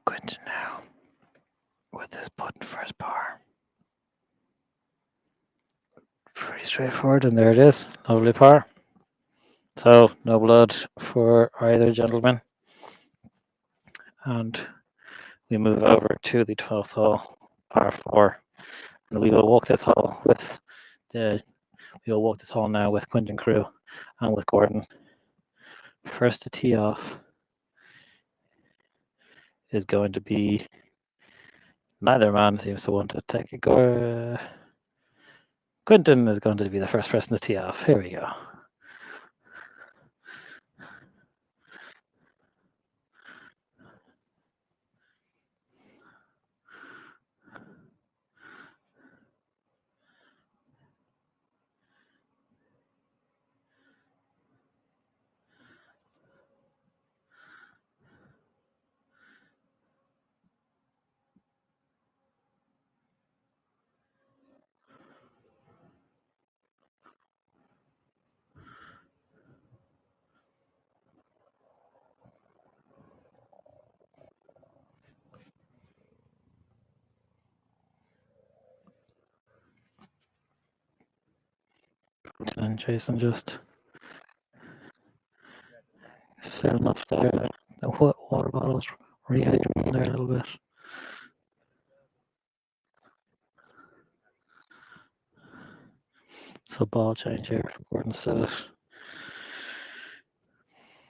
Quinton now with his putt for his par. Pretty straightforward, and there it is. Lovely par. So, no blood for either gentleman. And we move over to the 12th hole, par 4. And we will walk this hole now with Quinton Carew and with Gordon. First to tee off is going to be, neither man seems to want to take a go. Quinton is going to be the first person to tee off. Here we go. Quentin and Jason just filling up there. The water bottles, rehydrating there a little bit. So ball change here for Gordon Sillett.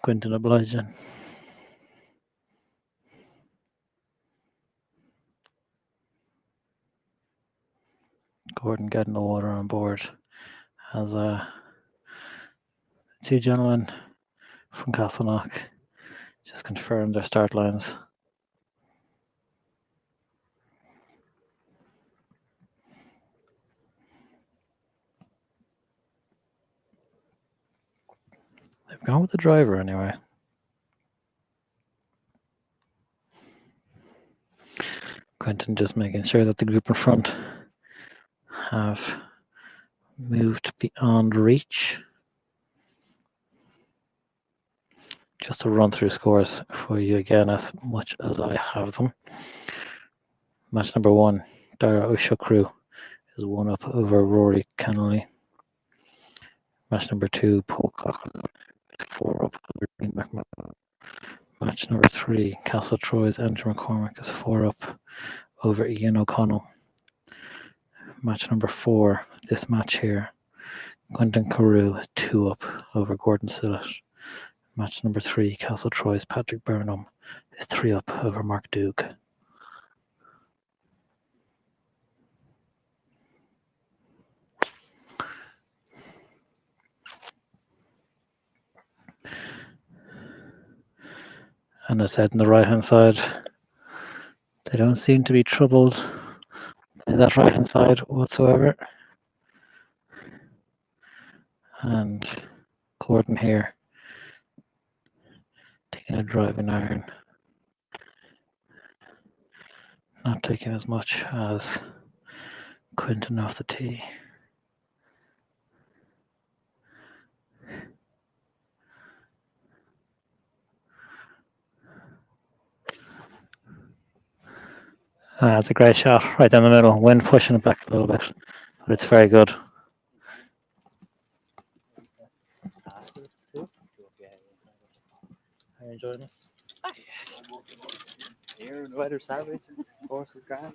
Quentin obliging. Gordon getting the water on board as two gentlemen from Castleknock just confirmed their start lines. They've gone with the driver anyway. Quentin just making sure that the group in front have moved beyond reach. Just to run through scores for you again as much as I have them. Match number 1, Dara O'Shukru is 1 up over Rory Kennelly. Match number 2, Paul Coughlin is 4 up over Dean McMahon. Match number 3, Castle Troy's Andrew McCormick is 4 up over Ian O'Connell. Match number 4, this match here, Quentin Carew is 2 up over Gordon Sillett. Match number 3, Castle Troy's Patrick Burnham is 3 up over Mark Duke. And as I said on the right hand side, they don't seem to be troubled by that right hand side whatsoever. And Gordon here taking a driving iron, not taking as much as Quentin off the tee. That's a great shot right down the middle. Wind pushing it back a little bit, but it's very good. Are you enjoying it? Here in the weather savage, horse is grand.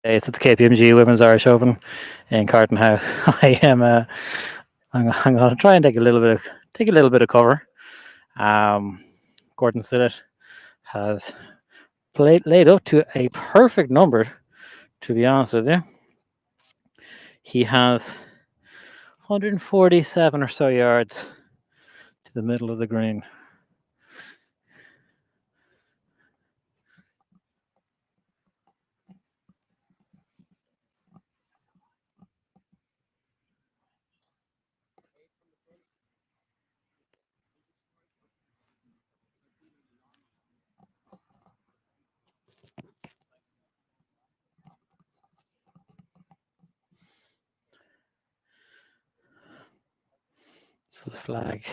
It's at the KPMG Women's Irish Open in Carton House. I'm going to try and take a little bit of cover. Gordon Sillett has laid up to a perfect number, to be honest with you. He has 147 or so yards to the middle of the green. So the flag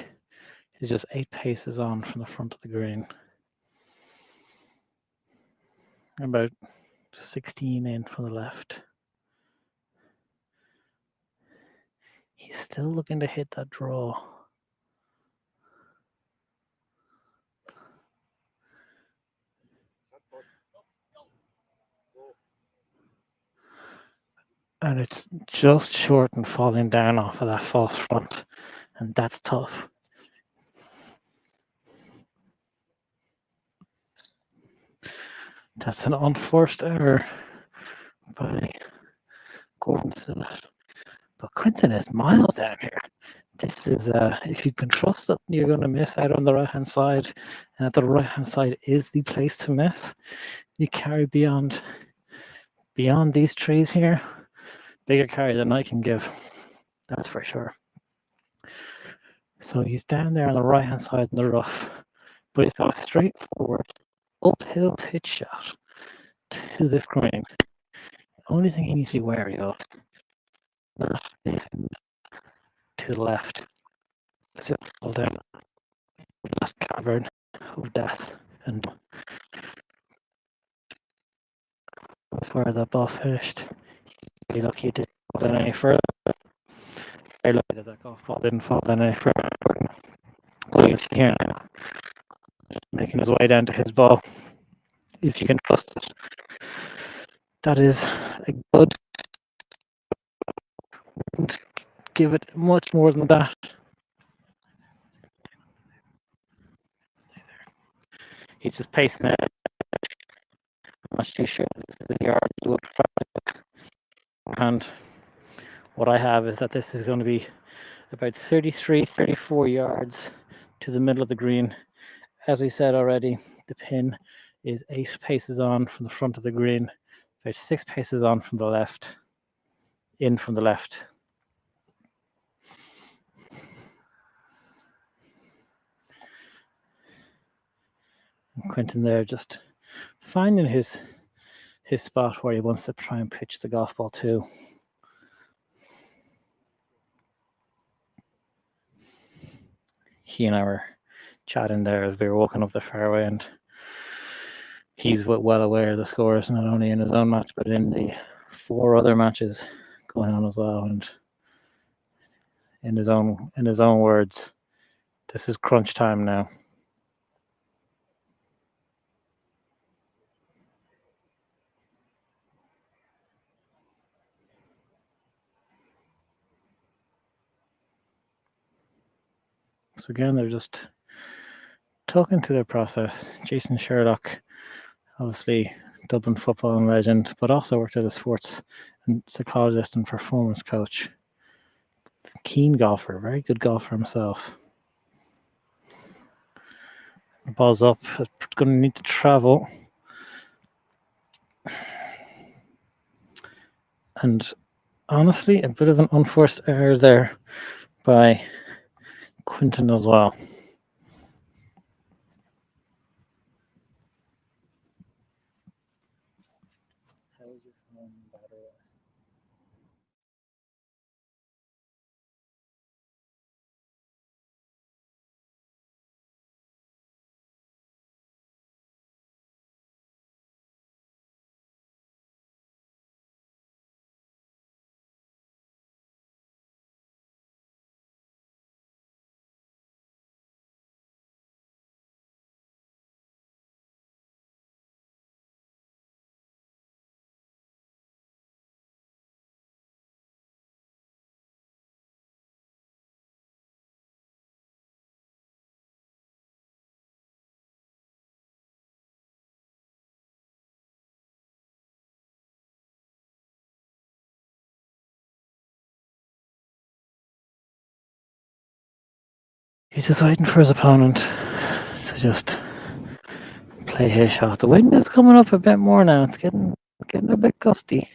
is just 8 paces on from the front of the green. About 16 in from the left. He's still looking to hit that draw. And it's just short and falling down off of that false front. And that's tough. That's an unforced error by Gordon Sinnott. But Quinton is miles down here. This is, if you can trust that you're going to miss out on the right-hand side, and that the right-hand side is the place to miss, you carry beyond these trees here. Bigger carry than I can give. That's for sure. So he's down there on the right-hand side in the rough, but he's got a straightforward uphill pitch shot to this green. The only thing he needs to be wary of is to the left. So he'll fall down that cavern of death, and that's where the ball finished. Very lucky it didn't fall down any further. Very lucky that that golf ball didn't fall down any further. But you can see here now, making his way down to his ball. If you can trust it, that is a good. Wouldn't give it much more than that. He's just pacing it. I'm not too sure this is the yard he would practice. And what I have is that this is going to be about 33, 34 yards to the middle of the green. As we said already, the pin is 8 paces on from the front of the green, about 6 paces on from the left, in from the left. And Quinton there just finding his spot where he wants to try and pitch the golf ball to. He and I were chatting there as we were walking up the fairway, and he's well aware of the scores, not only in his own match, but in the 4 other matches going on as well. And in his own words, this is crunch time now. So again, they're just talking to their process. Jason Sherlock, obviously Dublin football legend, but also worked as a sports and psychologist and performance coach. Keen golfer, very good golfer himself. The ball's up. It's going to need to travel. And honestly, a bit of an unforced error there by Quinton as well. He's just waiting for his opponent to just play his shot. The wind is coming up a bit more now. It's getting a bit gusty.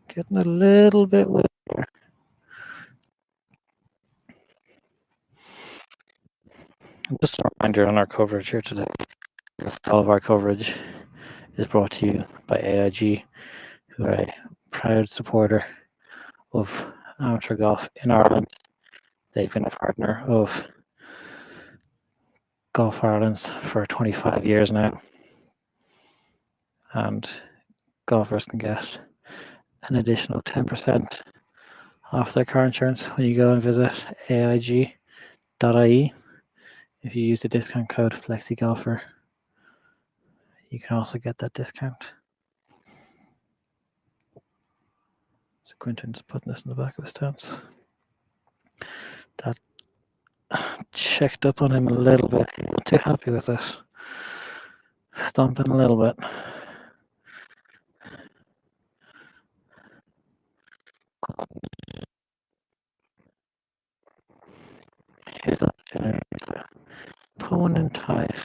Getting a little bit windier. Just a reminder on our coverage here today. All of our coverage is brought to you by AIG, who are a proud supporter of amateur golf in Ireland. They've been a partner of Golf Ireland's for 25 years now. And golfers can get an additional 10% off their car insurance when you go and visit AIG.ie. If you use the discount code FlexiGolfer, you can also get that discount. So Quinton's putting this in the back of his stance. That checked up on him a little bit. Not too happy with it. Stomping a little bit. Here's the opportunity to pull one in tight.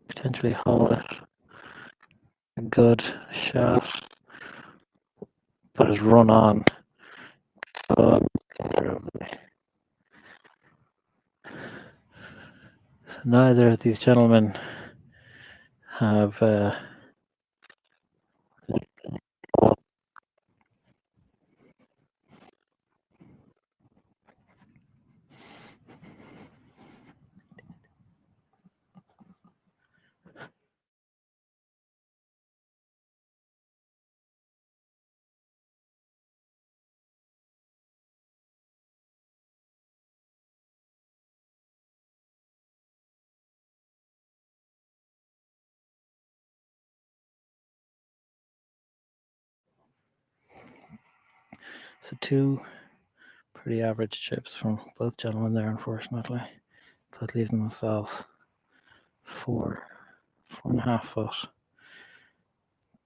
Potentially hold it. A good shot. But it's run on. Considerably. So neither of these gentlemen have so two pretty average chips from both gentlemen there, unfortunately. Both leaving themselves 4.5 foot.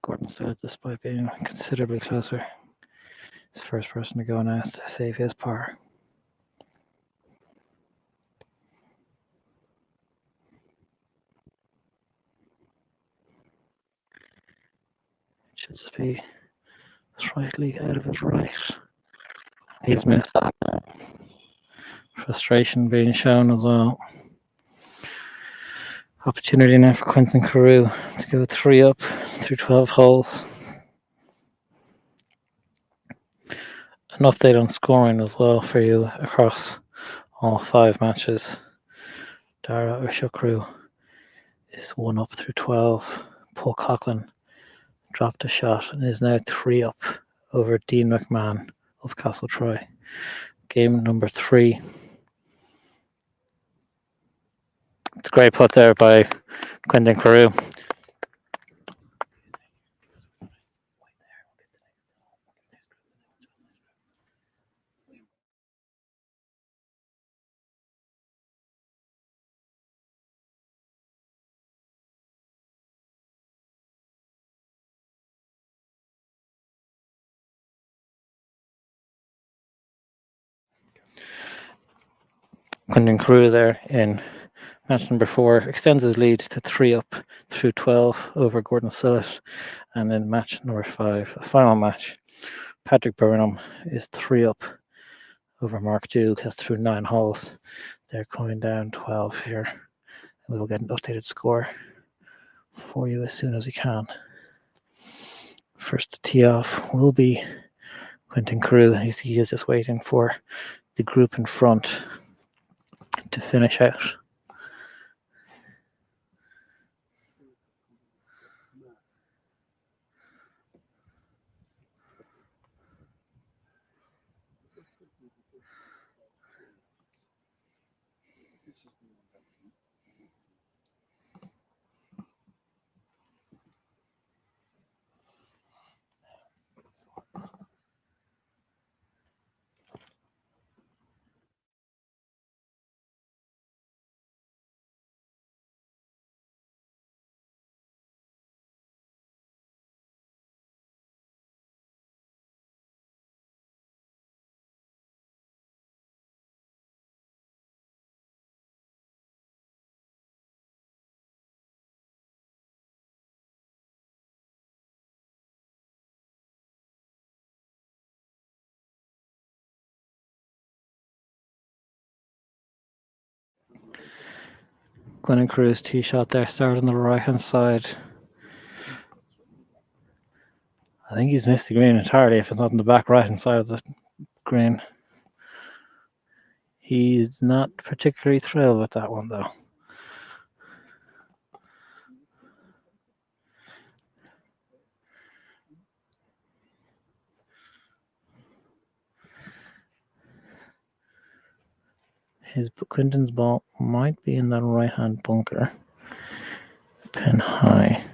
Gordon said, despite being considerably closer, his first person to go now is to save his par. It should just be slightly out of his right. He's missed that now. Frustration being shown as well. Opportunity now for Quentin Carew to go 3 up through 12 holes. An update on scoring as well for you across all 5 matches. Dara O'Shukru is 1 up through 12. Paul Coughlin dropped a shot and is now 3 up over Dean McMahon of Castle Troy. Game number 3. It's a great putt there by Quentin Carew. Quentin Carew there in match number 4 extends his lead to 3 up through 12 over Gordon Sillett. And in match number 5, the final match, Patrick Burnham is 3 up over Mark Duke, has through 9 holes. They're coming down 12 here. We will get an updated score for you as soon as we can. First to tee off will be Quentin Carew. He is just waiting for the group in front to finish out. Gwen Cruz tee shot there, started on the right hand side. I think he's missed the green entirely if it's not on the back right hand side of the green. He's not particularly thrilled with that one though. Quinton's ball might be in that right hand bunker. Pin high.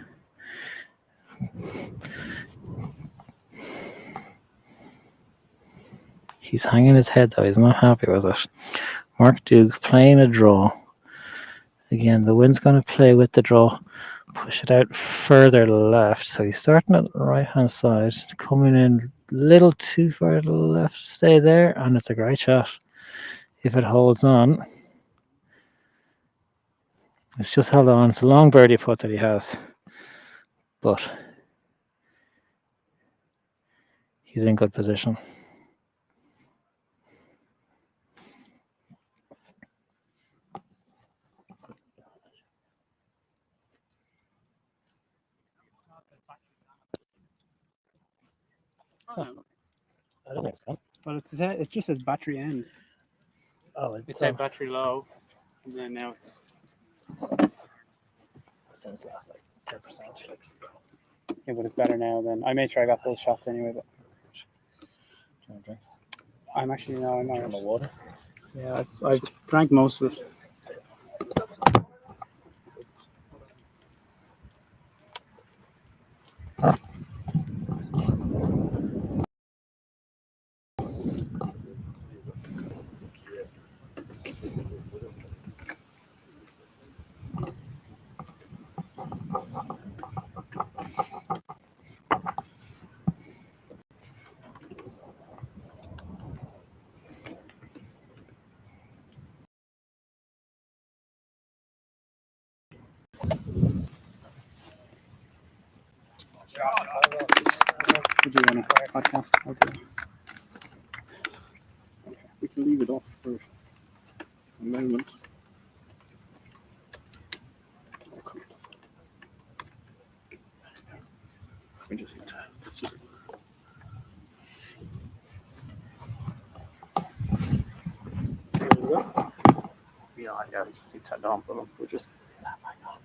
He's hanging his head though, he's not happy with it. Mark Duke playing a draw. Again, the wind's going to play with the draw, push it out further left. So he's starting at the right hand side, coming in a little too far to the left. Stay there, and it's a great shot if it holds on. It's just held on. It's a long birdie putt that he has, but he's in good position. I don't think so. But it just says battery end. Oh, It said battery low, and then now it's. Since last like 10%. Yeah, but it's better now than. I made sure I got those shots anyway. But Do you want a drink? I'm actually no, I'm Do you want not. the water? Yeah, I've drank most of it. Would you want a podcast? Okay. We can leave it off for a moment. We just need to. It's just. There we go. Yeah, we just need to turn it on, but we're just. Is that back on?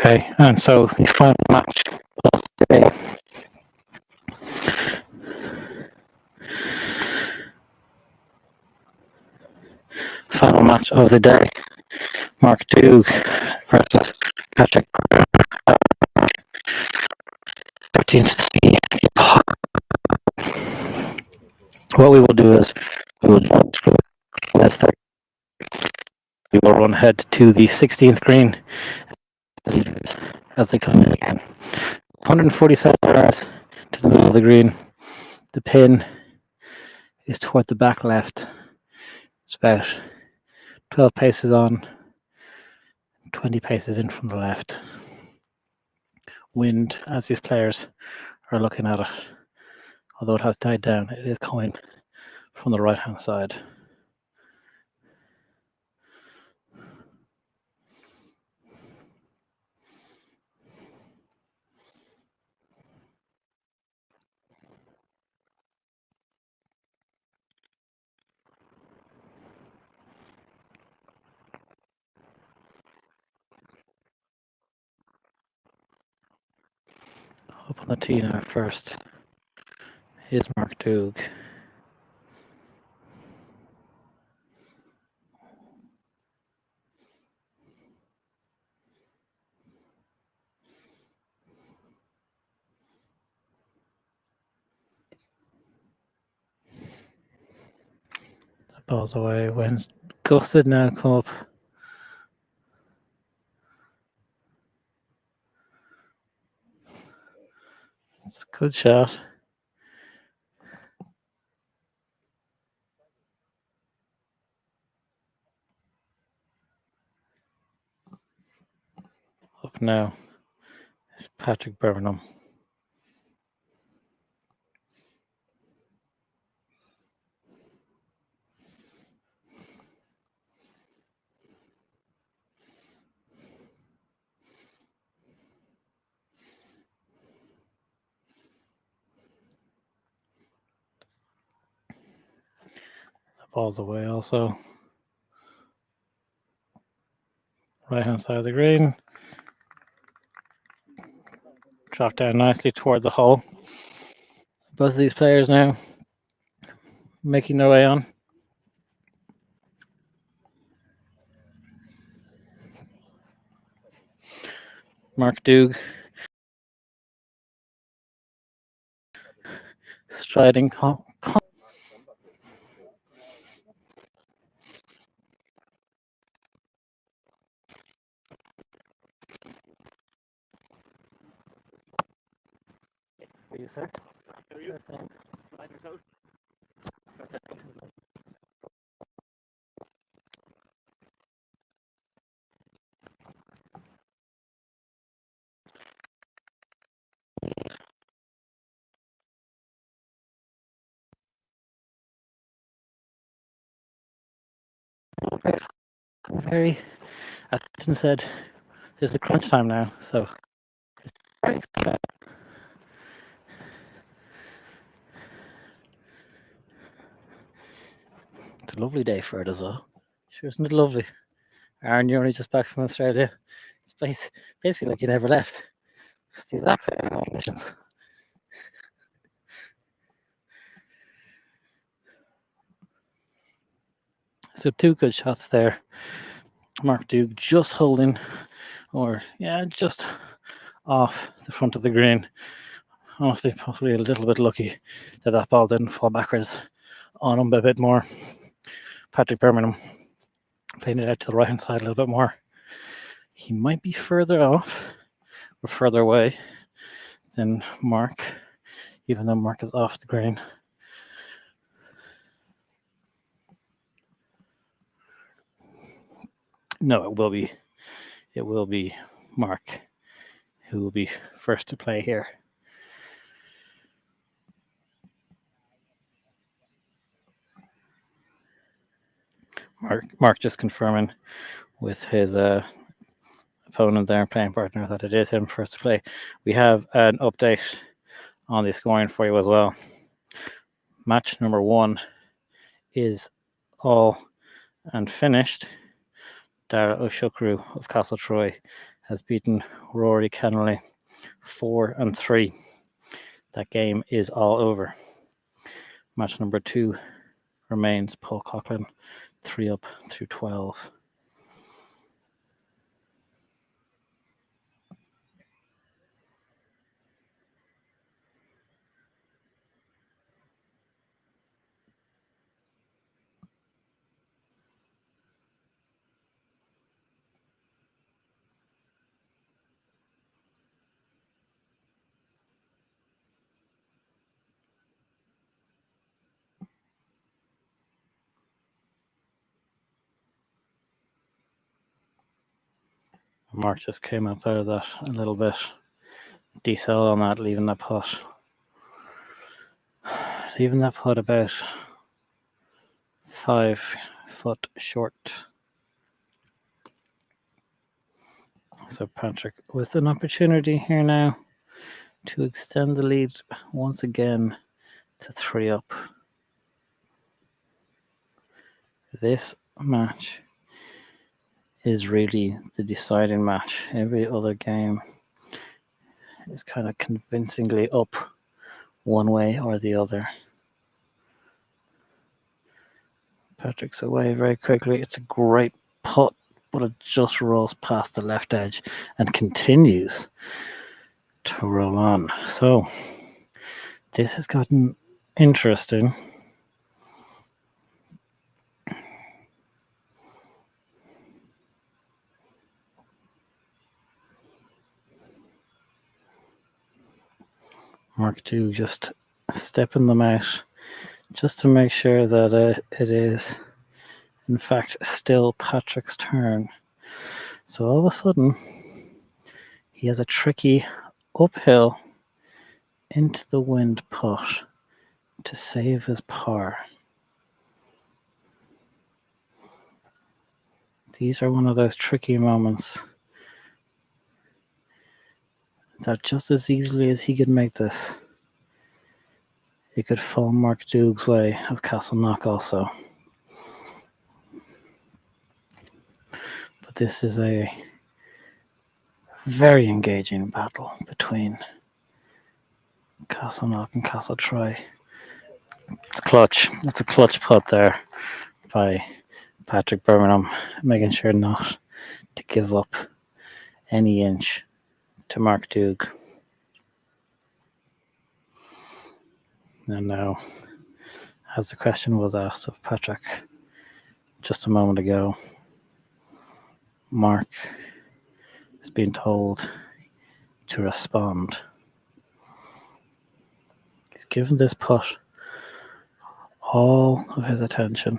Okay, and so the final match of the day. Final match of the day. Mark Duke versus Patrick. 13th. What we will do is we will jump through this. We will run ahead to the 16th green as they come in again. 147 yards to the middle of the green. The pin is toward the back left. It's about 12 paces on, 20 paces in from the left. Wind, as these players are looking at it, although it has died down, it is coming from the right hand side. Up on the tee now first is Mark Duke. The ball's away. When's gusted now come up. It's a good shot. Up now is Patrick Birmingham. The ball's away also. Right hand side of the green. Drop down nicely toward the hole. Both of these players now making their way on. Mark Doug striding. You, sir? Thanks. Very, as Ethan said, this is crunch time now, so it's very exciting. It's a lovely day for it as well. Sure, isn't it lovely? Aaron, you're only just back from Australia. It's basically like you never left. It's the exact same conditions. So 2 good shots there. Mark Doug just holding, or yeah, just off the front of the green. Honestly, possibly a little bit lucky that ball didn't fall backwards on him a bit more. Patrick Birmingham playing it out to the right hand side a little bit more. He might be further off or further away than Mark, even though Mark is off the green. No, it will be Mark who will be first to play here. Mark just confirming with his opponent there, playing partner, that it is him first to play. We have an update on the scoring for you as well. Match number 1 is all and finished. Dara O'Shukru of Castletroy has beaten Rory Kennelly 4-3. That game is all over. Match number 2 remains Paul Coughlin 3 up through 12. Mark just came up out of that a little bit. Decel on that, leaving that putt. Leaving that putt about 5 foot short. So Patrick with an opportunity here now to extend the lead once again to 3 up. This match is really the deciding match. Every other game is kind of convincingly up one way or the other. Patrick's away very quickly. It's a great putt, but it just rolls past the left edge and continues to roll on. So this has gotten interesting. Mark 2 just stepping them out just to make sure that it is in fact still Patrick's turn. So all of a sudden he has a tricky uphill into the wind putt to save his par. These are one of those tricky moments that just as easily as he could make this, it could fall Mark Doug's way of Castleknock also. But this is a very engaging battle between Castleknock and Castletroy. It's clutch. It's a clutch putt there by Patrick Birmingham, making sure not to give up any inch to Mark Doug. And now, as the question was asked of Patrick just a moment ago, Mark is being told to respond. He's given this putt all of his attention.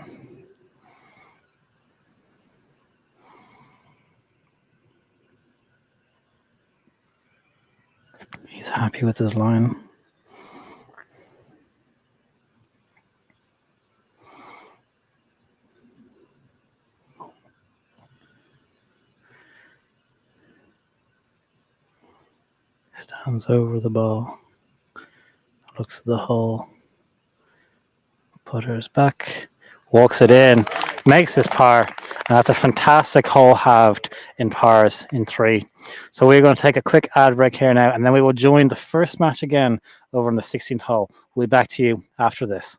He's happy with his line. Stands over the ball, looks at the hole, putters back, walks it in, makes his par, and that's a fantastic hole halved in pars in 3. So we're going to take a quick ad break here now, and then we will join the first match again over on the 16th hole. We'll be back to you after this.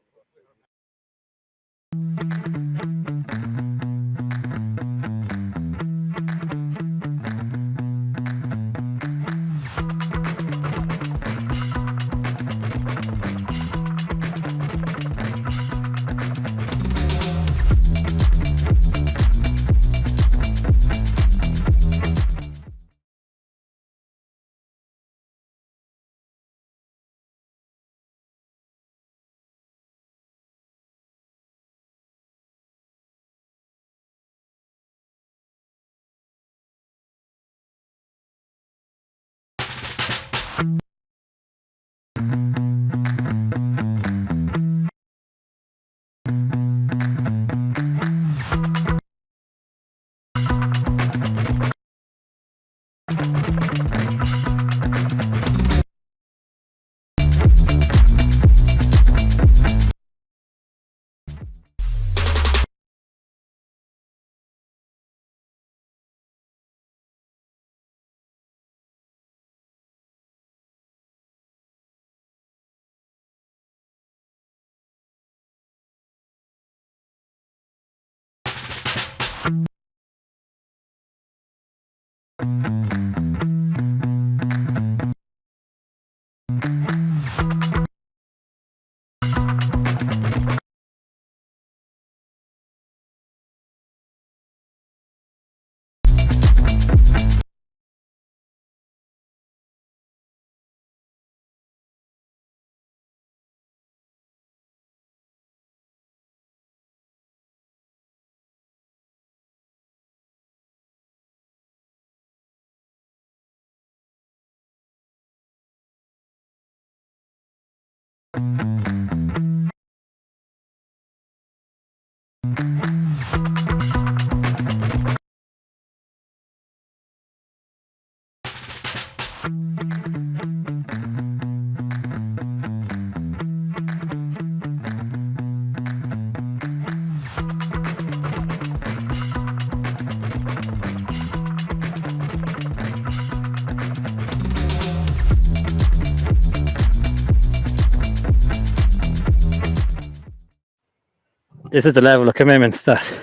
This is the level of commitment that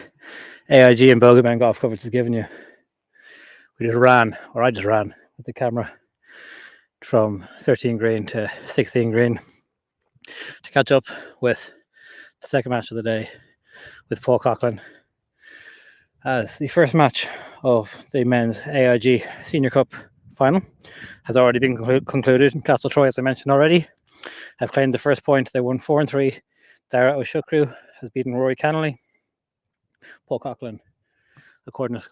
AIG and Bogeyman Golf Coverage has given you. We just ran, or I just ran with the camera from 13 green to 16 green to catch up with the second match of the day with Paul Coughlin, as the first match of the men's AIG Senior Cup final has already been concluded. Castle Troy, as I mentioned already, have claimed the first point. They won 4-3. Dara O'Shukru has beaten Rory Cannelly. Paul Coughlin, according to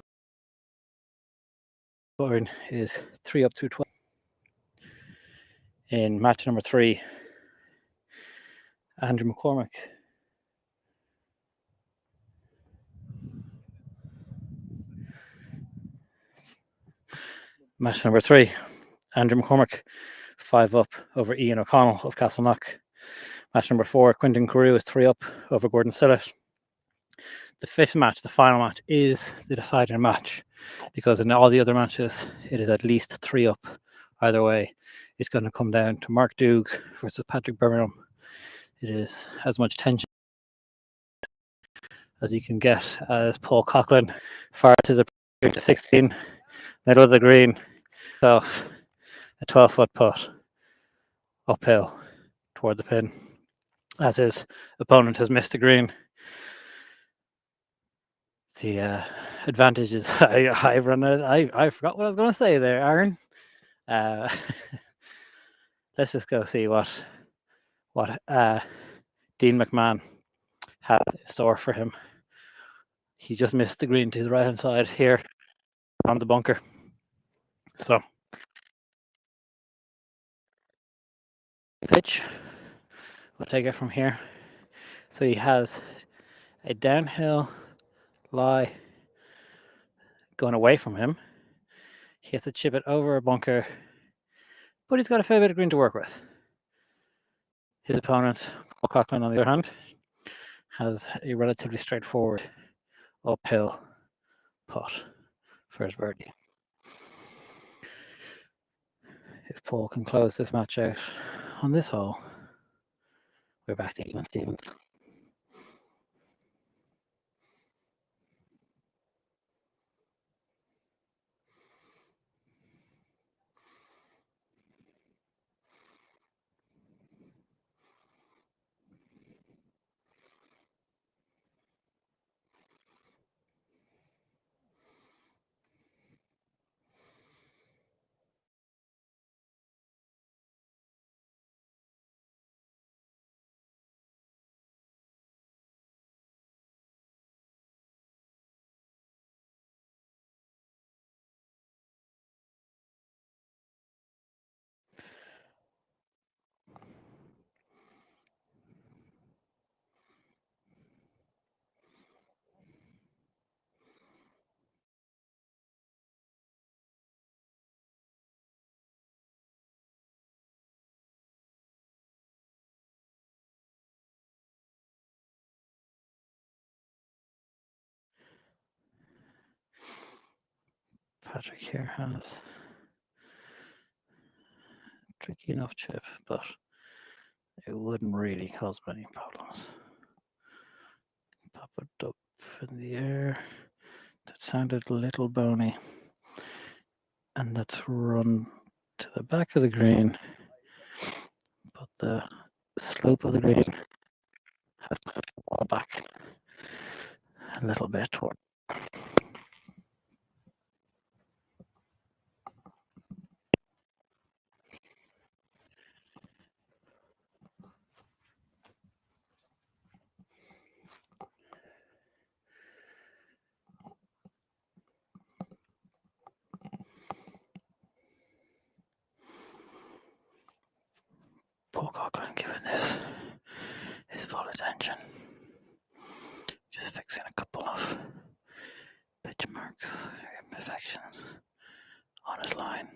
scoring, is 3 up through 12. In match number 3, Andrew McCormick match number 3, Andrew McCormick 5 up over Ian O'Connell of Castleknock. Match number 4, Quinton Carew is 3 up over Gordon Sillett. The fifth match, the final match, is the deciding match, because in all the other matches it is at least 3 up either way. It's going to come down to Mark Doug versus Patrick Birmingham. It is as much tension as you can get, as Paul Coughlin fires his approach to 16, middle of the green. So a 12-foot putt uphill toward the pin, as his opponent has missed the green. The advantage is I've run it. I forgot what I was going to say there, Aaron. Let's just go see what Dean McMahon has in store for him. He just missed the green to the right hand side here on the bunker. So pitch, we'll take it from here. So he has a downhill lie going away from him. He has to chip it over a bunker, but he's got a fair bit of green to work with. His opponent, Paul Coughlin, on the other hand, has a relatively straightforward uphill putt for his birdie. If Paul can close this match out on this hole, we're back to even Stevens. Patrick here has a tricky enough chip, but it wouldn't really cause many problems. Pop it up in the air. That sounded a little bony. And that's run to the back of the green. But the slope of the green has pushed the ball back a little bit toward. Paul Coughlin giving this his full attention. Just fixing a couple of pitch marks, imperfections on his line.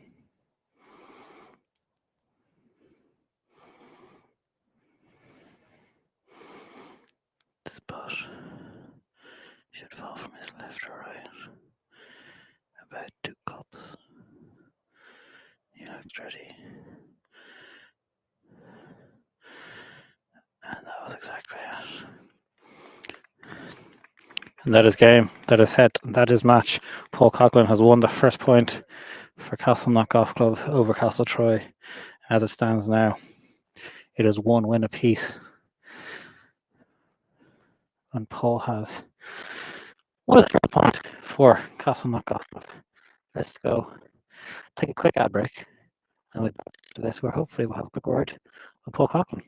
This putt should fall from his left or right. About 2 cups. He looks ready. And that was exactly it. And that is game. That is set. That is match. Paul Coughlin has won the first point for Castleknock Golf Club over Castle Troy. As it stands now, it is 1 win apiece. And Paul has won the first point for Castleknock Golf Club. Let's go take a quick ad break. And we'll be back to this, where hopefully we'll have a quick word with Paul Coughlin.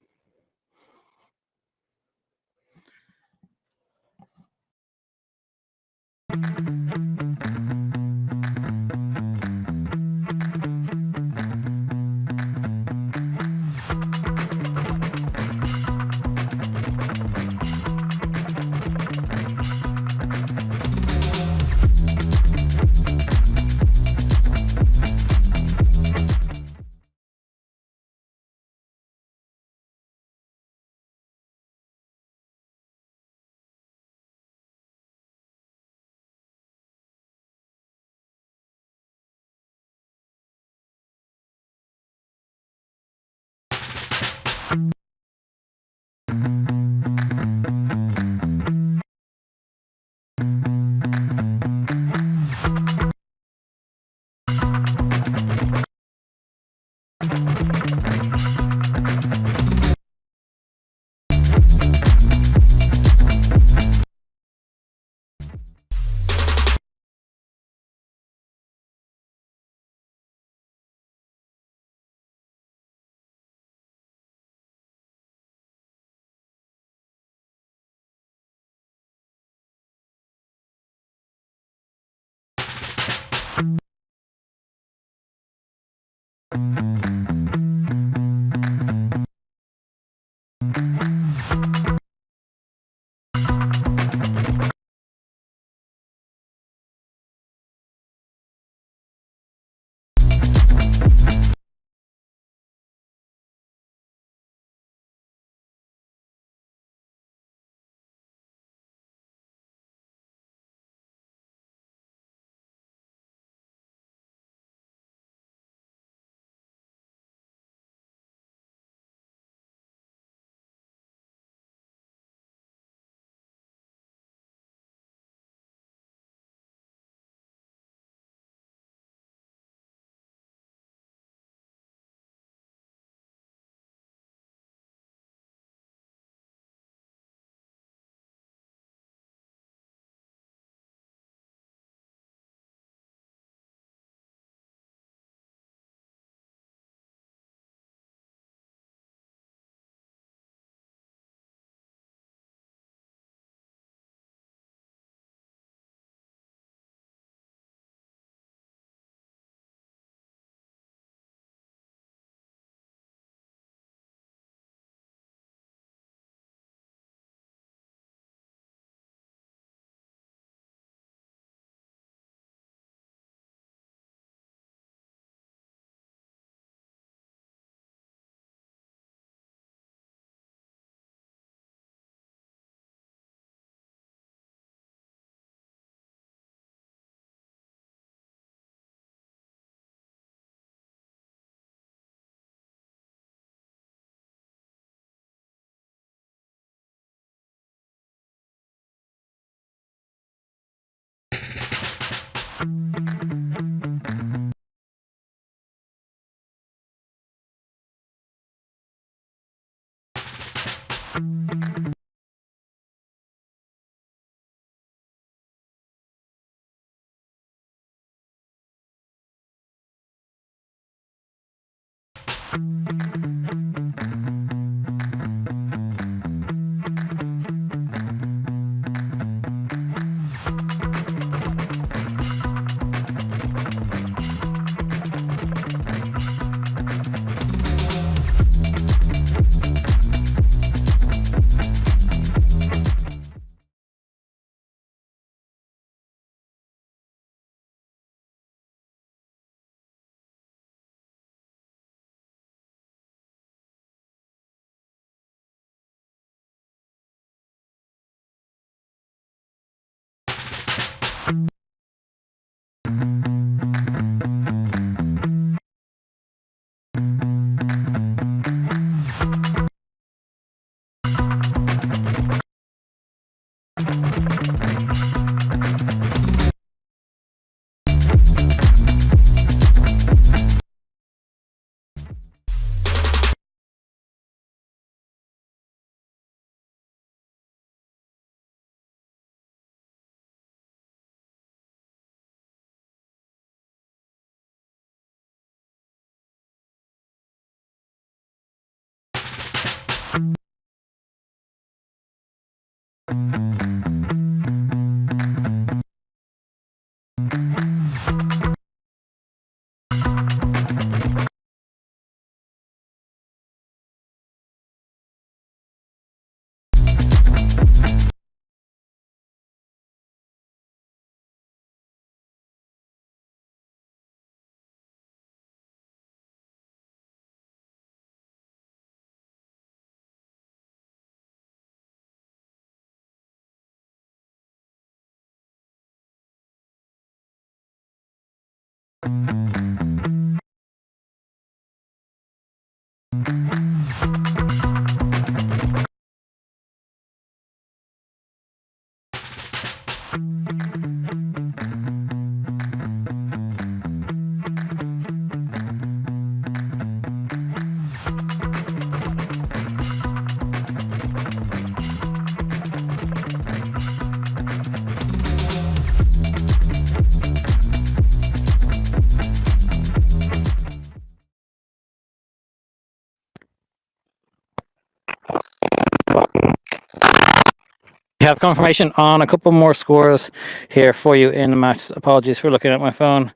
We have confirmation on a couple more scores here for you in the match. Apologies for looking at my phone.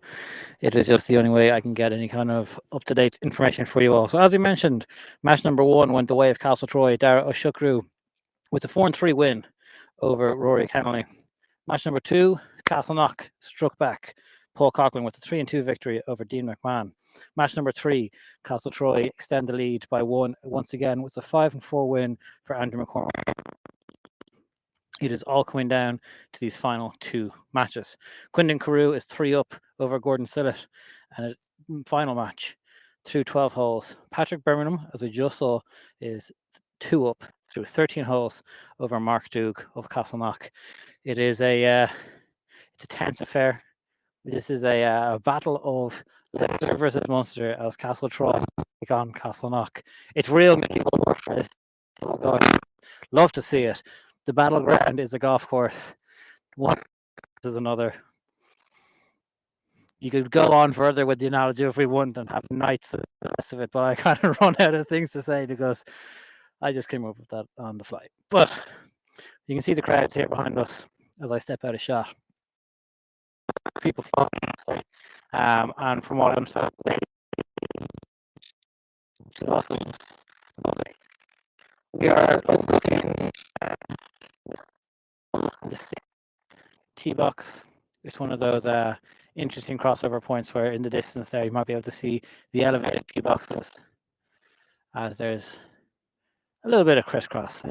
It is just the only way I can get any kind of up-to-date information for you all. So as we mentioned, match number 1 went the way of Castle Troy. Dara O'Shukru with a 4-3 win over Rory Kennelly. Match number 2, Castleknock struck back. Paul Coughlin with a 3-2 victory over Dean McMahon. Match number 3, Castle Troy extend the lead by 1 once again with a 5-4 win for Andrew McCormick. It is all coming down to these final 2 matches. Quinton Carew is 3 up over Gordon Sillett, and a final match through 12 holes. Patrick Birmingham, as we just saw, is 2 up through 13 holes over Mark Duke of Castleknock. It is it's a tense affair. This is a battle of Leinster versus Munster as Castle Troy take on Castleknock. It's real medieval warfare. Love to see it. The battleground is a golf course. One is another. You could go on further with the analogy if we want and have nights and the rest of it, but I kind of run out of things to say because I just came up with that on the fly. But you can see the crowds here behind us as I step out of shot. People following, and from what I'm saying, we are overlooking the tee box. It's one of those interesting crossover points where in the distance there you might be able to see the elevated tee boxes as there's a little bit of crisscross.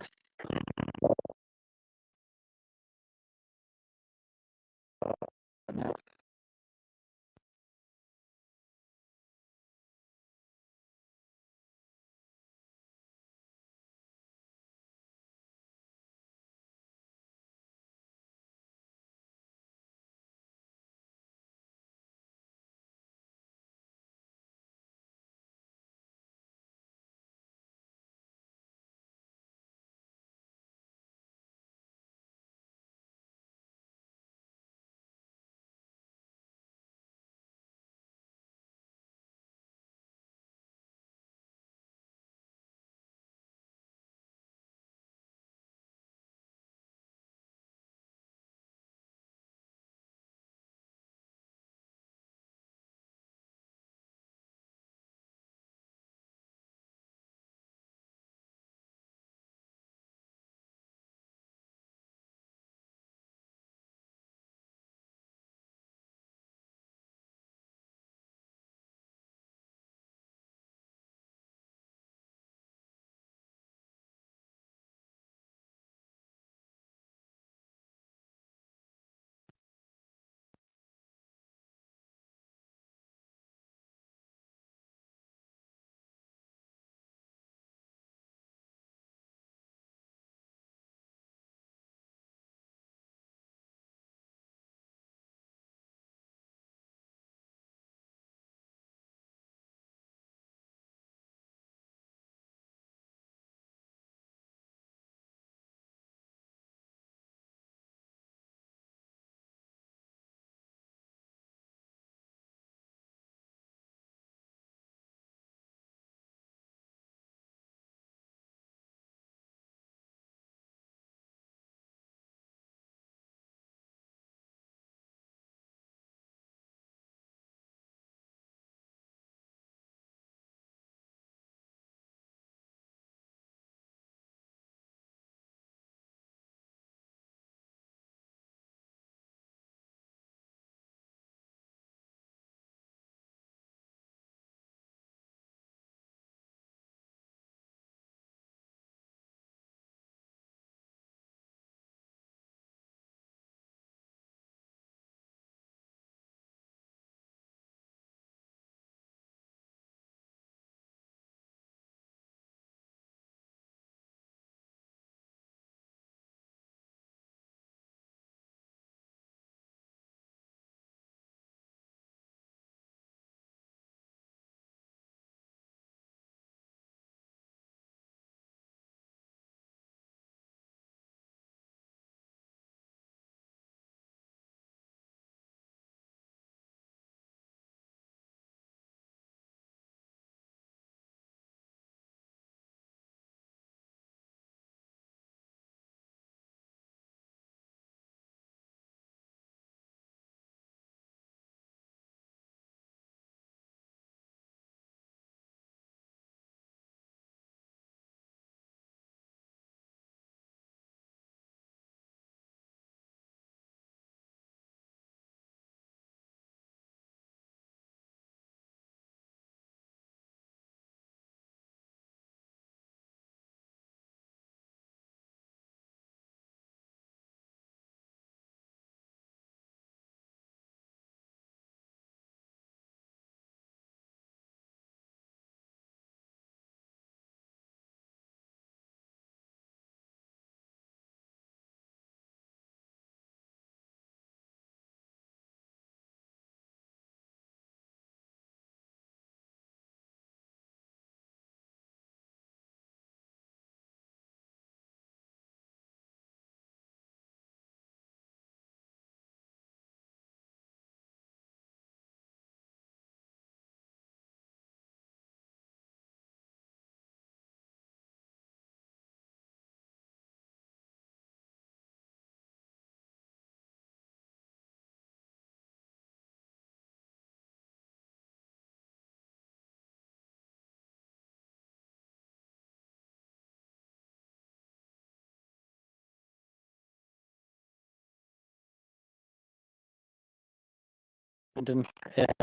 Brendan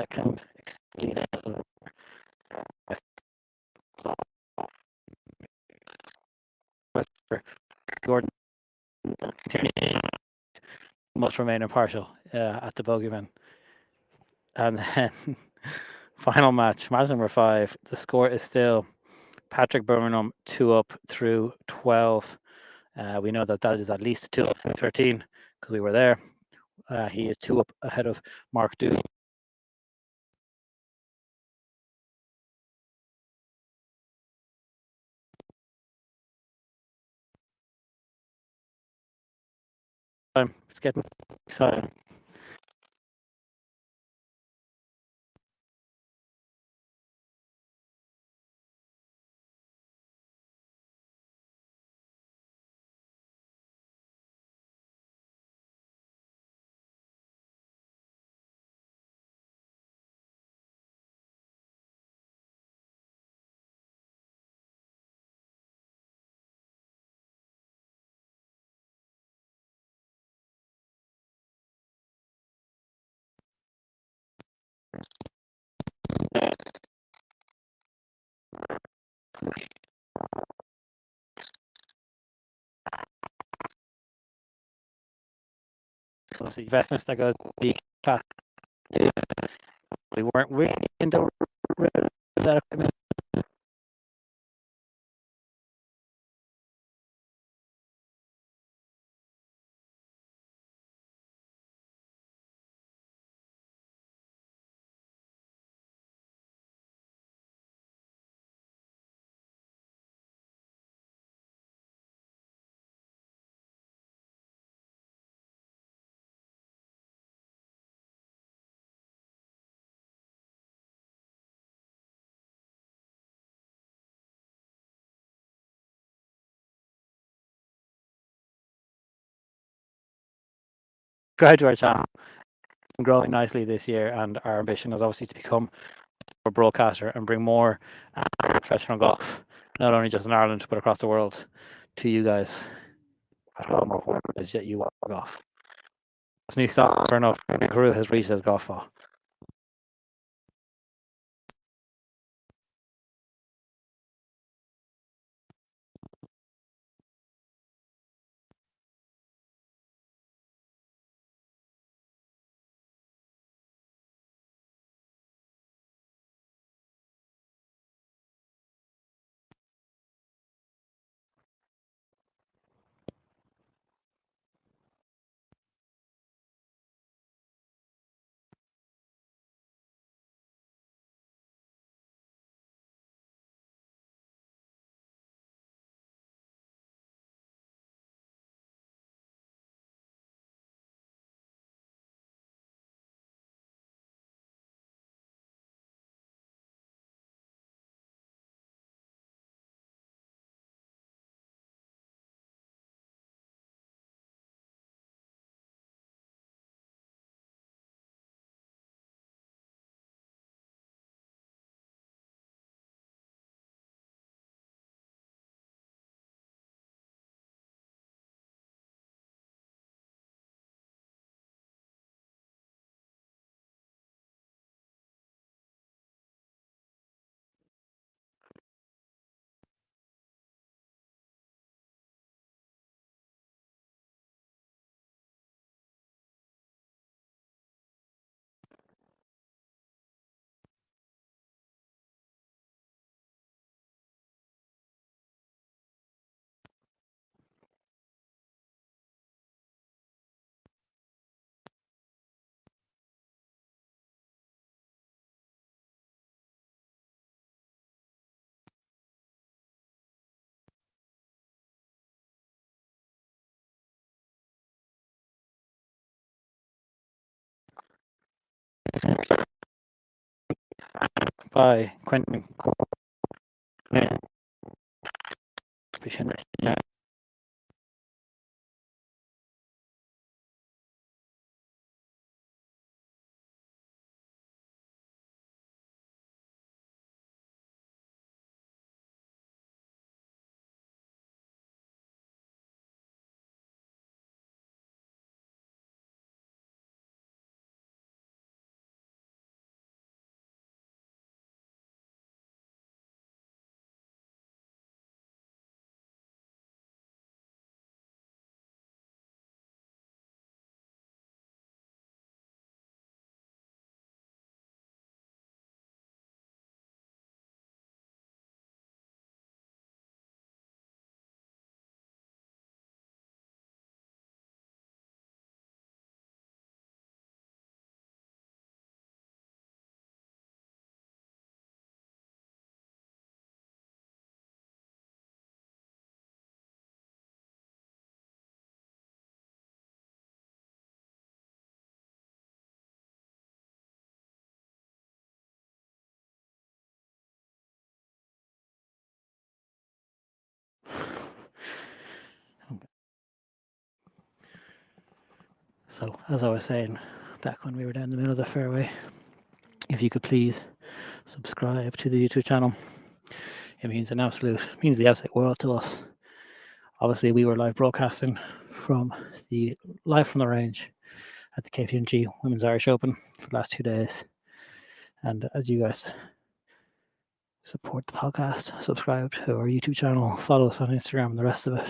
can explain it a little bit. Gordon must remain impartial at the bogeyman. And then final match number 5. The score is still Patrick Birmingham 2 up through 12. We know that is at least 2 up through 13 because we were there. He is 2 up ahead of Mark Dew. It's getting exciting. So it's the investments that goes the we weren't really into that equipment. Subscribe to our channel. It's been growing nicely this year, and our ambition is obviously to become a broadcaster and bring more professional golf, not only just in Ireland but across the world, to you guys at home or wherever it is that you walk golf. It's me stop for enough. My crew has reached his golf ball. By Quentin. So, as I was saying back when we were down the middle of the fairway, if you could please subscribe to the YouTube channel. It means the absolute world to us. Obviously, we were live broadcasting live from the range at the KPMG Women's Irish Open for the last 2 days. And as you guys support the podcast, subscribe to our YouTube channel, follow us on Instagram and the rest of it,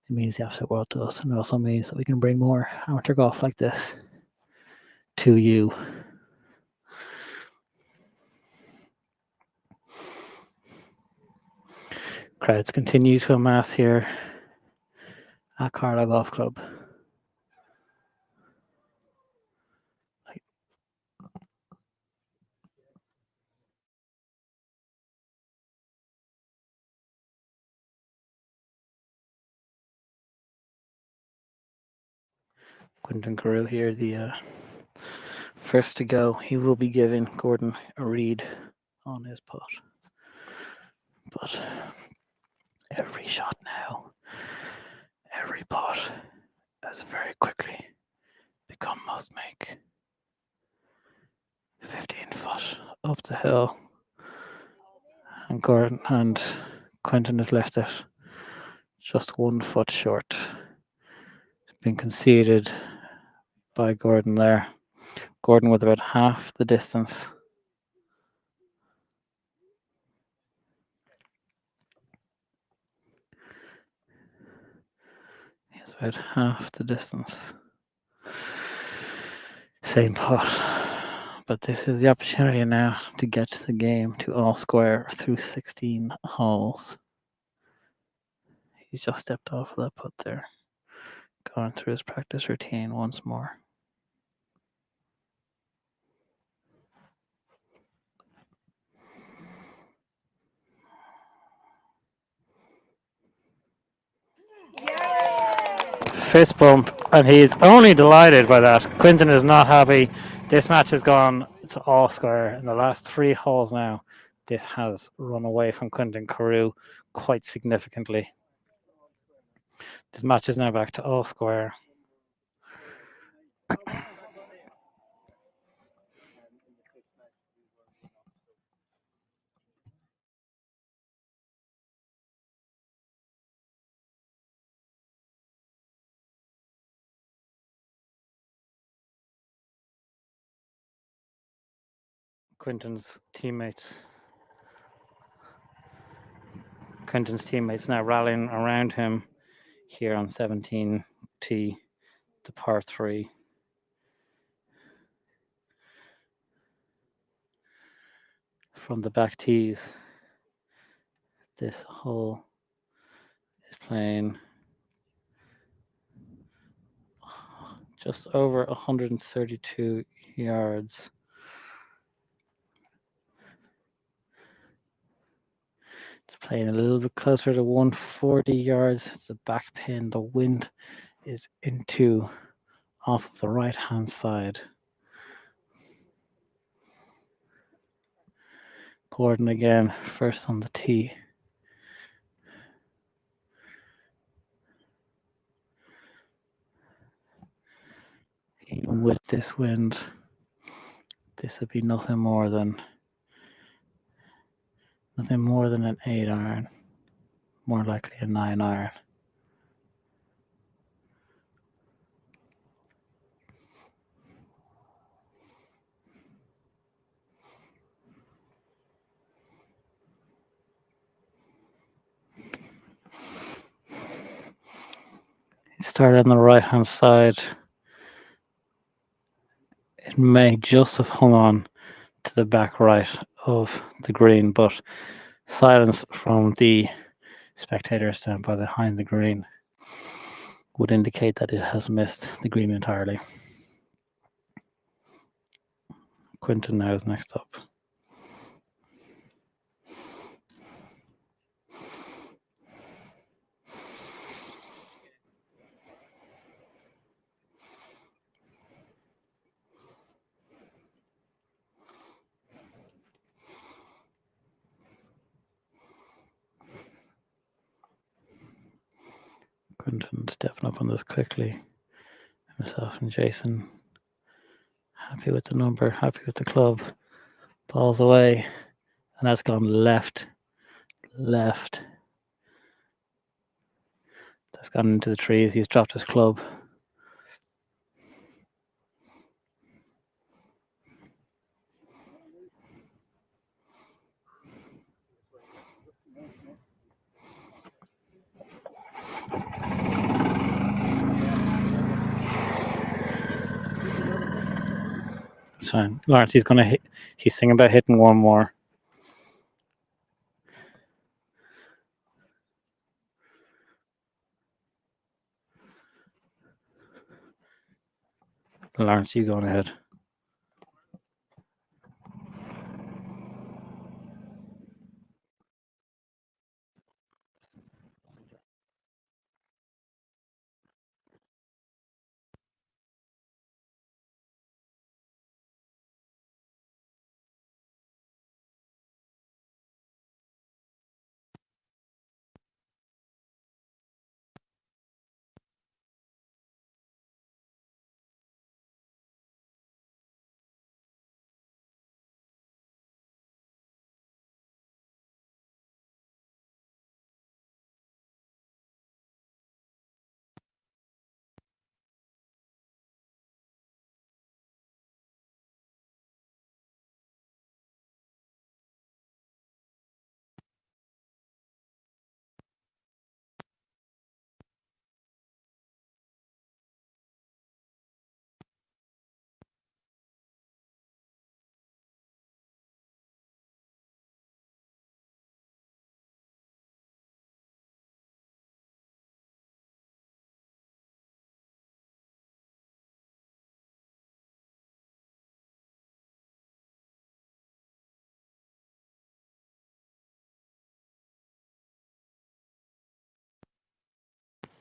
it means the absolute world to us. And it also means that we can bring more amateur golf like this to you. Crowds continue to amass here at Carlow Golf Club. Quentin Carew here, the first to go. He will be giving Gordon a read on his putt. But every shot now, every putt has very quickly become must make. 15 foot up the hill. And Quentin has left it just 1 foot short. It's been conceded by Gordon there. Gordon with about half the distance. He's about half the distance. Same putt. But this is the opportunity now to get the game to all square through 16 holes. He's just stepped off of that putt there. Going through his practice routine once more. Fist bump, and he's only delighted by that. Quinton is not happy. This match has gone to all square in the last 3 holes now. This has run away from Quentin Carew quite significantly. This match is now back to all square. Quentin's teammates now rallying around him here on 17T, the par 3. From the back tees, this hole is playing just over 132 yards. It's playing a little bit closer to 140 yards. It's the back pin. The wind is off of the right-hand side. Gordon again, first on the tee. Even with this wind, this would be nothing more than an 8 iron, more likely a 9 iron. He started on the right-hand side. It may just have hung on to the back right of the green, but silence from the spectators down by behind the green would indicate that it has missed the green entirely. Quinton now is next up. Quinton stepping up on this quickly Myself and Jason happy with the number, happy with the club. Ball's away, and that's gone left. That's gone into the trees. He's dropped his club. It's fine. Lawrence, he's gonna hit. He's thinking about hitting one more. Lawrence, you going ahead.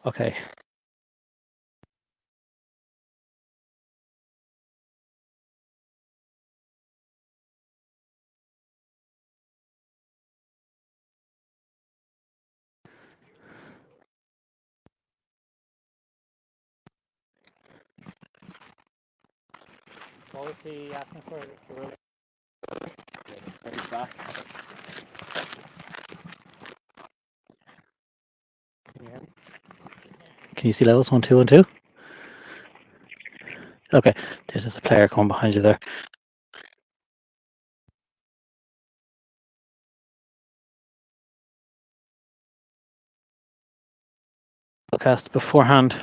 Okay. What was he asking for? He's back. Can you hear me? Can you see levels 1, 2, and 2? Okay, there's just a player coming behind you there. Cast beforehand.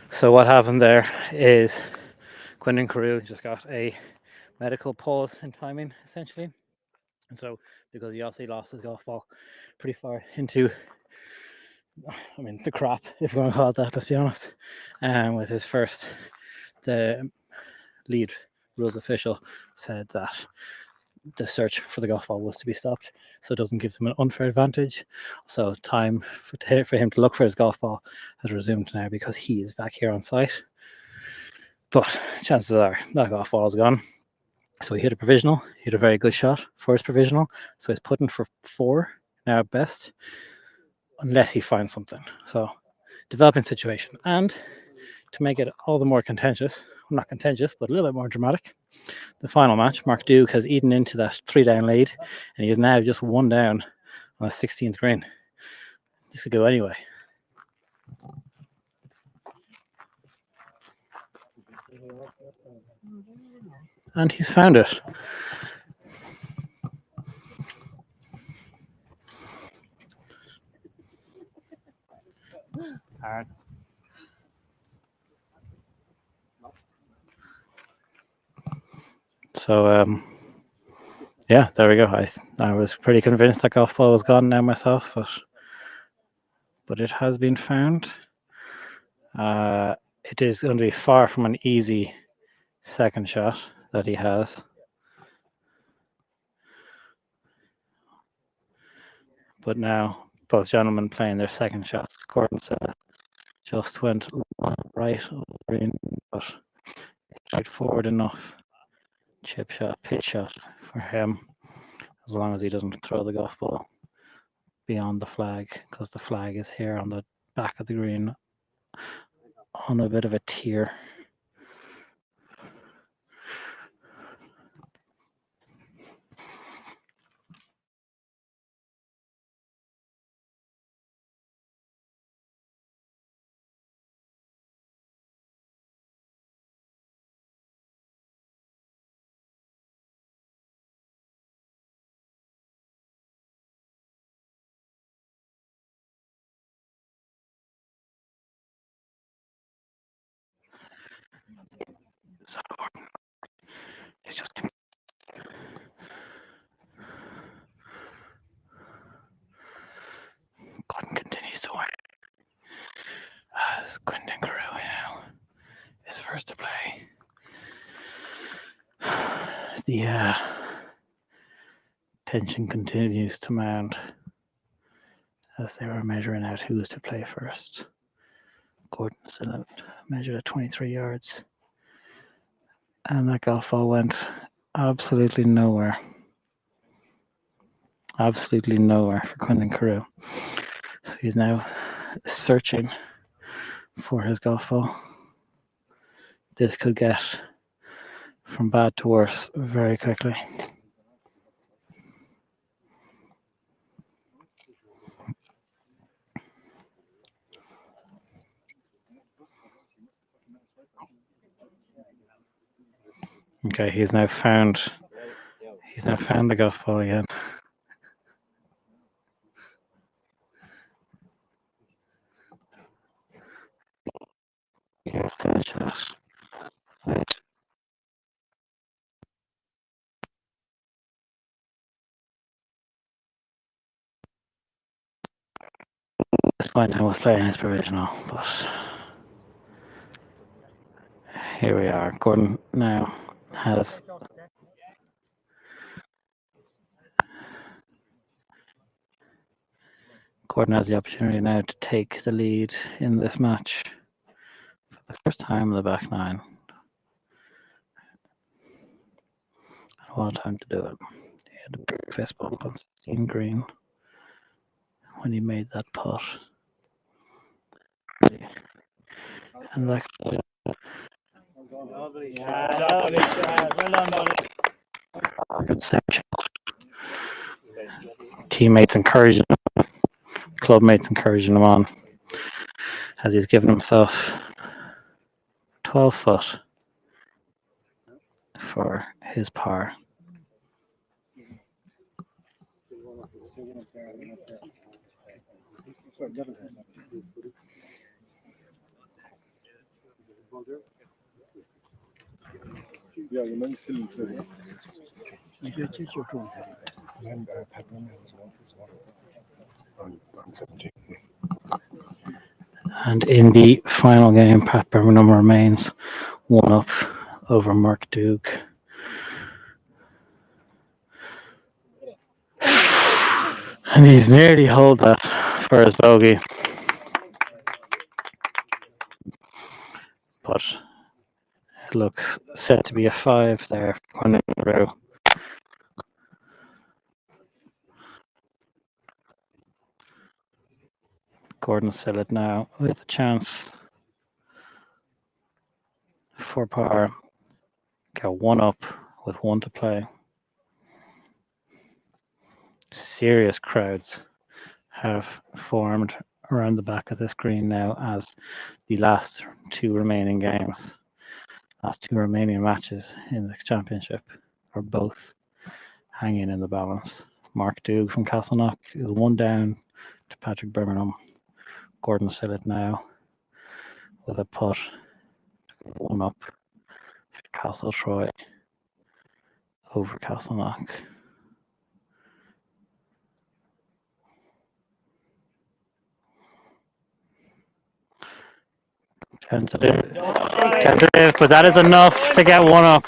So what happened there is Quentin Carew just got a medical pause in timing, essentially. And so, because he obviously lost his golf ball pretty far into, I mean, the crap, if you want to call it that, let's be honest, with his first, the lead rules official said that the search for the golf ball was to be stopped, so it doesn't give them an unfair advantage. So time for him to look for his golf ball has resumed now because he is back here on site. But chances are that golf ball is gone. So he hit a provisional. He hit a very good shot for his provisional. So he's putting for 4 now at best, unless he finds something. So developing situation. And to make it all the more contentious, well, not contentious, but a little bit more dramatic, the final match, Mark Duke has eaten into that 3-down lead, and he is now just 1 down on the 16th green. This could go anyway. And he's found it. So, yeah, there we go. I was pretty convinced that golf ball was gone now myself, but it has been found. It is going to be far from an easy second shot that he has. But now both gentlemen playing their second shots. Gordon said just went right over the green, but straightforward enough chip shot, pitch shot for him, as long as he doesn't throw the golf ball beyond the flag, because the flag is here on the back of the green on a bit of a tier. The tension continues to mount as they were measuring out who was to play first. Gordon still measured at 23 yards. And that golf ball went absolutely nowhere. Absolutely nowhere for Quentin Carew. So he's now searching for his golf ball. This could get from bad to worse very quickly. Okay, he's now found the golf ball again. Here's the shot. Right. At this point I was playing his provisional, but here we are. Gordon now has the opportunity now to take the lead in this match for the first time in the back nine. What a time to do it. He had a big fist bump on 16 green when he made that putt. And that good section. Teammates encouraging him, clubmates encouraging him on as he's given himself 12 foot for his par. And in the final game, Pat Birmingham remains one up over Mark Duke. And he's nearly held that for his bogey. But it looks set to be a 5 there for Quentin Carew. Gordon Sillett now with a chance for par. Got one up with one to play. Serious crowds have formed around the back of this green now as the last two remaining matches in the championship are both hanging in the balance. Mark Doug from Castleknock is one down to Patrick Birmingham. Gordon Sillett now with a putt, one up for Castle Troy over Castleknock. Tentative, but that is enough to get one up.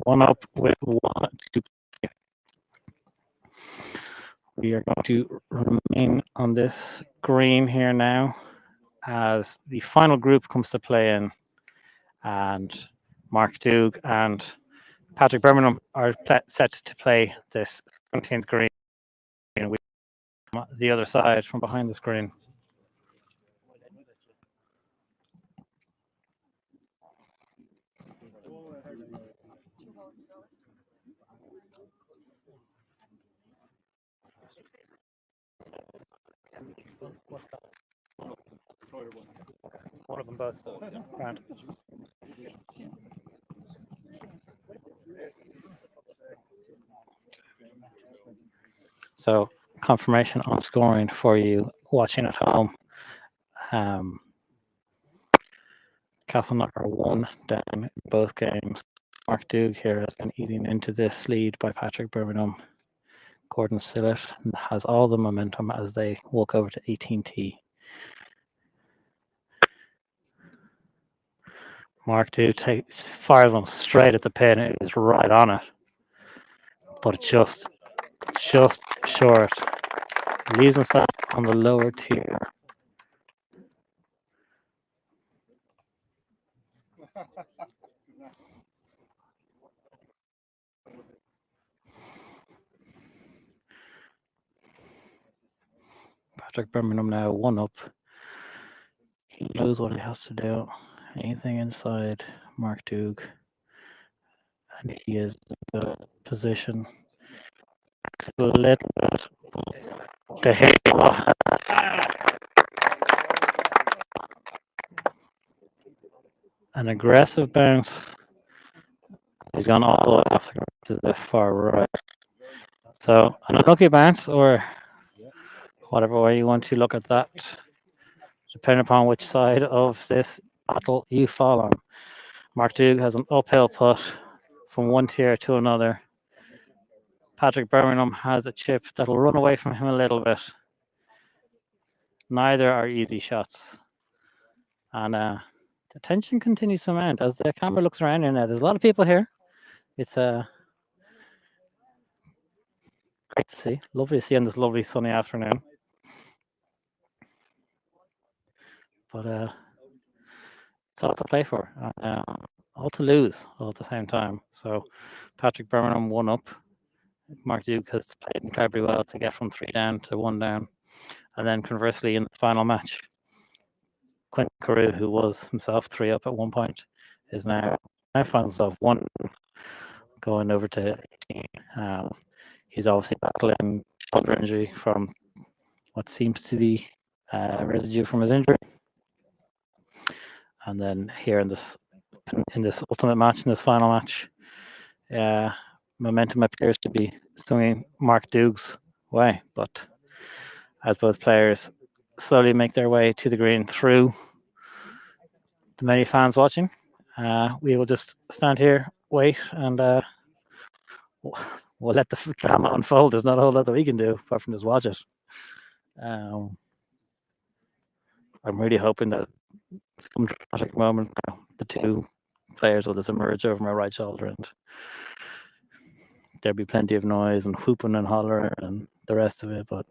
One up with 1 to play. We are going to remain on this green here now as the final group comes to play in, and Mark Doug and Patrick Birmingham are set to play this 17th green. The other side from behind the screen. One of them both. Right. So confirmation on scoring for you watching at home. Castleknock are 1 down in both games. Mark Doug here has been eating into this lead by Patrick Birmingham. Gordon Sillett has all the momentum as they walk over to 18T. Mark II takes 5 of them straight at the pin. It is right on it, but just short. Leaves himself on the lower tier. Patrick Birmingham now 1 up. He knows what he has to do. Anything inside Mark Duke, and he is in a position. A little bit to hit. An aggressive bounce. He's gone all the way off to the far right. So an unlucky bounce, or whatever way you want to look at that, depending upon which side of this battle you fall on. Mark Duke has an uphill putt from one tier to another. Patrick Birmingham has a chip that'll run away from him a little bit. Neither are easy shots. And the tension continues to mount as the camera looks around here now. There's a lot of people here. It's great to see. Lovely to see on this lovely sunny afternoon. But it's all to play for. All to lose all at the same time. So Patrick Birmingham 1 up. Mark Duke has played incredibly well to get from 3 down to 1 down. And then conversely, in the final match, Quentin Carew, who was himself 3 up at one point, is now finds himself 1 going over to 18. He's obviously battling shoulder injury from what seems to be residue from his injury. And then here in this ultimate match, in this final match, momentum appears to be swinging Mark Duke's way. But as both players slowly make their way to the green through the many fans watching, we will just stand here, wait, and we'll let the drama unfold. There's not a whole lot that we can do apart from just watch it. I'm really hoping that some dramatic moment, the 2 players will just emerge over my right shoulder, and there'll be plenty of noise and whooping and hollering and the rest of it. But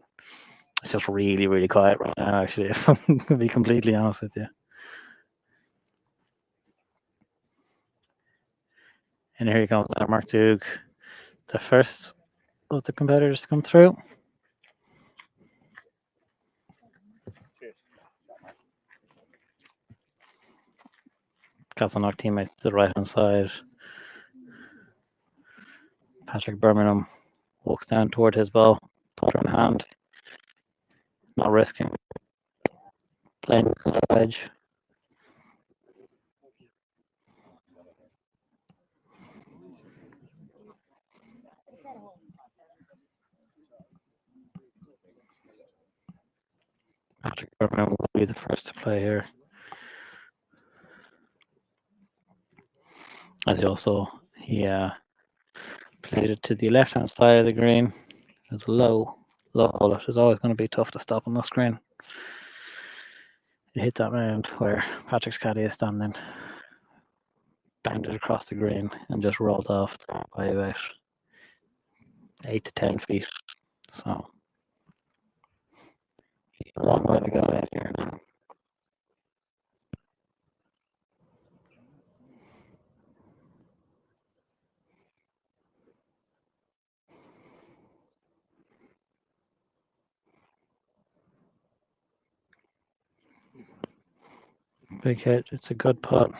it's just really, really quiet right now, actually, if I'm going to be completely honest with you. And here he comes now, Mark Duke, the first of the competitors to come through. Castleknock teammates to the right hand side. Patrick Birmingham walks down toward his ball, putter in hand, not risking playing the edge. Patrick Birmingham will be the first to play here. As you also, he played it to the left hand side of the green. It's a low bullet. It's always going to be tough to stop on the screen. It hit that mound where Patrick's caddy is standing, banged it across the green, and just rolled off by about 8 to 10 feet. So, a long way to go out here now. Big hit. It's a good putt.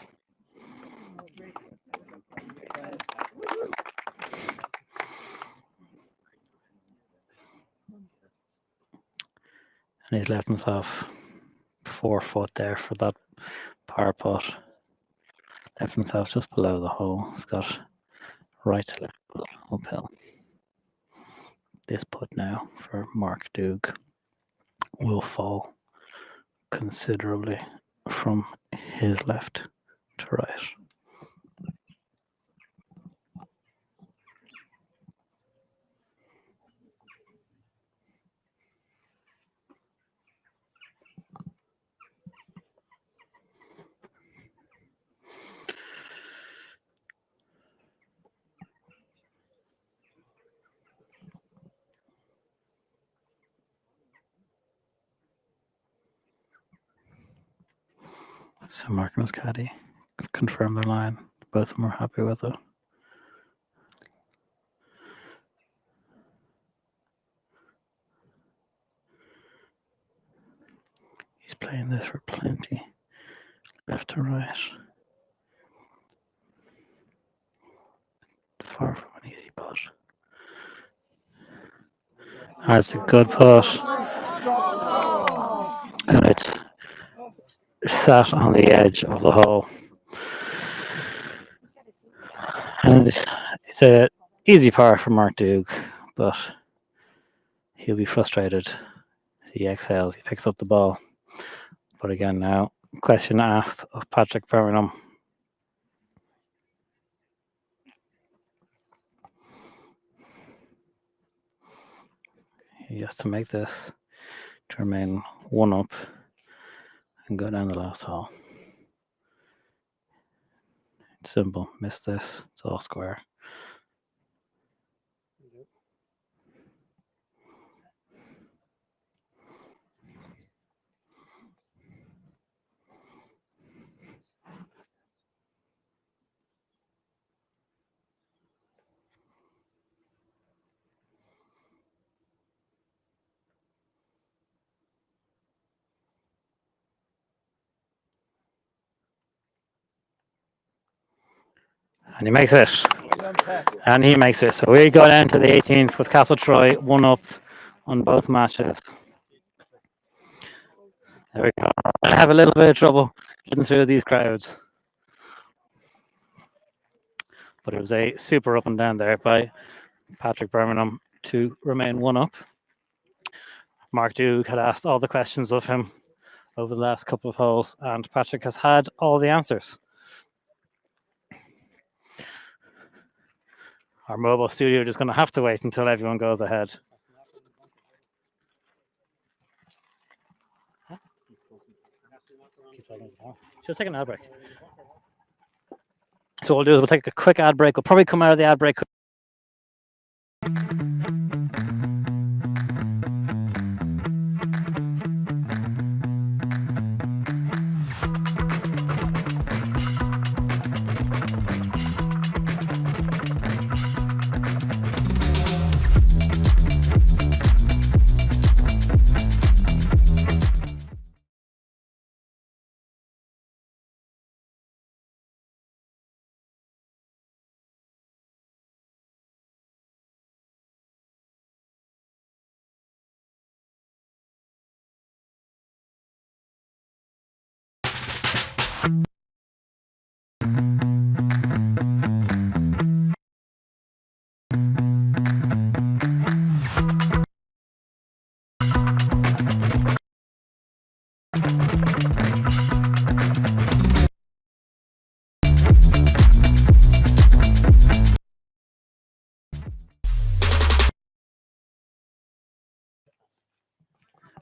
And he's left himself 4 foot there for that par putt. Left himself just below the hole. He's got right to left uphill. This putt now for Mark Duke will fall considerably from his left to right. So Mark and his caddy confirmed their line. Both of them are happy with it. He's playing this for plenty. Left to right. Far from an easy putt. That's a good putt. And it's sat on the edge of the hole. And it's a easy par for Mark Duke, but he'll be frustrated. He exhales, he picks up the ball. But again now, question asked of Patrick Birmingham. He has to make this to remain one up and go down the last hole. Simple, miss this, it's all square. And he makes it. And he makes it. So we go down to the 18th with Castletroy one up on both matches. There we go. I have a little bit of trouble getting through these crowds. But it was a super up and down there by Patrick Birmingham to remain one up. Mark Duke had asked all the questions of him over the last couple of holes, and Patrick has had all the answers. Our mobile studio is going to have to wait until everyone goes ahead. Just take an ad break. So what we'll do is we'll take a quick ad break. We'll probably come out of the ad break.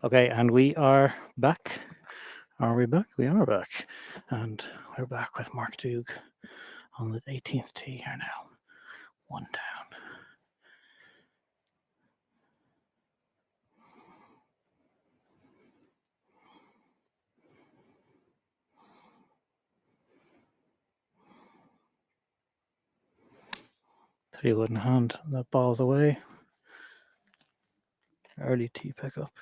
Okay, and we are back. Are we back? We are back. And we're back with Mark Duke on the 18th tee here now. One down. Three wood in hand. That ball's away. Early tee pickup.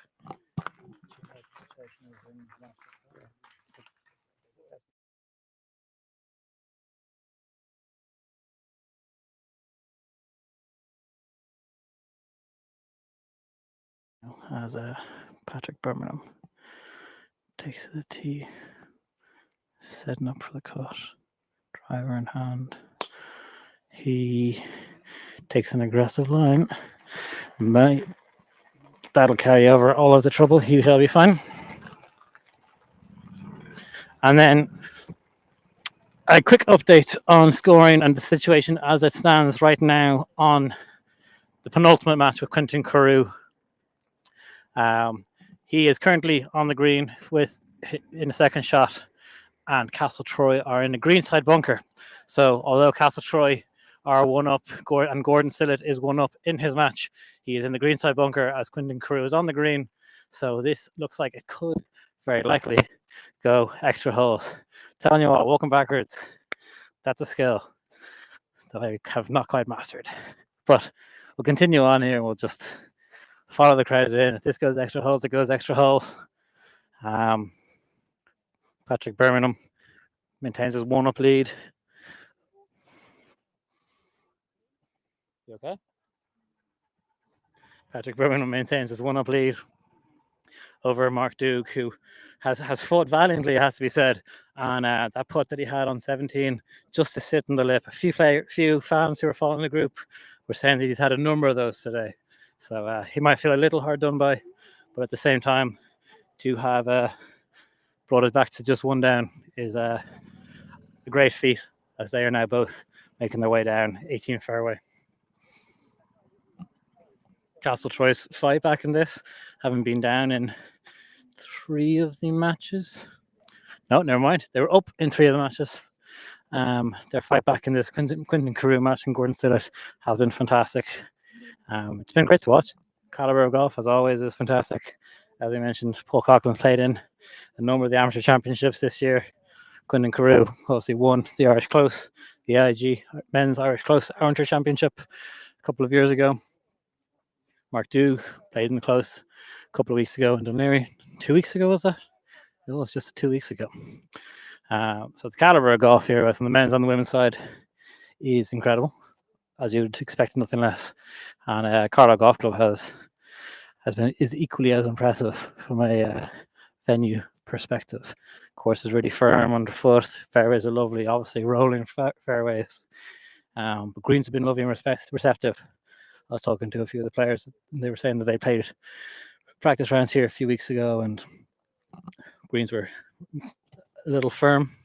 As Patrick Birmingham takes the tee, setting up for the cut, driver in hand. He takes an aggressive line. That'll carry over all of the trouble. He shall be fine. And then a quick update on scoring and the situation as it stands right now on the penultimate match with Quentin Carew. He is currently on the green in a second shot, and Castletroy are in the greenside bunker. So although Castletroy are one up, and Gordon Sillett is one up in his match, he is in the greenside bunker as Quentin Carew is on the green. So this looks like it could very likely go extra holes. Telling you what, walking backwards, that's a skill that I have not quite mastered. But we'll continue on here and we'll just follow the crowds in. If this goes extra holes, it goes extra holes. Patrick Birmingham maintains his 1-up lead. You okay? Patrick Birmingham maintains his 1-up lead over Mark Duke, who has fought valiantly, it has to be said. And that putt that he had on 17, just to sit in the lip. A few fans who are following the group were saying that he's had a number of those today. So he might feel a little hard done by, but at the same time, to have brought it back to just 1 down is a great feat, as they are now both making their way down 18 fairway. Castle Troy's fight back in this, having been down in 3 of the matches. No, never mind. They were up in 3 of the matches. Their fight back in this Quinton Carew match and Gordon Stillett has been fantastic. It's been great to watch. Carlow Golf, as always, is fantastic. As I mentioned, Paul Coughlin's played in a number of the amateur championships this year. Quinton Carew obviously won the Irish Close, the AIG Men's Irish Close Amateur Championship a couple of years ago. Mark Duke played in the Close a couple of weeks ago in Dunleary. 2 weeks ago, was that? It was just 2 weeks ago. So the caliber of golf here, both on the men's and the women's side, is incredible, as you'd expect nothing less. And Carlow Golf Club is equally as impressive from a venue perspective. Course is really firm underfoot. Fairways are lovely, obviously rolling fairways. But greens have been lovely and receptive. I was talking to a few of the players. And they were saying that they played practice rounds here a few weeks ago, and greens were a little firm.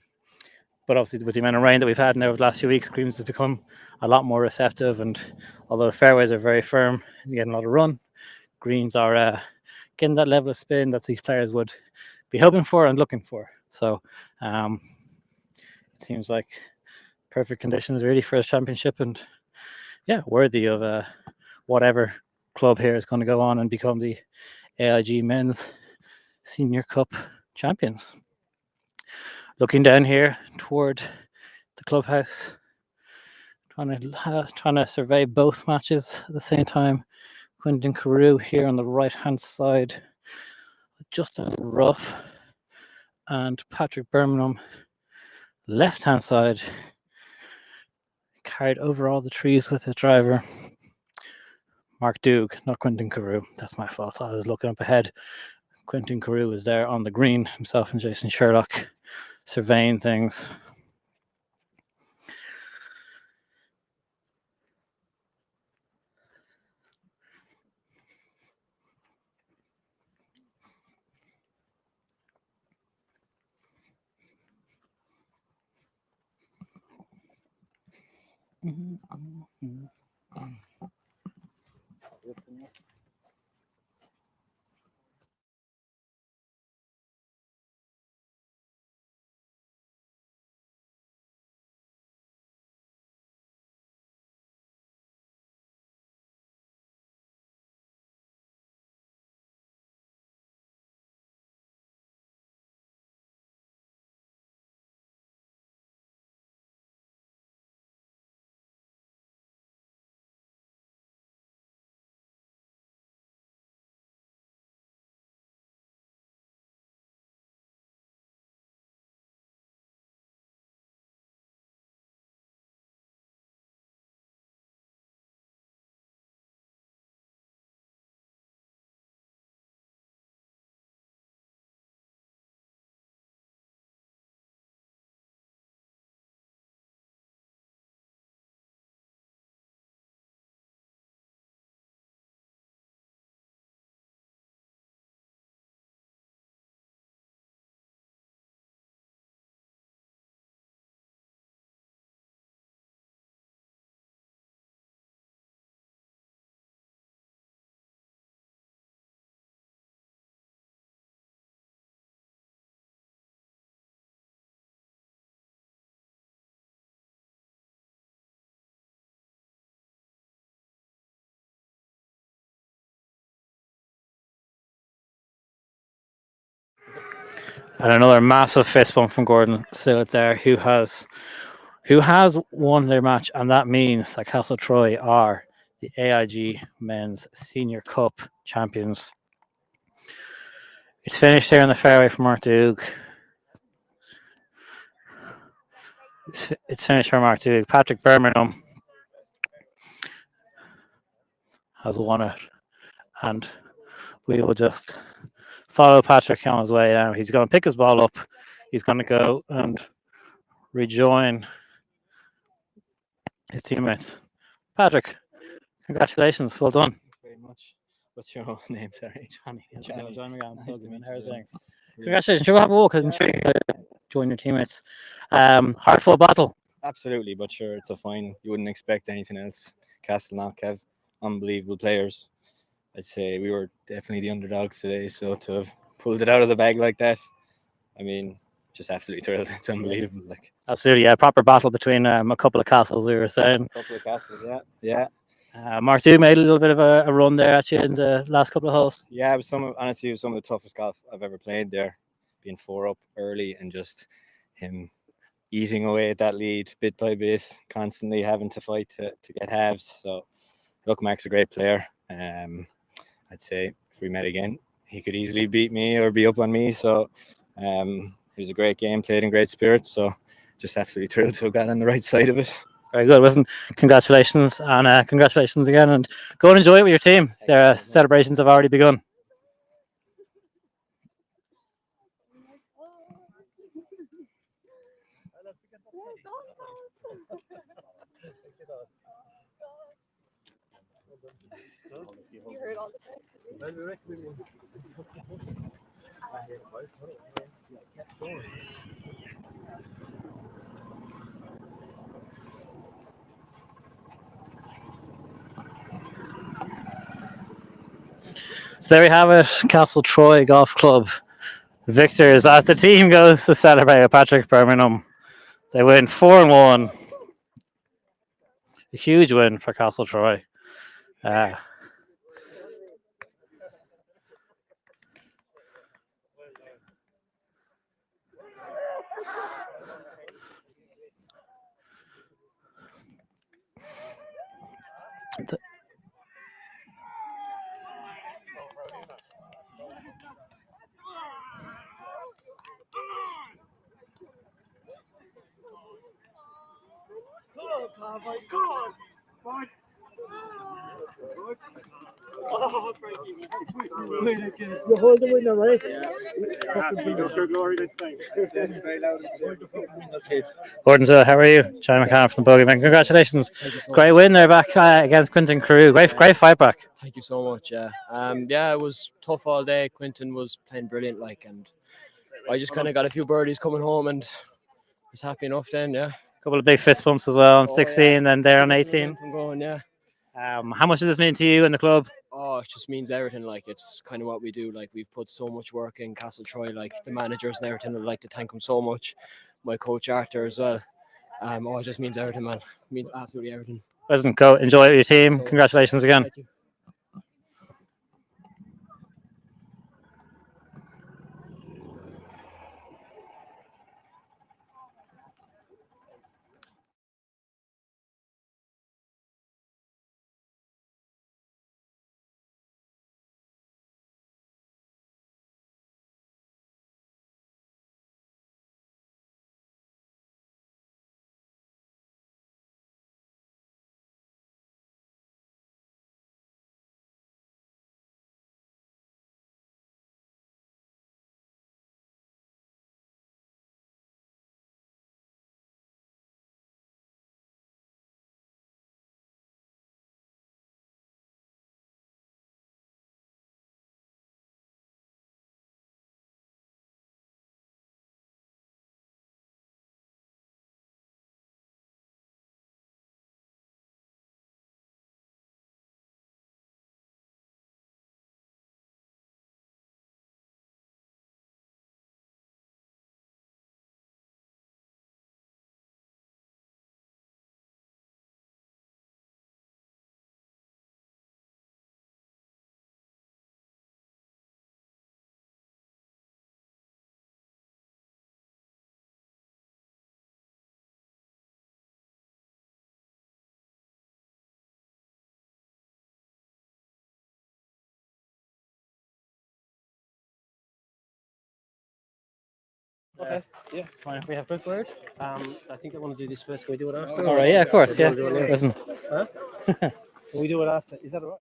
But obviously, with the amount of rain that we've had now over the last few weeks, greens have become a lot more receptive. And although the fairways are very firm and getting a lot of run, greens are getting that level of spin that these players would be hoping for and looking for. So it seems like perfect conditions really for a championship, and worthy of whatever club here is going to go on and become the AIG Men's Senior Cup champions. Looking down here toward the clubhouse, trying to survey both matches at the same time. Quinton Carew here on the right-hand side, just in the rough, and Patrick Birmingham, left-hand side, carried over all the trees with his driver. Mark Duke, not Quinton Carew. That's my fault. I was looking up ahead. Quinton Carew was there on the green, himself and Jason Sherlock, surveying things. And another massive fist bump from Gordon Sillett there, who has won their match, and that means that Castle Troy are the AIG Men's Senior Cup champions. It's finished here in the fairway for Mark Doug. It's finished for Mark Doug. Patrick Birmingham has won it, and we will just follow Patrick on his way now. He's going to pick his ball up. He's going to go and rejoin his teammates. Patrick, congratulations. Well done. Very much. What's your name? Sorry, Johnny. Johnny Nice to meet you, Thanks. Congratulations. Sure, have a walk. I'm sure you join your teammates. Hard fought battle. Absolutely, but sure, it's a final. You wouldn't expect anything else. Castleknock have unbelievable players. I'd say we were definitely the underdogs today, so to have pulled it out of the bag like that, I mean, just absolutely thrilled. It's unbelievable. Like Absolutely, yeah. Proper battle between a couple of castles, we were saying. a couple of castles, yeah. Mark Dew made a little bit of a run there at you in the last couple of holes. Yeah, it was some of the toughest golf I've ever played there. Being 4 up early and just him eating away at that lead bit by bit, constantly having to fight to get halves. So look, Mark's a great player. I'd say if we met again, he could easily beat me or be up on me. So it was a great game, played in great spirits. So just absolutely thrilled to have got on the right side of it. Very good, wasn't? Congratulations, and congratulations again, and go and enjoy it with your team. Their celebrations have already begun. So there we have it, Castle Troy Golf Club victors as the team goes to celebrate with Patrick Birmingham. They win 4-1. A huge win for Castle Troy. You hold the winner, right? Gordon Zill, how are you? China McCann from Bogeyman. Congratulations. Great win there back against Quinton Carew. Great fight back. Thank you so much. Yeah, it was tough all day. Quinton was playing brilliant, and I just kind of got a few birdies coming home and was happy enough then. Yeah. A couple of big fist bumps as well on 16, then there on 18. I'm going, yeah. How much does this mean to you and the club? Oh, it just means everything. It's kind of what we do. We've put so much work in Castle Troy. The managers and everything, I'd like to thank them so much. My coach Arthur as well. It just means everything, man. It means absolutely everything. Listen, go enjoy it with your team. Congratulations again. Thank you. Okay. Yeah. Fine. If we have quick word. I think I want to do this first. Can we do it after? All right, yeah, of course, yeah. Do it now? Listen, Huh? Can we do it after? Is that all right?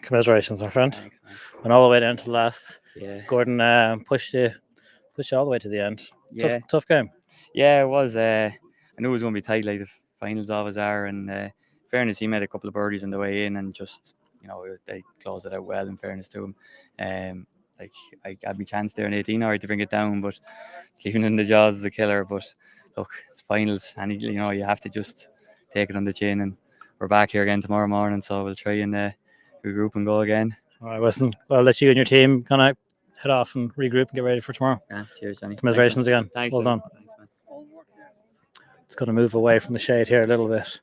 commiserations, my friend. Thanks, man. Went all the way down to the last. Yeah. Gordon pushed you all the way to the end. Yeah. Tough game. Yeah, it was. I knew it was going to be tight, like the finals always are. And fairness, he made a couple of birdies on the way in, and just they closed it out well. In fairness to him, like I had my chance there in 18 hours to bring it down, but leaving in the jaws is a killer. But look, it's finals, and you have to just take it on the chin. And we're back here again tomorrow morning, so we'll try and regroup and go again. All right, Weston. Well, I'll let you and your team kind of head off and regroup and get ready for tomorrow. Yeah, cheers, Johnny. Commiserations Thanks, again. Thanks, Well done. Thanks, man. It's going to move away from the shade here a little bit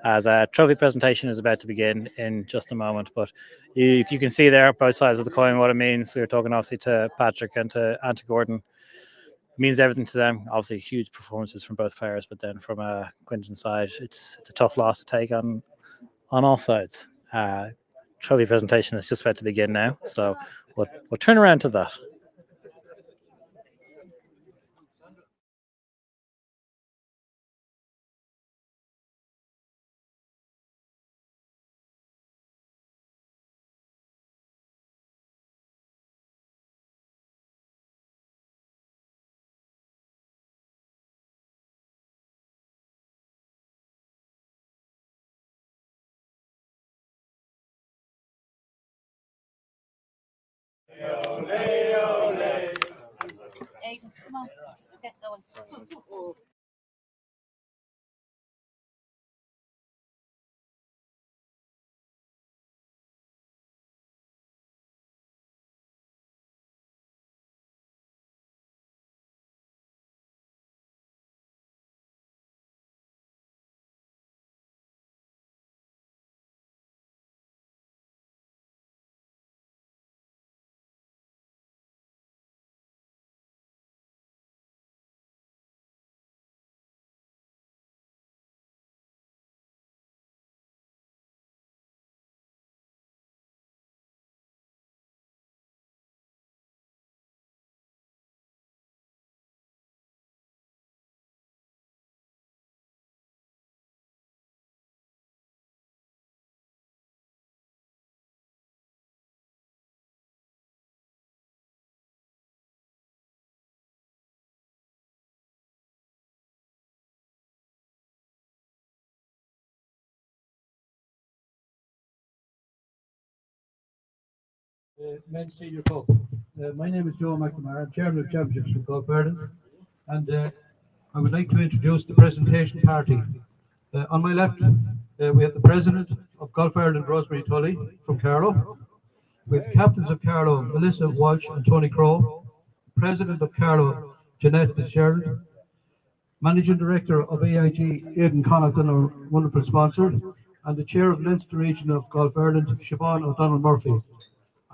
as a trophy presentation is about to begin in just a moment. But you can see there both sides of the coin what it means. We were talking obviously to Patrick and to Gordon. It means everything to them. Obviously, huge performances from both players, but then from a Quinton side, it's a tough loss to take on all sides. Trophy presentation is just about to begin now, so we'll turn around to that. Aiden, come on, let's get going. Men's Senior Cup. My name is Joe McNamara. I'm chairman of Championships of Golf Ireland, and I would like to introduce the presentation party. On my left, we have the president of Golf Ireland, Rosemary Tully from Carlow. We have the captains of Carlow, Melissa Walsh and Tony Crowe. President of Carlow, Jeanette Fitzgerald. Managing Director of AIG, Aidan Connaughton, our wonderful sponsor, and the Chair of Leinster Region of Golf Ireland, Siobhan O'Donnell Murphy.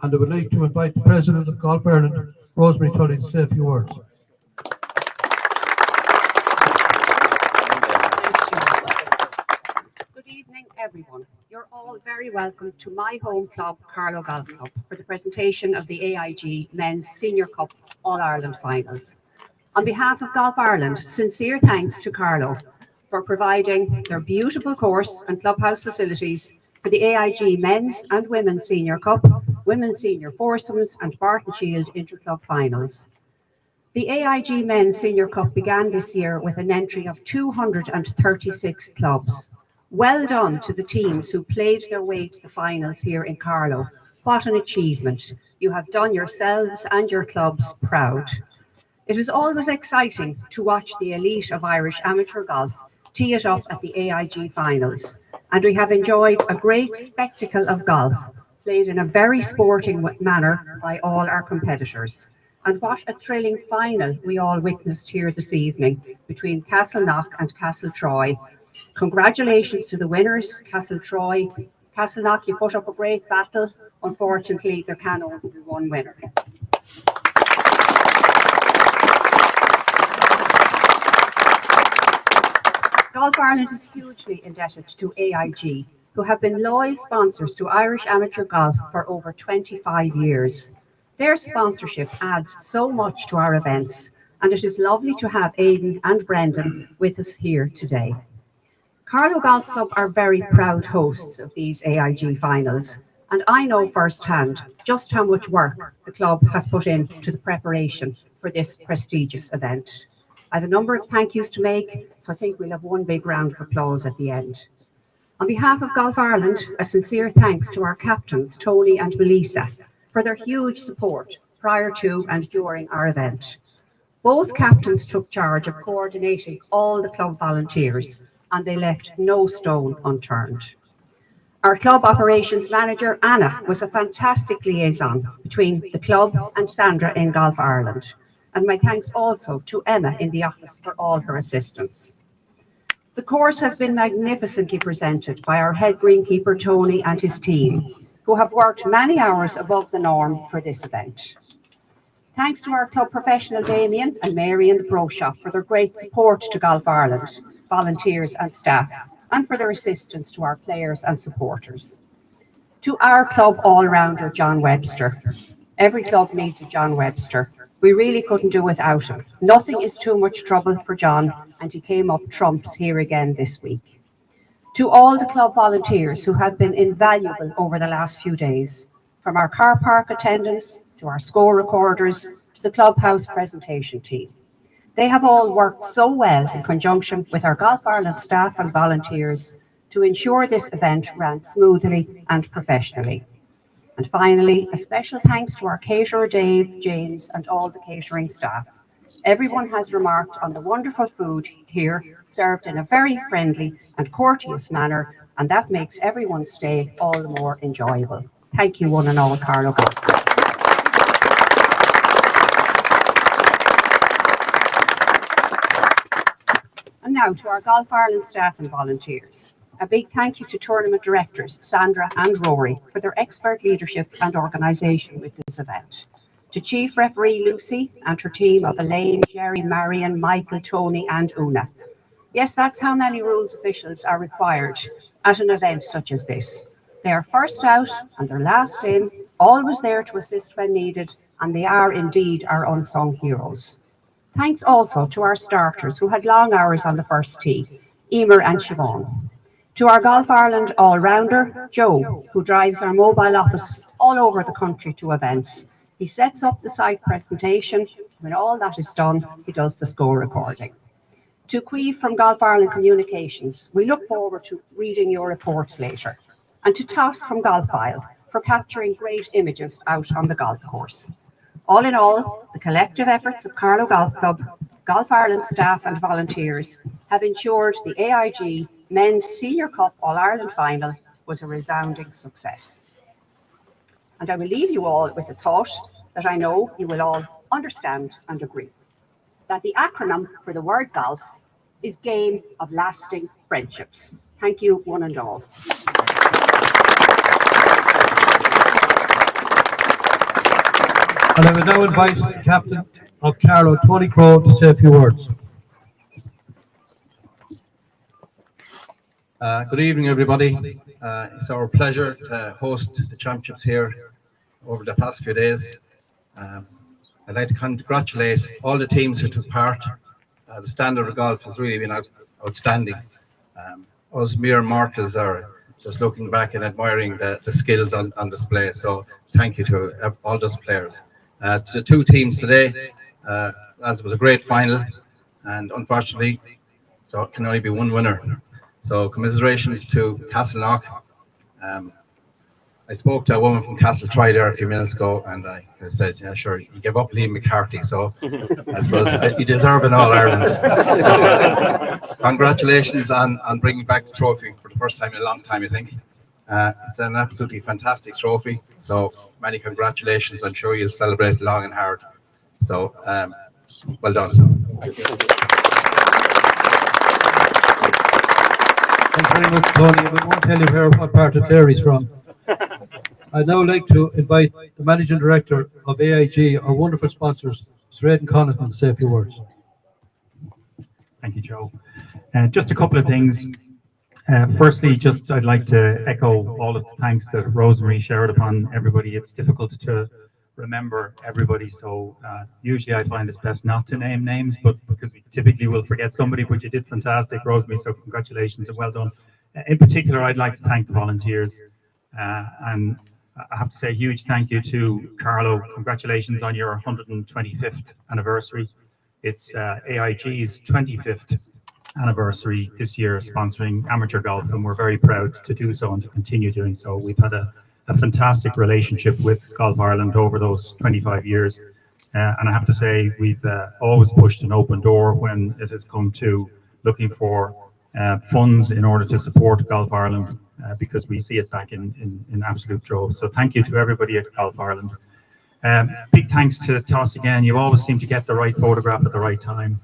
And I would like to invite the President of Golf Ireland, Rosemary Tully, to say a few words. Good evening, everyone. You're all very welcome to my home club, Carlow Golf Club, for the presentation of the AIG Men's Senior Cup All-Ireland Finals. On behalf of Golf Ireland, sincere thanks to Carlow for providing their beautiful course and clubhouse facilities for the AIG Men's and Women's Senior Cup, Women's Senior Foursomes and Barton Shield Interclub Finals. The AIG Men's Senior Cup began this year with an entry of 236 clubs. Well done to the teams who played their way to the finals here in Carlow. What an achievement. You have done yourselves and your clubs proud. It is always exciting to watch the elite of Irish amateur golf tee it up at the AIG finals, and we have enjoyed a great spectacle of golf, played in a very sporting manner by all our competitors. And what a thrilling final we all witnessed here this evening between Castleknock and Castletroy. Congratulations to the winners, Castletroy. Castleknock, you put up a great battle. Unfortunately, there can only be one winner. Golf Ireland is hugely indebted to AIG, who have been loyal sponsors to Irish amateur golf for over 25 years. Their sponsorship adds so much to our events, and it is lovely to have Aidan and Brendan with us here today. Carlow Golf Club are very proud hosts of these AIG finals, and I know firsthand just how much work the club has put into the preparation for this prestigious event. I have a number of thank yous to make, so I think we'll have one big round of applause at the end. On behalf of Golf Ireland, a sincere thanks to our captains, Tony and Melissa, for their huge support prior to and during our event. Both captains took charge of coordinating all the club volunteers, and they left no stone unturned. Our club operations manager, Anna, was a fantastic liaison between the club and Sandra in Golf Ireland. And my thanks also to Emma in the office for all her assistance. The course has been magnificently presented by our head greenkeeper Tony and his team, who have worked many hours above the norm for this event. Thanks to our club professional Damien and Mary in the Pro Shop for their great support to Golf Ireland, volunteers and staff, and for their assistance to our players and supporters. To our club all-rounder John Webster. Every club needs a John Webster. We really couldn't do without him. Nothing is too much trouble for John, and he came up trumps here again this week. To all the club volunteers who have been invaluable over the last few days, from our car park attendants to our score recorders to the clubhouse presentation team. They have all worked so well in conjunction with our Golf Ireland staff and volunteers to ensure this event ran smoothly and professionally. And finally, a special thanks to our caterer Dave, James, and all the catering staff. Everyone has remarked on the wonderful food here, served in a very friendly and courteous manner, and that makes everyone's stay all the more enjoyable. Thank you one and all, Carlow. And now to our Golf Ireland staff and volunteers. A big thank you to tournament directors Sandra and Rory for their expert leadership and organisation with this event. To Chief Referee Lucy and her team of Elaine, Jerry, Marion, Michael, Tony and Una. Yes, that's how many rules officials are required at an event such as this. They are first out and they're last in, always there to assist when needed, and they are indeed our unsung heroes. Thanks also to our starters who had long hours on the first tee, Emer and Siobhan. To our Golf Ireland all-rounder, Joe, who drives our mobile office all over the country to events. He sets up the site presentation. When all that is done, he does the score recording. To Queeve from Golf Ireland Communications, we look forward to reading your reports later. And to Toss from Golf File, for capturing great images out on the golf course. All in all, the collective efforts of Carlow Golf Club, Golf Ireland staff and volunteers have ensured the AIG Men's Senior Cup All-Ireland Final was a resounding success. And I will leave you all with a thought that I know you will all understand and agree, that the acronym for the word golf is Game of Lasting Friendships. Thank you, one and all. And I will now invite the captain of Carlow, Tony Crowe, to say a few words. Good evening, everybody. It's our pleasure to host the championships here over the past few days. I'd like to congratulate all the teams who took part. The standard of golf has really been outstanding. Us mere mortals are just looking back and admiring the skills on display. So thank you to all those players. To the two teams today, as it was a great final, and unfortunately, so it can only be one winner. So commiserations to Castleknock. I spoke to a woman from Castletroy there a few minutes ago, and I said, yeah, sure, you gave up Liam McCarthy, so I suppose you deserve an All-Ireland. So, congratulations on bringing back the trophy for the first time in a long time, I think. It's an absolutely fantastic trophy, so many congratulations. I'm sure you'll celebrate long and hard. So, well done. Thank you. Thanks very much, Tony. We won't tell you here what part of Clare from. I'd now like to invite the Managing Director of AIG, our wonderful sponsors, Sir Aidan Connaughton, to say a few words. Thank you, Joe. Just a couple of things. Firstly, I'd like to echo all of the thanks that Rosemary shared upon everybody. It's difficult to remember everybody, so usually I find it's best not to name names, but because we typically will forget somebody, but you did fantastic, Rosemary, so congratulations and well done. In particular, I'd like to thank the volunteers, and I have to say a huge thank you to Carlow. Congratulations on your 125th anniversary. It's AIG's 25th anniversary this year, sponsoring amateur golf, and we're very proud to do so and to continue doing so. We've had a fantastic relationship with Golf Ireland over those 25 years, and I have to say we've always pushed an open door when it has come to looking for funds in order to support Golf Ireland, because we see it back in absolute droves. So thank you to everybody at Golf Ireland. Big thanks to Toss again. You always seem to get the right photograph at the right time,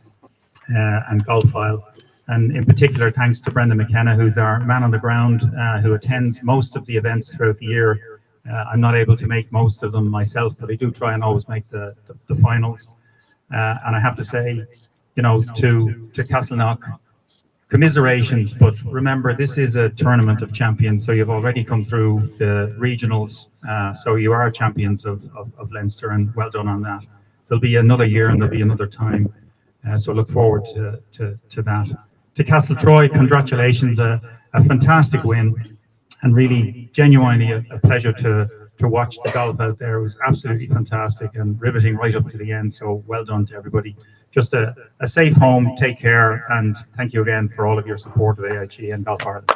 and Golf File. And in particular, thanks to Brendan McKenna, who's our man on the ground, who attends most of the events throughout the year. I'm not able to make most of them myself, but I do try and always make the finals. And I have to say, you know, to Castleknock, commiserations, but remember, this is a tournament of champions, so you've already come through the regionals, so you are champions of Leinster, and well done on that. There'll be another year and there'll be another time, so look forward to that. To Castletroy, congratulations, a fantastic win, and really genuinely a pleasure to watch the golf out there. It was absolutely fantastic and riveting right up to the end, so well done to everybody. Just a safe home, take care, and thank you again for all of your support of AIG and Golf Ireland.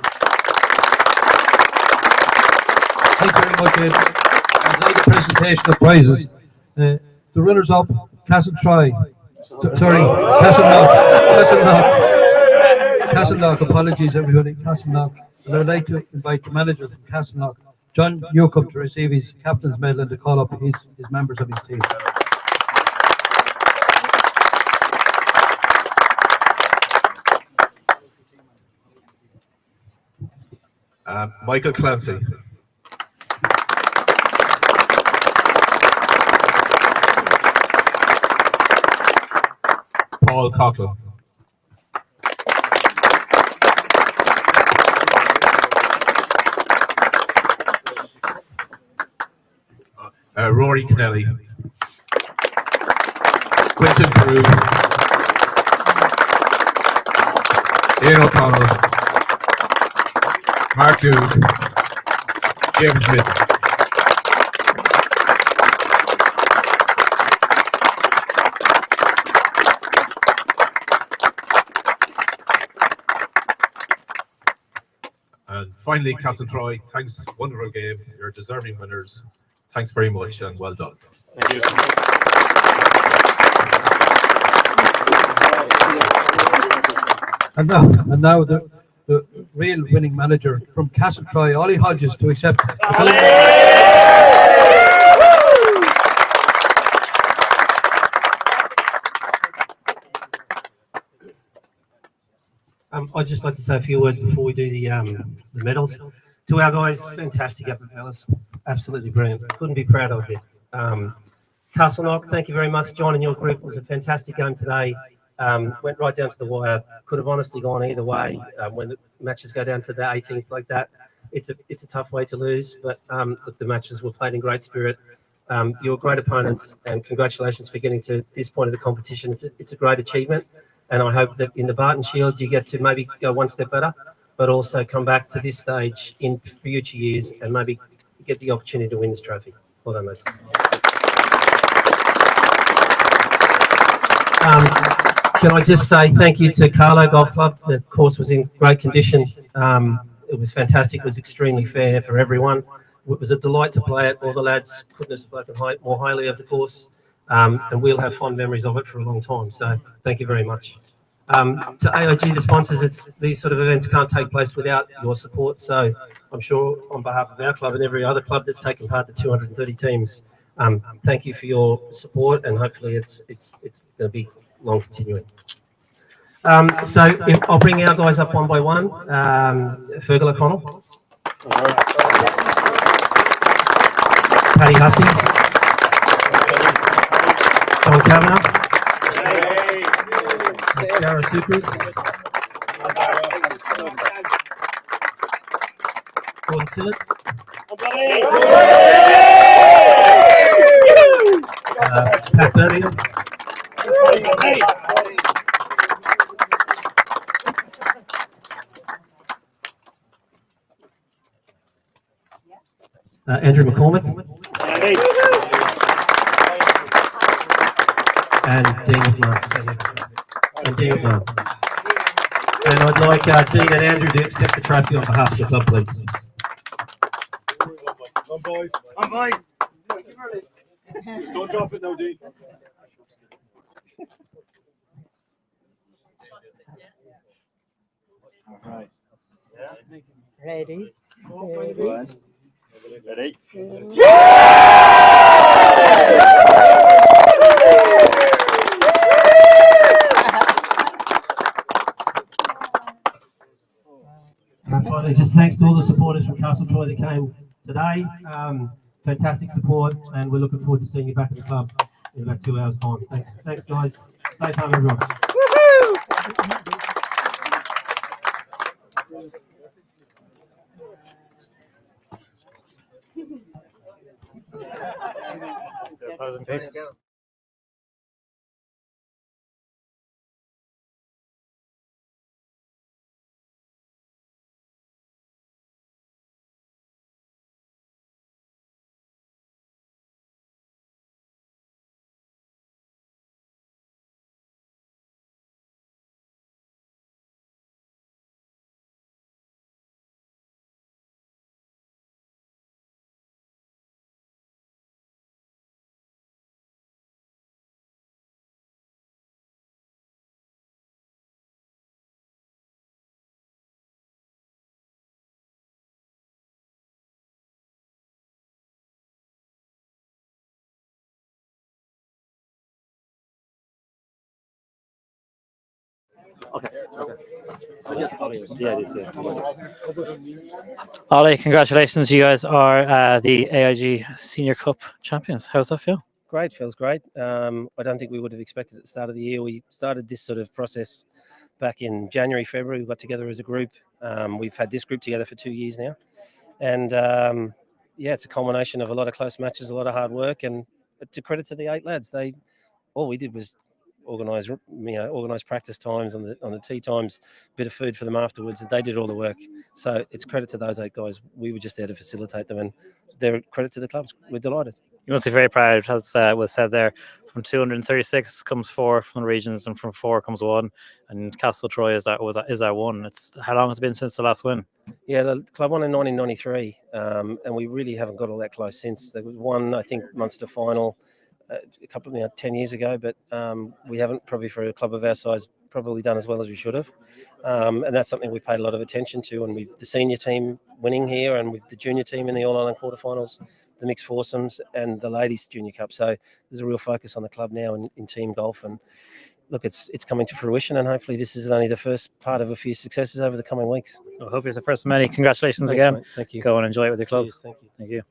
Thanks very much, Ed. I'd like a presentation of prizes. The runners-up, Castletroy. Sorry, Castleknock, apologies everybody, Castleknock. And I'd like to invite the manager from Castleknock, John Newcomb, to receive his captain's medal and to call up his members of his team. Michael Clancy. Paul Coughlin. Rory Kennelly. Quinton Peru. Ian O'Connell. Mark Dude. James Smith. And finally, Castle Troy, thanks, wonderful game. You're deserving winners. Thanks very much and well done. Thank you. And now the real winning manager from Castle Troy, Ollie Hodges, to accept. I'd just like to say a few words before we do the medals. To our guys, fantastic effort, fellas. Absolutely brilliant. Couldn't be proud of you. Castleknock, thank you very much. John and your group, was a fantastic game today. Went right down to the wire. Could have honestly gone either way. When the matches go down to the 18th like that, it's a tough way to lose. But look, the matches were played in great spirit. You were great opponents, and congratulations for getting to this point of the competition. It's a great achievement, and I hope that in the Barton Shield you get to maybe go one step better, but also come back to this stage in future years and maybe get the opportunity to win this trophy. Well done, mates. Can I just say thank you to Carlow Golf Club. The course was in great condition. It was fantastic. It was extremely fair for everyone. It was a delight to play it. All the lads couldn't have spoken more highly of the course, and we'll have fond memories of it for a long time. So thank you very much. To AIG, the sponsors, these sort of events can't take place without your support. So I'm sure on behalf of our club and every other club that's taken part, the 230 teams, thank you for your support, and hopefully it's going to be long continuing. I'll bring our guys up one by one. Fergal O'Connell. Paddy Hussey. John Kavanagh. Yara Suku. Gordon Sillett. Pat Birmingham. Andrew McCormick. And Dean McMahon. And I'd like Dean and Andrew to accept the trophy on behalf of the club, please. On, boys. On, boys. Don't drop it now, Dean. All right. Ready? Ready? Just thanks to all the supporters from Castle Troy that came today. Fantastic support, and we're looking forward to seeing you back at the club in about 2 hours' time. Thanks, guys. Safe home, everyone. Okay. Yeah, it is. Yeah. Ollie, congratulations. You guys are the AIG Senior Cup champions. How's that feel? Great, feels great. I don't think we would have expected at the start of the year. We started this sort of process back in January, February. We got together as a group. We've had this group together for 2 years now. And yeah, it's a culmination of a lot of close matches, a lot of hard work. And to credit to the 8 lads, all we did was organise practice times on the tee times, bit of food for them afterwards, and they did all the work. So it's credit to those 8 guys. We were just there to facilitate them, and they're credit to the clubs. We're delighted. You must be very proud, as was said there. From 236 comes 4 from the regions, and from 4 comes 1. And Castle Troy is that one. It's how long has it been since the last win? Yeah, the club won in 1993, and we really haven't got all that close since. There was one, I think, Munster final a couple of 10 years ago, but we haven't probably for a club of our size probably done as well as we should have, and that's something we paid a lot of attention to. And we've the senior team winning here, and with the junior team in the All Ireland quarterfinals, the mixed foursomes, and the ladies junior cup. So there's a real focus on the club now in team golf, and look, it's coming to fruition, and hopefully this is only the first part of a few successes over the coming weeks. Well, hopefully it's the first of many. Congratulations Thanks, again. mate. Thank you. Go and enjoy it with your club. Cheers, thank you. Thank you.